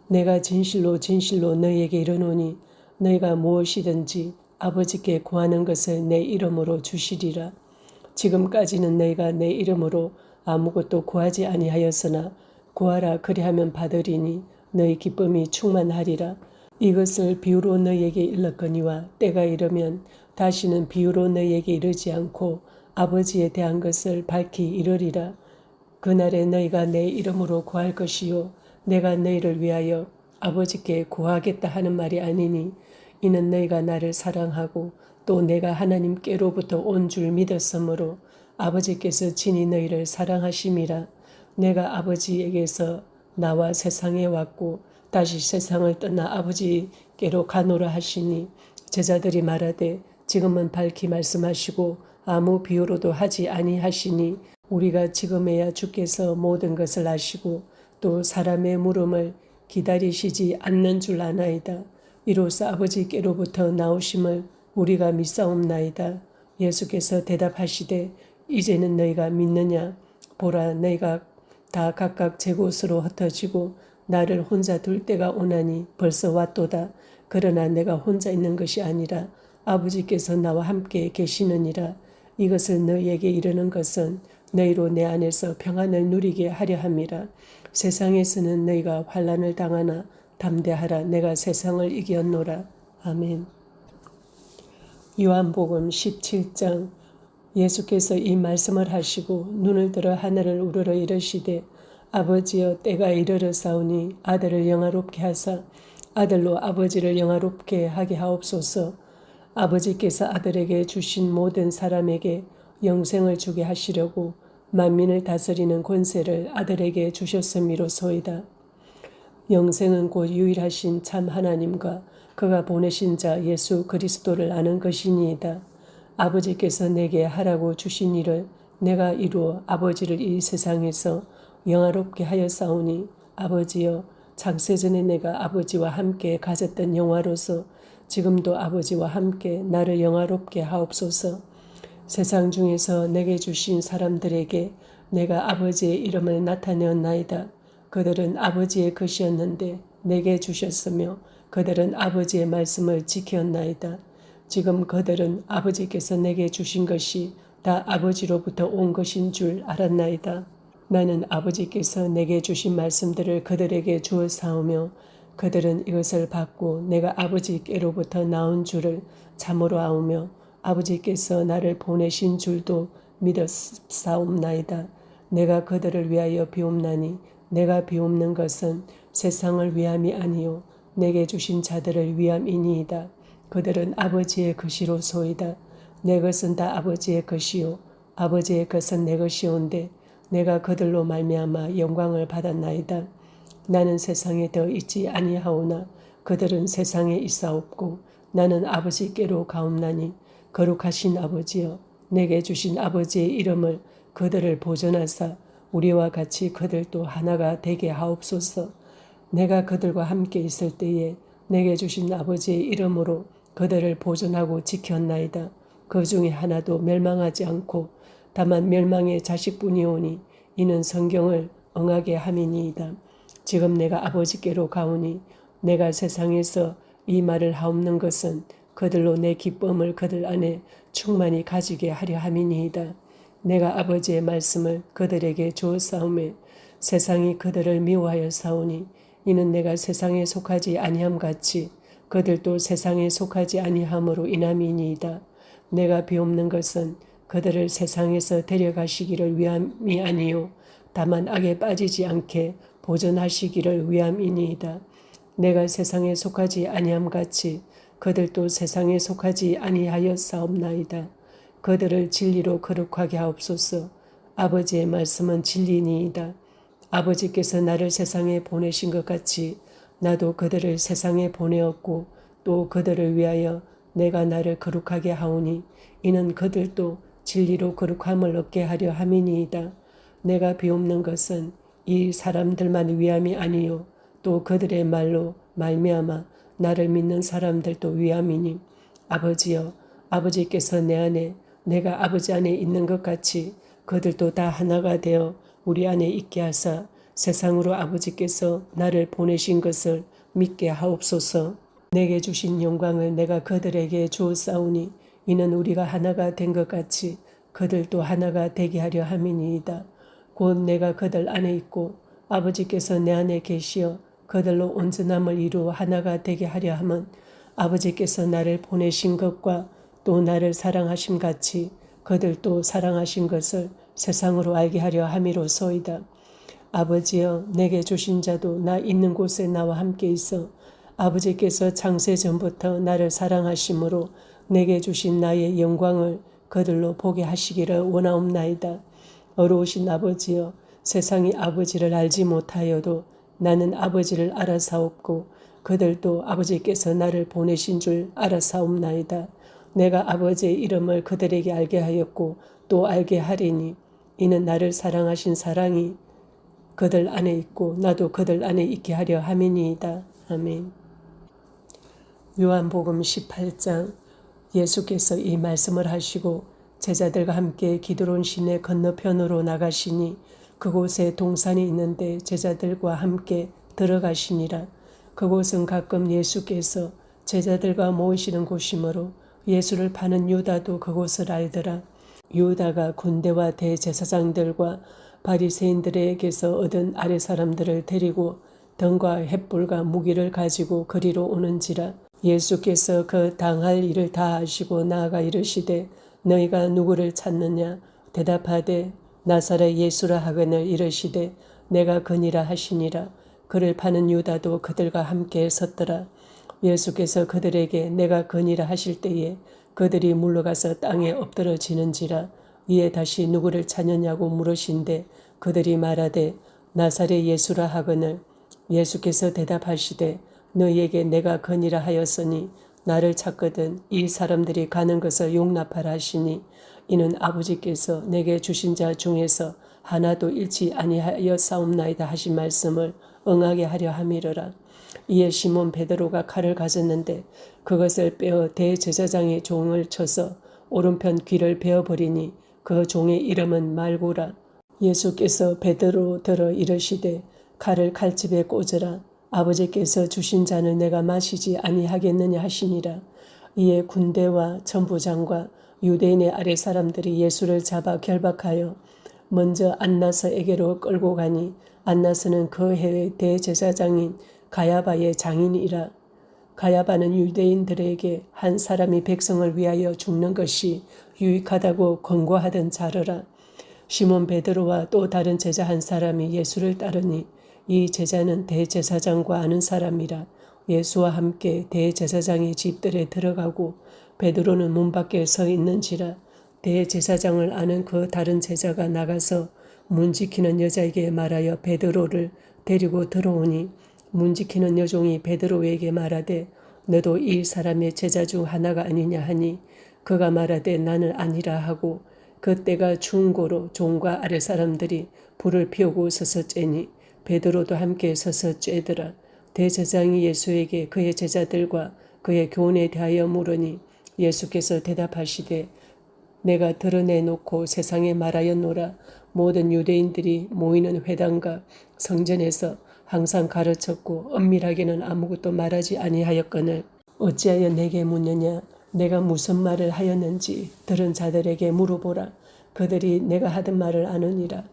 내가 진실로 진실로 너희에게 이르노니 너희가 무엇이든지 아버지께 구하는 것을 내 이름으로 주시리라. 지금까지는 너희가 내 이름으로 아무것도 구하지 아니하였으나 구하라 그리하면 받으리니 너희 기쁨이 충만하리라. 이것을 비유로 너희에게 일렀거니와 때가 이르면 다시는 비유로 너희에게 이르지 않고 아버지에 대한 것을 밝히 이르리라. 그날에 너희가 내 이름으로 구할 것이요 내가 너희를 위하여 아버지께 구하겠다 하는 말이 아니니 이는 너희가 나를 사랑하고 또 내가 하나님께로부터 온 줄 믿었으므로 아버지께서 친히 너희를 사랑하심이라. 내가 아버지에게서 나와 세상에 왔고 다시 세상을 떠나 아버지께로 가노라 하시니 제자들이 말하되 지금은 밝히 말씀하시고 아무 비유로도 하지 아니하시니 우리가 지금에야 주께서 모든 것을 아시고 또 사람의 물음을 기다리시지 않는 줄 아나이다. 이로써 아버지께로부터 나오심을 우리가 믿사옵나이다. 예수께서 대답하시되 이제는 너희가 믿느냐? 보라 너희가 다 각각 제 곳으로 흩어지고 나를 혼자 둘 때가 오나니 벌써 왔도다. 그러나 내가 혼자 있는 것이 아니라 아버지께서 나와 함께 계시느니라. 이것을 너희에게 이르는 것은 너희로 내 안에서 평안을 누리게 하려 함이라. 세상에서는 너희가 환난을 당하나 담대하라. 내가 세상을 이겼노라. 아멘. 요한복음 17장. 예수께서 이 말씀을 하시고 눈을 들어 하늘을 우러러 이르시되 아버지여 때가 이르러사오니 아들을 영화롭게 하사 아들로 아버지를 영화롭게 하게 하옵소서. 아버지께서 아들에게 주신 모든 사람에게 영생을 주게 하시려고 만민을 다스리는 권세를 아들에게 주셨음이로소이다. 영생은 곧 유일하신 참 하나님과 그가 보내신 자 예수 그리스도를 아는 것이니이다. 아버지께서 내게 하라고 주신 일을 내가 이루어 아버지를 이 세상에서 영화롭게 하였사오니 아버지여 창세전에 내가 아버지와 함께 가졌던 영화로서 지금도 아버지와 함께 나를 영화롭게 하옵소서. 세상 중에서 내게 주신 사람들에게 내가 아버지의 이름을 나타내었나이다. 그들은 아버지의 것이었는데 내게 주셨으며 그들은 아버지의 말씀을 지켰나이다. 지금 그들은 아버지께서 내게 주신 것이 다 아버지로부터 온 것인 줄 알았나이다. 나는 아버지께서 내게 주신 말씀들을 그들에게 주었사오며 그들은 이것을 받고 내가 아버지께로부터 나온 줄을 참으로 아오며 아버지께서 나를 보내신 줄도 믿었사옵나이다. 내가 그들을 위하여 비옵나니 내가 비옵는 것은 세상을 위함이 아니요 내게 주신 자들을 위함이니이다. 그들은 아버지의 것이로소이다. 내 것은 다 아버지의 것이요 아버지의 것은 내 것이온데 내가 그들로 말미암아 영광을 받았나이다. 나는 세상에 더 있지 아니하오나 그들은 세상에 있사옵고 나는 아버지께로 가옵나니 거룩하신 아버지여 내게 주신 아버지의 이름을 그들을 보존하사 우리와 같이 그들도 하나가 되게 하옵소서. 내가 그들과 함께 있을 때에 내게 주신 아버지의 이름으로 그들을 보존하고 지켰나이다. 그 중에 하나도 멸망하지 않고 다만 멸망의 자식뿐이오니 이는 성경을 응하게 함이니이다. 지금 내가 아버지께로 가오니 내가 세상에서 이 말을 하옵는 것은 그들로 내 기쁨을 그들 안에 충만히 가지게 하려 함이니이다. 내가 아버지의 말씀을 그들에게 주었사오매 세상이 그들을 미워하여 사오니 이는 내가 세상에 속하지 아니함 같이 그들도 세상에 속하지 아니함으로 인함이니이다. 내가 비옵는 것은 그들을 세상에서 데려가시기를 위함이 아니요 다만 악에 빠지지 않게 보존하시기를 위함이니이다. 내가 세상에 속하지 아니함 같이 그들도 세상에 속하지 아니하였사옵나이다. 그들을 진리로 거룩하게 하옵소서. 아버지의 말씀은 진리니이다. 아버지께서 나를 세상에 보내신 것 같이 나도 그들을 세상에 보내었고 또 그들을 위하여 내가 나를 거룩하게 하오니 이는 그들도 진리로 거룩함을 얻게 하려 함이니이다. 내가 비옵는 것은 이 사람들만 위함이 아니요 또 그들의 말로 말미암아 나를 믿는 사람들도 위함이니 아버지여 아버지께서 내 안에 내가 아버지 안에 있는 것 같이 그들도 다 하나가 되어 우리 안에 있게 하사 세상으로 아버지께서 나를 보내신 것을 믿게 하옵소서. 내게 주신 영광을 내가 그들에게 주었사오니 이는 우리가 하나가 된 것 같이 그들도 하나가 되게 하려 함이니이다. 곧 내가 그들 안에 있고 아버지께서 내 안에 계시어 그들로 온전함을 이루어 하나가 되게 하려 함은 아버지께서 나를 보내신 것과 또 나를 사랑하심 같이 그들도 사랑하신 것을 세상으로 알게 하려 함이로소이다. 아버지여 내게 주신 자도 나 있는 곳에 나와 함께 있어 아버지께서 창세 전부터 나를 사랑하심으로 내게 주신 나의 영광을 그들로 보게 하시기를 원하옵나이다. 어려우신 아버지여 세상이 아버지를 알지 못하여도 나는 아버지를 알아사옵고 그들도 아버지께서 나를 보내신 줄 알아사옵나이다. 내가 아버지의 이름을 그들에게 알게 하였고 또 알게 하리니 이는 나를 사랑하신 사랑이 그들 안에 있고 나도 그들 안에 있게 하려 함이니이다. 아멘. 요한복음 18장. 예수께서 이 말씀을 하시고 제자들과 함께 기드론 시내 건너편으로 나가시니 그곳에 동산이 있는데 제자들과 함께 들어가시니라. 그곳은 가끔 예수께서 제자들과 모이시는 곳이므로 예수를 파는 유다도 그곳을 알더라. 유다가 군대와 대제사장들과 바리새인들에게서 얻은 아랫사람들을 데리고 등과 횃불과 무기를 가지고 그리로 오는지라. 예수께서 그 당할 일을 다 아시고 나아가 이르시되 너희가 누구를 찾느냐 대답하되 나사렛 예수라 하거늘 이르시되 내가 그니라 하시니라. 그를 파는 유다도 그들과 함께 섰더라. 예수께서 그들에게 내가 그니라 하실 때에 그들이 물러가서 땅에 엎드러지는지라. 이에 다시 누구를 찾느냐고 물으신데 그들이 말하되 나사렛 예수라 하거늘 예수께서 대답하시되 너희에게 내가 그니라 하였으니 나를 찾거든 이 사람들이 가는 것을 용납하라 하시니 이는 아버지께서 내게 주신 자 중에서 하나도 잃지 아니하였사옵나이다 하신 말씀을 응하게 하려 함이로라. 이에 시몬 베드로가 칼을 가졌는데 그것을 빼어 대제사장의 종을 쳐서 오른편 귀를 베어버리니 그 종의 이름은 말고라. 예수께서 베드로 들어 이르시되 칼을 칼집에 꽂으라. 아버지께서 주신 잔을 내가 마시지 아니하겠느냐 하시니라. 이에 군대와 천부장과 유대인의 아랫사람들이 예수를 잡아 결박하여 먼저 안나서에게로 끌고 가니 안나서는 그 해의 대제사장인 가야바의 장인이라. 가야바는 유대인들에게 한 사람이 백성을 위하여 죽는 것이 유익하다고 권고하던 자르라. 시몬 베드로와 또 다른 제자 한 사람이 예수를 따르니 이 제자는 대제사장과 아는 사람이라. 예수와 함께 대제사장의 집들에 들어가고 베드로는 문 밖에 서 있는지라. 대제사장을 아는 그 다른 제자가 나가서 문 지키는 여자에게 말하여 베드로를 데리고 들어오니 문 지키는 여종이 베드로에게 말하되 너도 이 사람의 제자 중 하나가 아니냐 하니 그가 말하되 나는 아니라 하고 그때가 추운 고로 종과 아랫사람들이 불을 피우고 서서 쬐니 베드로도 함께 서서 쬐더라. 대제사장이 예수에게 그의 제자들과 그의 교훈에 대하여 물으니 예수께서 대답하시되 내가 드러내놓고 세상에 말하였노라. 모든 유대인들이 모이는 회당과 성전에서 항상 가르쳤고 엄밀하게는 아무것도 말하지 아니하였거늘 어찌하여 내게 묻느냐. 내가 무슨 말을 하였는지 들은 자들에게 물어보라. 그들이 내가 하던 말을 아느니라.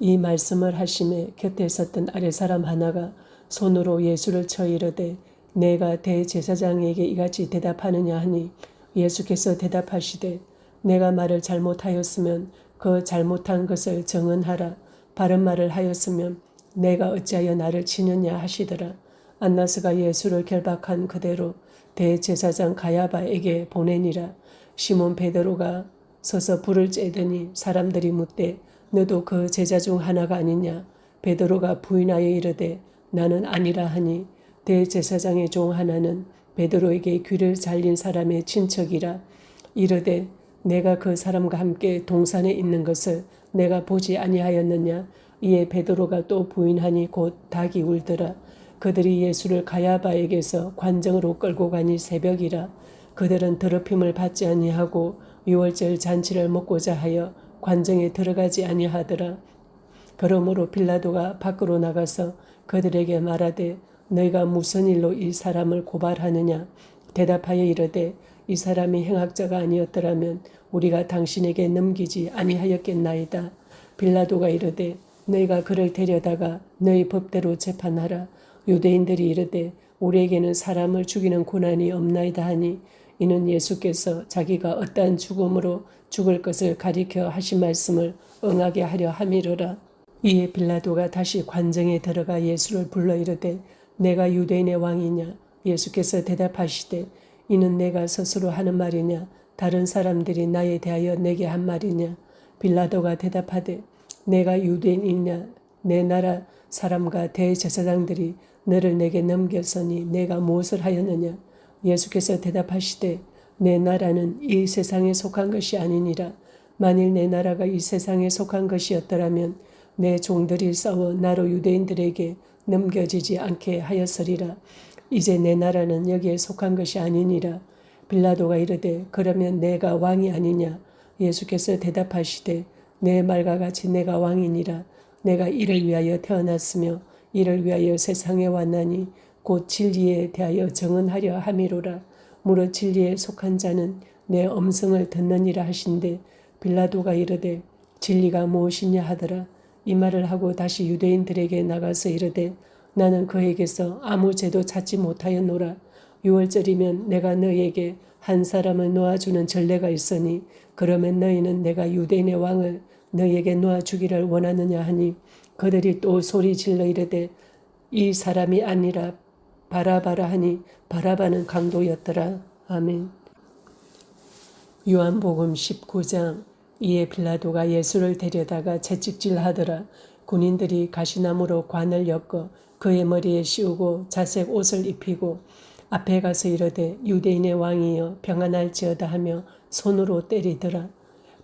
이 말씀을 하심에 곁에 섰던 아랫사람 하나가 손으로 예수를 쳐 이르되 내가 대제사장에게 이같이 대답하느냐 하니 예수께서 대답하시되 내가 말을 잘못하였으면 그 잘못한 것을 정언하라. 바른 말을 하였으면 내가 어찌하여 나를 치느냐 하시더라. 안나스가 예수를 결박한 그대로 대제사장 가야바에게 보내니라. 시몬 베드로가 서서 불을 쬐더니 사람들이 묻되 너도 그 제자 중 하나가 아니냐. 베드로가 부인하여 이르되 나는 아니라 하니 대제사장의 종 하나는 베드로에게 귀를 잘린 사람의 친척이라. 이르되 내가 그 사람과 함께 동산에 있는 것을 내가 보지 아니하였느냐. 이에 베드로가 또 부인하니 곧 닭이 울더라. 그들이 예수를 가야바에게서 관정으로 끌고 가니 새벽이라. 그들은 더럽힘을 받지 아니하고 유월절 잔치를 먹고자 하여 관정에 들어가지 아니하더라. 그러므로 빌라도가 밖으로 나가서 그들에게 말하되 너희가 무슨 일로 이 사람을 고발하느냐. 대답하여 이르되 이 사람이 행악자가 아니었더라면 우리가 당신에게 넘기지 아니하였겠나이다. 빌라도가 이르되 너희가 그를 데려다가 너희 법대로 재판하라. 유대인들이 이르되 우리에게는 사람을 죽이는 고난이 없나이다 하니 이는 예수께서 자기가 어떠한 죽음으로 죽을 것을 가리켜 하신 말씀을 응하게 하려 함이로라. 이에 빌라도가 다시 관정에 들어가 예수를 불러 이르되 내가 유대인의 왕이냐. 예수께서 대답하시되 이는 내가 스스로 하는 말이냐 다른 사람들이 나에 대하여 내게 한 말이냐. 빌라도가 대답하되 내가 유대인이냐. 내 나라 사람과 대제사장들이 너를 내게 넘겼으니 내가 무엇을 하였느냐. 예수께서 대답하시되 내 나라는 이 세상에 속한 것이 아니니라. 만일 내 나라가 이 세상에 속한 것이었더라면 내 종들이 싸워 나로 유대인들에게 넘겨지지 않게 하였으리라. 이제 내 나라는 여기에 속한 것이 아니니라. 빌라도가 이르되 그러면 내가 왕이 아니냐. 예수께서 대답하시되 내 말과 같이 내가 왕이니라. 내가 이를 위하여 태어났으며 이를 위하여 세상에 왔나니 곧 진리에 대하여 정언하려 함이로라. 무릇 진리에 속한 자는 내 음성을 듣느니라 하신대 빌라도가 이르되 진리가 무엇이냐 하더라. 이 말을 하고 다시 유대인들에게 나가서 이르되 나는 그에게서 아무 죄도 찾지 못하였노라. 유월절이면 내가 너희에게 한 사람을 놓아주는 전례가 있으니 그러면 너희는 내가 유대인의 왕을 너희에게 놓아주기를 원하느냐 하니 그들이 또 소리 질러 이르되 이 사람이 아니라 바라바라 하니 바라바는 강도였더라. 아멘. 요한복음 19장. 이에 빌라도가 예수를 데려다가 채찍질하더라. 군인들이 가시나무로 관을 엮어 그의 머리에 씌우고 자색 옷을 입히고 앞에 가서 이르되 유대인의 왕이여 평안할지어다 하며 손으로 때리더라.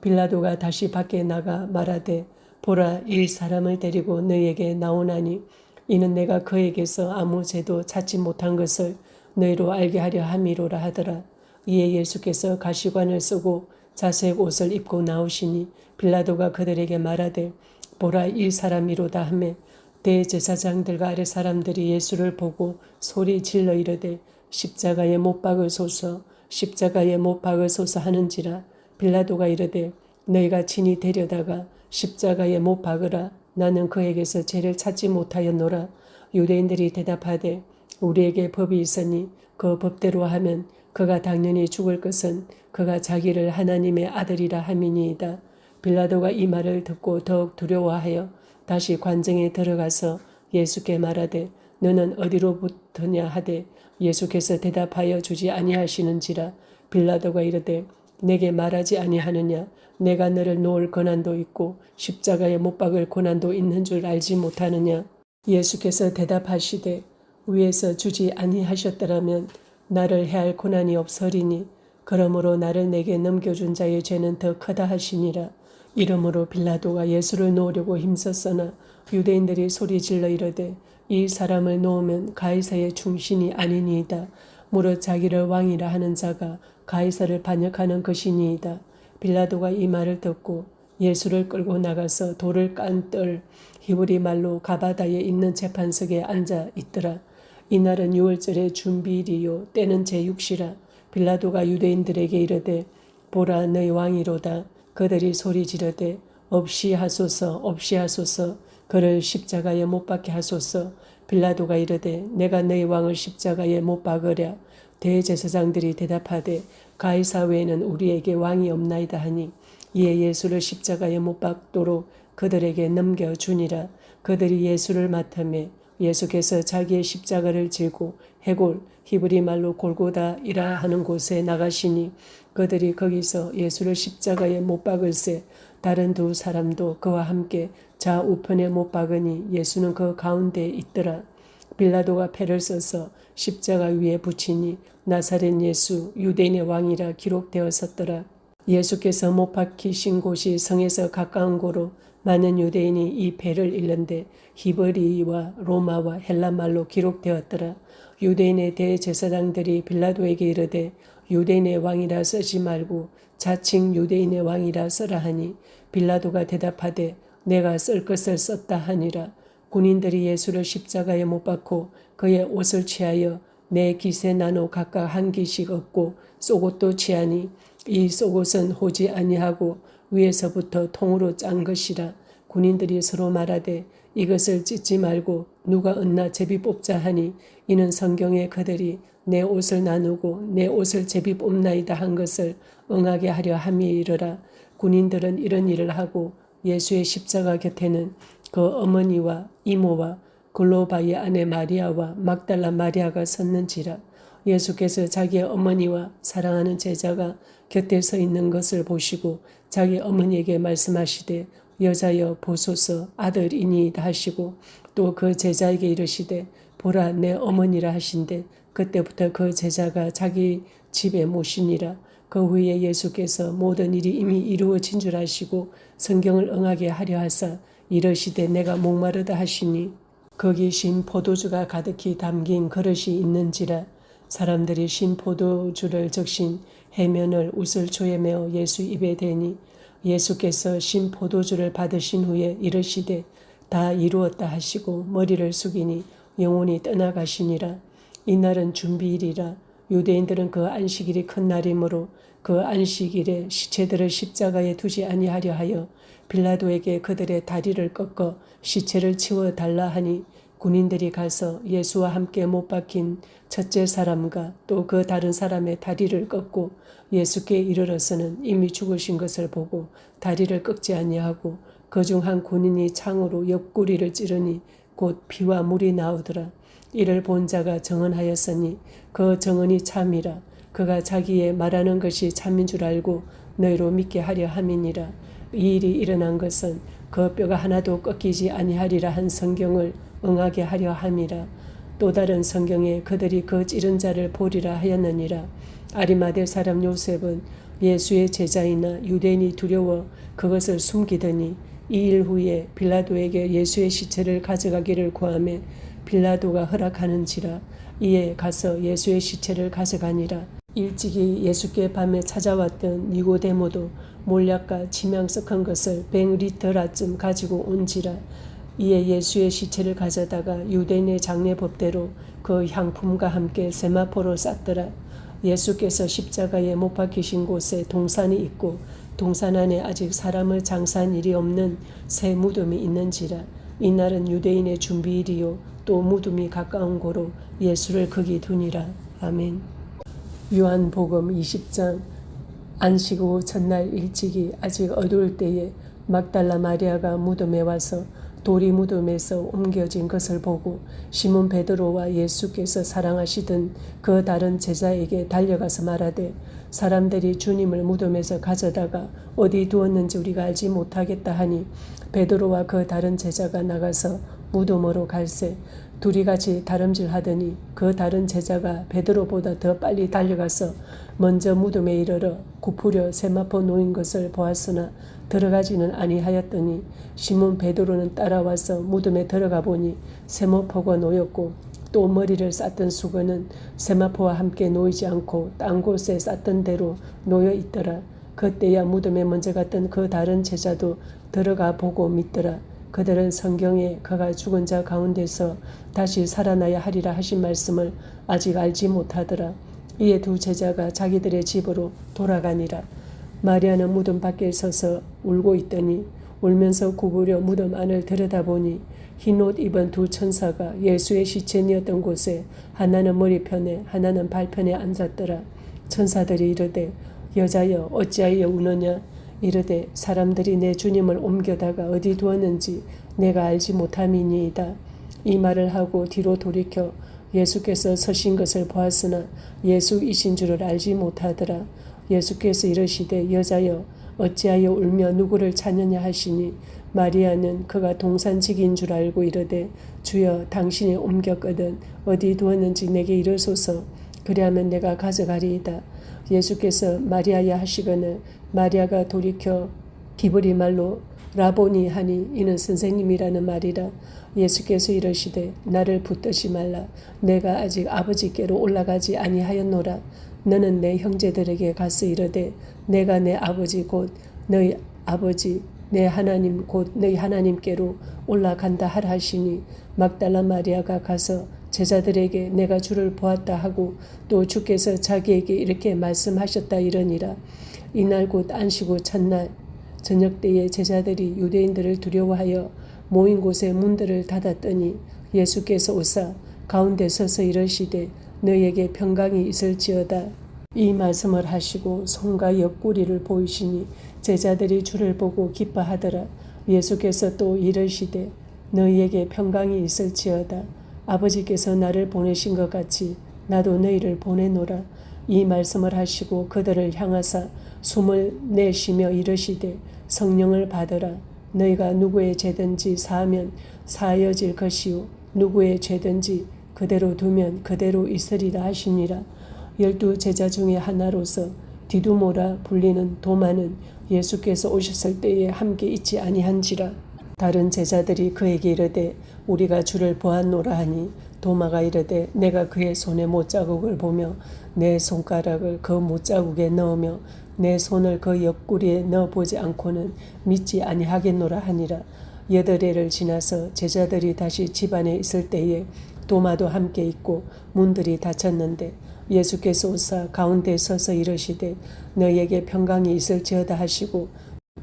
빌라도가 다시 밖에 나가 말하되 보라 이 사람을 데리고 너희에게 나오나니 이는 내가 그에게서 아무 죄도 찾지 못한 것을 너희로 알게 하려 함이로라 하더라. 이에 예수께서 가시관을 쓰고 자색 옷을 입고 나오시니 빌라도가 그들에게 말하되 보라 이 사람이로다 하매 대제사장들과 아랫 사람들이 예수를 보고 소리 질러 이르되 십자가에 못 박으소서 십자가에 못 박으소서 하는지라. 빌라도가 이르되 너희가 친히 데려다가 십자가에 못 박으라. 나는 그에게서 죄를 찾지 못하였노라. 유대인들이 대답하되 우리에게 법이 있으니 그 법대로 하면 그가 당연히 죽을 것은 그가 자기를 하나님의 아들이라 함이니이다. 빌라도가 이 말을 듣고 더욱 두려워하여 다시 관정에 들어가서 예수께 말하되 너는 어디로부터냐 하되 예수께서 대답하여 주지 아니하시는지라. 빌라도가 이르되 내게 말하지 아니하느냐. 내가 너를 놓을 고난도 있고 십자가에 못 박을 고난도 있는 줄 알지 못하느냐. 예수께서 대답하시되 위에서 주지 아니하셨더라면 나를 해할 고난이 없으리니 그러므로 나를 내게 넘겨준 자의 죄는 더 크다 하시니라. 이러므로 빌라도가 예수를 놓으려고 힘썼으나 유대인들이 소리질러 이르되 이 사람을 놓으면 가이사의 충신이 아니니이다. 무릇 자기를 왕이라 하는 자가 가이사를 반역하는 것이니이다. 빌라도가 이 말을 듣고 예수를 끌고 나가서 돌을 깐 뜰 히브리 말로 가바다에 있는 재판석에 앉아 있더라. 이날은 유월절의 준비일이요 때는 제6시라. 빌라도가 유대인들에게 이르되 보라 너희 왕이로다. 그들이 소리 지르되 없이 하소서 없이 하소서 그를 십자가에 못 박게 하소서. 빌라도가 이르되 내가 너희 왕을 십자가에 못 박으랴. 대제사장들이 대답하되 가이사 외에는 우리에게 왕이 없나이다 하니 이에 예수를 십자가에 못 박도록 그들에게 넘겨주니라. 그들이 예수를 맡으매 예수께서 자기의 십자가를 지고 해골 히브리 말로 골고다이라 하는 곳에 나가시니 그들이 거기서 예수를 십자가에 못 박을새 다른 두 사람도 그와 함께 좌우편에 못 박으니 예수는 그 가운데에 있더라. 빌라도가 패를 써서 십자가 위에 붙이니 나사렛 예수 유대인의 왕이라 기록되었었더라. 예수께서 못 박히신 곳이 성에서 가까운 고로 많은 유대인이 이 배를 잃는데 히브리와 로마와 헬라말로 기록되었더라. 유대인의 대제사장들이 빌라도에게 이르되 유대인의 왕이라 쓰지 말고 자칭 유대인의 왕이라 써라 하니 빌라도가 대답하되 내가 쓸 것을 썼다 하니라. 군인들이 예수를 십자가에 못 박고 그의 옷을 취하여 네 깃에 나눠 각각 한 깃씩 얻고 속옷도 취하니 이 속옷은 호지 아니하고 위에서부터 통으로 짠 것이라. 군인들이 서로 말하되 이것을 찢지 말고 누가 얻나 제비 뽑자 하니 이는 성경에 그들이 내 옷을 나누고 내 옷을 제비 뽑나이다 한 것을 응하게 하려 함이니라. 군인들은 이런 일을 하고 예수의 십자가 곁에는 그 어머니와 이모와 글로바의 아내 마리아와 막달라 마리아가 섰는지라. 예수께서 자기의 어머니와 사랑하는 제자가 곁에 서 있는 것을 보시고 자기 어머니에게 말씀하시되 여자여 보소서 아들이니이다 하시고 또 그 제자에게 이르시되 보라 내 어머니라 하신대 그때부터 그 제자가 자기 집에 모시니라. 그 후에 예수께서 모든 일이 이미 이루어진 줄 아시고 성경을 응하게 하려 하사 이르시되 내가 목마르다 하시니 거기 신 포도주가 가득히 담긴 그릇이 있는지라. 사람들이 신 포도주를 적신 해면을 우슬초에 메어 예수 입에 대니 예수께서 신 포도주를 받으신 후에 이르시되 다 이루었다 하시고 머리를 숙이니 영혼이 떠나가시니라. 이날은 준비일이라. 유대인들은 그 안식일이 큰 날이므로 그 안식일에 시체들을 십자가에 두지 아니하려 하여 빌라도에게 그들의 다리를 꺾어 시체를 치워 달라 하니 군인들이 가서 예수와 함께 못 박힌 첫째 사람과 또 그 다른 사람의 다리를 꺾고 예수께 이르러서는 이미 죽으신 것을 보고 다리를 꺾지 아니하고 그중 한 군인이 창으로 옆구리를 찌르니 곧 피와 물이 나오더라. 이를 본 자가 정언하였으니 그 정언이 참이라. 그가 자기의 말하는 것이 참인 줄 알고 너희로 믿게 하려 함이니라. 이 일이 일어난 것은 그 뼈가 하나도 꺾이지 아니하리라 한 성경을 응하게 하려 함이라. 또 다른 성경에 그들이 그 찌른 자를 보리라 하였느니라. 아리마대 사람 요셉은 예수의 제자이나 유대인이 두려워 그것을 숨기더니 2일 후에 빌라도에게 예수의 시체를 가져가기를 구하매 빌라도가 허락하는지라. 이에 가서 예수의 시체를 가져가니라. 일찍이 예수께 밤에 찾아왔던 니고데모도 몰약과 치명석한 것을 100리터라쯤 가지고 온지라. 이에 예수의 시체를 가져다가 유대인의 장례법대로 그 향품과 함께 세마포로 쌌더라. 예수께서 십자가에 못 박히신 곳에 동산이 있고 동산 안에 아직 사람을 장사한 일이 없는 새 무덤이 있는지라. 이날은 유대인의 준비일이요 또 무덤이 가까운 고로 예수를 거기 두니라. 아멘. 요한복음 20장. 안식 후 첫날 일찍이 아직 어두울 때에 막달라 마리아가 무덤에 와서 돌이 무덤에서 옮겨진 것을 보고 시몬 베드로와 예수께서 사랑하시던 그 다른 제자에게 달려가서 말하되 사람들이 주님을 무덤에서 가져다가 어디 두었는지 우리가 알지 못하겠다 하니 베드로와 그 다른 제자가 나가서 무덤으로 갈새 둘이 같이 다름질하더니 그 다른 제자가 베드로보다 더 빨리 달려가서 먼저 무덤에 이르러 굽으려 세마포 놓인 것을 보았으나 들어가지는 아니하였더니 시몬 베드로는 따라와서 무덤에 들어가 보니 세마포가 놓였고 또 머리를 쌌던 수건은 세마포와 함께 놓이지 않고 딴 곳에 쌌던 대로 놓여 있더라. 그때야 무덤에 먼저 갔던 그 다른 제자도 들어가 보고 믿더라. 그들은 성경에 그가 죽은 자 가운데서 다시 살아나야 하리라 하신 말씀을 아직 알지 못하더라. 이에 두 제자가 자기들의 집으로 돌아가니라. 마리아는 무덤 밖에 서서 울고 있더니 울면서 굽으려 무덤 안을 들여다보니 흰옷 입은 두 천사가 예수의 시체니었던 곳에 하나는 머리편에 하나는 발편에 앉았더라. 천사들이 이르되 여자여 어찌하여 우느냐. 이르되 사람들이 내 주님을 옮겨다가 어디 두었는지 내가 알지 못함이니이다. 이 말을 하고 뒤로 돌이켜 예수께서 서신 것을 보았으나 예수이신 줄을 알지 못하더라. 예수께서 이르시되 여자여 어찌하여 울며 누구를 찾느냐 하시니 마리아는 그가 동산직인 줄 알고 이르되 주여 당신이 옮겼거든 어디 두었는지 내게 이르소서. 그리하면 내가 가져가리이다. 예수께서 마리아야 하시거늘 마리아가 돌이켜 히브리 말로 라보니 하니 이는 선생님이라는 말이라. 예수께서 이르시되 나를 붙들지 말라. 내가 아직 아버지께로 올라가지 아니하였노라. 너는 내 형제들에게 가서 이르되 내가 내 아버지 곧 너희 아버지 내 하나님 곧 너희 하나님께로 올라간다 하라 하시니 막달라 마리아가 가서 제자들에게 내가 주를 보았다 하고 또 주께서 자기에게 이렇게 말씀하셨다 이러니라. 이날 곧 안식 후 첫날 저녁 때에 제자들이 유대인들을 두려워하여 모인 곳에 문들을 닫았더니 예수께서 오사 가운데 서서 이르시되 너희에게 평강이 있을지어다. 이 말씀을 하시고 손과 옆구리를 보이시니 제자들이 주를 보고 기뻐하더라. 예수께서 또 이르시되 너희에게 평강이 있을지어다. 아버지께서 나를 보내신 것 같이 나도 너희를 보내노라. 이 말씀을 하시고 그들을 향하사 숨을 내쉬며 이르시되 성령을 받으라. 너희가 누구의 죄든지 사하면 사하여질 것이요 누구의 죄든지 그대로 두면 그대로 있으리라 하시니라. 12 제자 중에 하나로서 디두모라 불리는 도마는 예수께서 오셨을 때에 함께 있지 아니한지라. 다른 제자들이 그에게 이르되 우리가 주를 보았노라 하니 도마가 이르되 내가 그의 손에 못자국을 보며 내 손가락을 그 못자국에 넣으며 내 손을 그 옆구리에 넣어보지 않고는 믿지 아니하겠노라 하니라. 8해를 지나서 제자들이 다시 집안에 있을 때에 도마도 함께 있고 문들이 닫혔는데 예수께서 오사 가운데 서서 이르시되 너희에게 평강이 있을지어다 하시고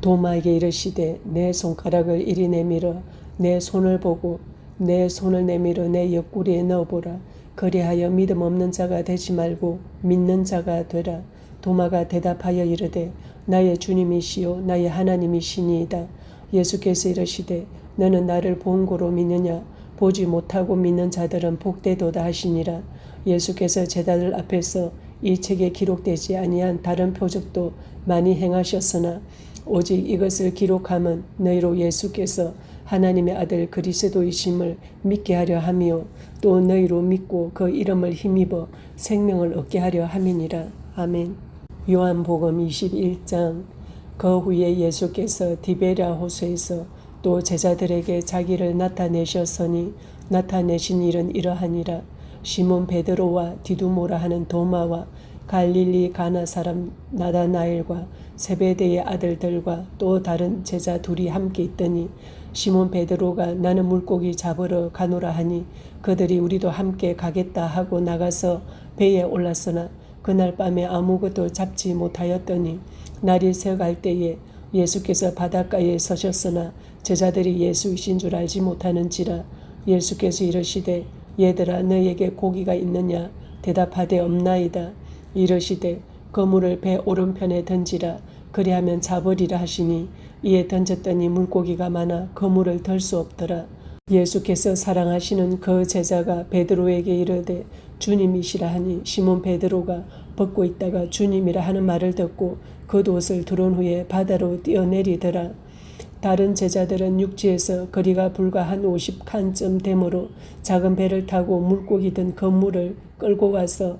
도마에게 이르시되 내 손가락을 이리 내밀어 내 손을 보고 내 손을 내밀어 내 옆구리에 넣어보라. 그리하여 믿음 없는 자가 되지 말고 믿는 자가 되라. 도마가 대답하여 이르되 나의 주님이시요 나의 하나님이시니이다. 예수께서 이르시되 너는 나를 본 고로 믿느냐. 보지 못하고 믿는 자들은 복되도다 하시니라. 예수께서 제자들 앞에서 이 책에 기록되지 아니한 다른 표적도 많이 행하셨으나 오직 이것을 기록함은 너희로 예수께서 하나님의 아들 그리스도이심을 믿게 하려 함이요 또 너희로 믿고 그 이름을 힘입어 생명을 얻게 하려 함이니라. 아멘. 요한복음 21장. 그 후에 예수께서 디베랴 호수에서 또 제자들에게 자기를 나타내셨으니 나타내신 일은 이러하니라. 시몬 베드로와 디두모라 하는 도마와 갈릴리 가나 사람 나다나엘과 세베대의 아들들과 또 다른 제자 둘이 함께 있더니 시몬 베드로가 나는 물고기 잡으러 가노라 하니 그들이 우리도 함께 가겠다 하고 나가서 배에 올랐으나 그날 밤에 아무것도 잡지 못하였더니 날이 새어갈 때에 예수께서 바닷가에 서셨으나 제자들이 예수이신 줄 알지 못하는지라. 예수께서 이르시되 얘들아 너희에게 고기가 있느냐. 대답하되 없나이다. 이르시되 그물을 배 오른편에 던지라. 그리하면 잡으리라 하시니 이에 던졌더니 물고기가 많아 그물을 들 수 없더라. 예수께서 사랑하시는 그 제자가 베드로에게 이르되 주님이시라 하니 시몬 베드로가 벗고 있다가 주님이라 하는 말을 듣고 겉옷을 두른 후에 바다로 뛰어내리더라. 다른 제자들은 육지에서 거리가 불과 한 50칸쯤 되므로 작은 배를 타고 물고기 든 그물을 끌고 와서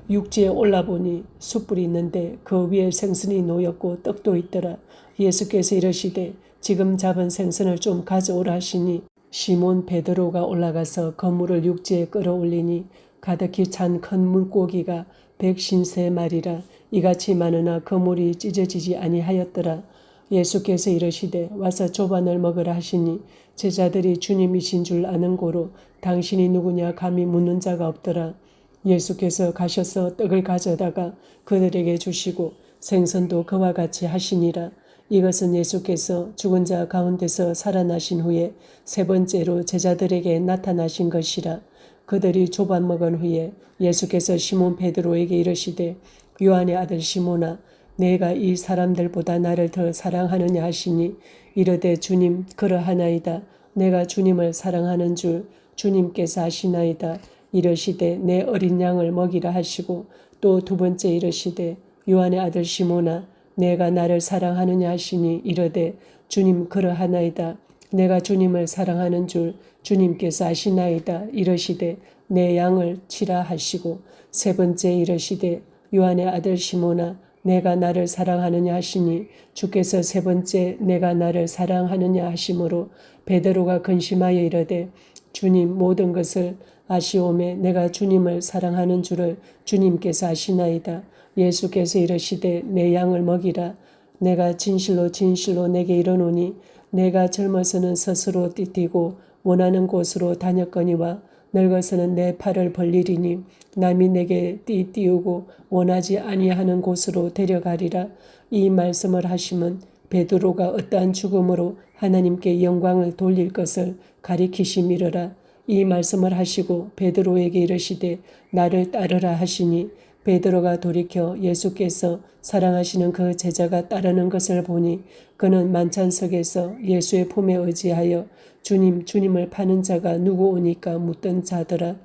육지에 올라보니 숯불이 있는데 그 위에 생선이 놓였고 떡도 있더라. 예수께서 이르시되 지금 잡은 생선을 좀 가져오라 하시니 시몬 베드로가 올라가서 그물을 육지에 끌어올리니 가득히 찬 큰 물고기가 153마리라. 이같이 많으나 그물이 찢어지지 아니하였더라. 예수께서 이르시되 와서 조반을 먹으라 하시니 제자들이 주님이신 줄 아는 고로 당신이 누구냐 감히 묻는 자가 없더라. 예수께서 가셔서 떡을 가져다가 그들에게 주시고 생선도 그와 같이 하시니라. 이것은 예수께서 죽은 자 가운데서 살아나신 후에 세 번째로 제자들에게 나타나신 것이라. 그들이 조반 먹은 후에 예수께서 시몬 베드로에게 이르시되 요한의 아들 시몬아 내가 이 사람들보다 나를 더 사랑하느냐 하시니 이르되 주님 그러하나이다. 내가 주님을 사랑하는 줄 주님께서 아시나이다. 이르시되 내 어린 양을 먹이라 하시고 또 두 번째 이르시되 요한의 아들 시몬아 내가 나를 사랑하느냐 하시니 이르되 주님 그러하나이다. 내가 주님을 사랑하는 줄 주님께서 아시나이다. 이르시되 내 양을 치라 하시고 세 번째 이르시되 요한의 아들 시몬아 내가 나를 사랑하느냐 하시니 주께서 세 번째 내가 나를 사랑하느냐 하심으로 베드로가 근심하여 이르되 주님 모든 것을 아시오매 내가 주님을 사랑하는 줄을 주님께서 아시나이다. 예수께서 이르시되 내 양을 먹이라. 내가 진실로 진실로 내게 이르노니 내가 젊어서는 스스로 뛰뛰고 원하는 곳으로 다녔거니와 늙어서는 내 팔을 벌리리니 남이 내게 띄우고 원하지 아니하는 곳으로 데려가리라. 이 말씀을 하심은 베드로가 어떠한 죽음으로 하나님께 영광을 돌릴 것을 가리키심이러라. 이 말씀을 하시고 베드로에게 이르시되 나를 따르라 하시니 베드로가 돌이켜 예수께서 사랑하시는 그 제자가 따르는 것을 보니 그는 만찬석에서 예수의 품에 의지하여 주님을 파는 자가 누구오니까 묻던 자더라.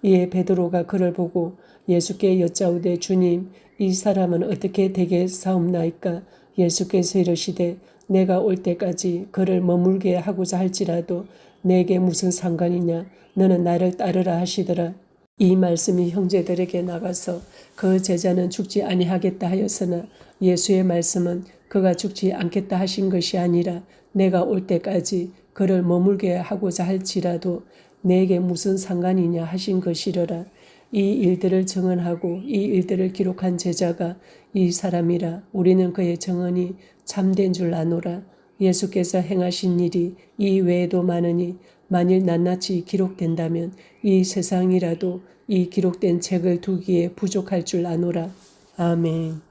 이에 베드로가 그를 보고 예수께 여짜오되 주님 이 사람은 어떻게 되겠사옵나이까. 예수께서 이르시되 내가 올 때까지 그를 머물게 하고자 할지라도 내게 무슨 상관이냐. 너는 나를 따르라 하시더라. 이 말씀이 형제들에게 나가서 그 제자는 죽지 아니하겠다 하였으나 예수의 말씀은 그가 죽지 않겠다 하신 것이 아니라 내가 올 때까지 그를 머물게 하고자 할지라도 내게 무슨 상관이냐 하신 것이려라. 이 일들을 증언하고 이 일들을 기록한 제자가 이 사람이라. 우리는 그의 증언이 참된 줄 아노라. 예수께서 행하신 일이 이 외에도 많으니 만일 낱낱이 기록된다면 이 세상이라도 이 기록된 책을 두기에 부족할 줄 아노라. 아멘.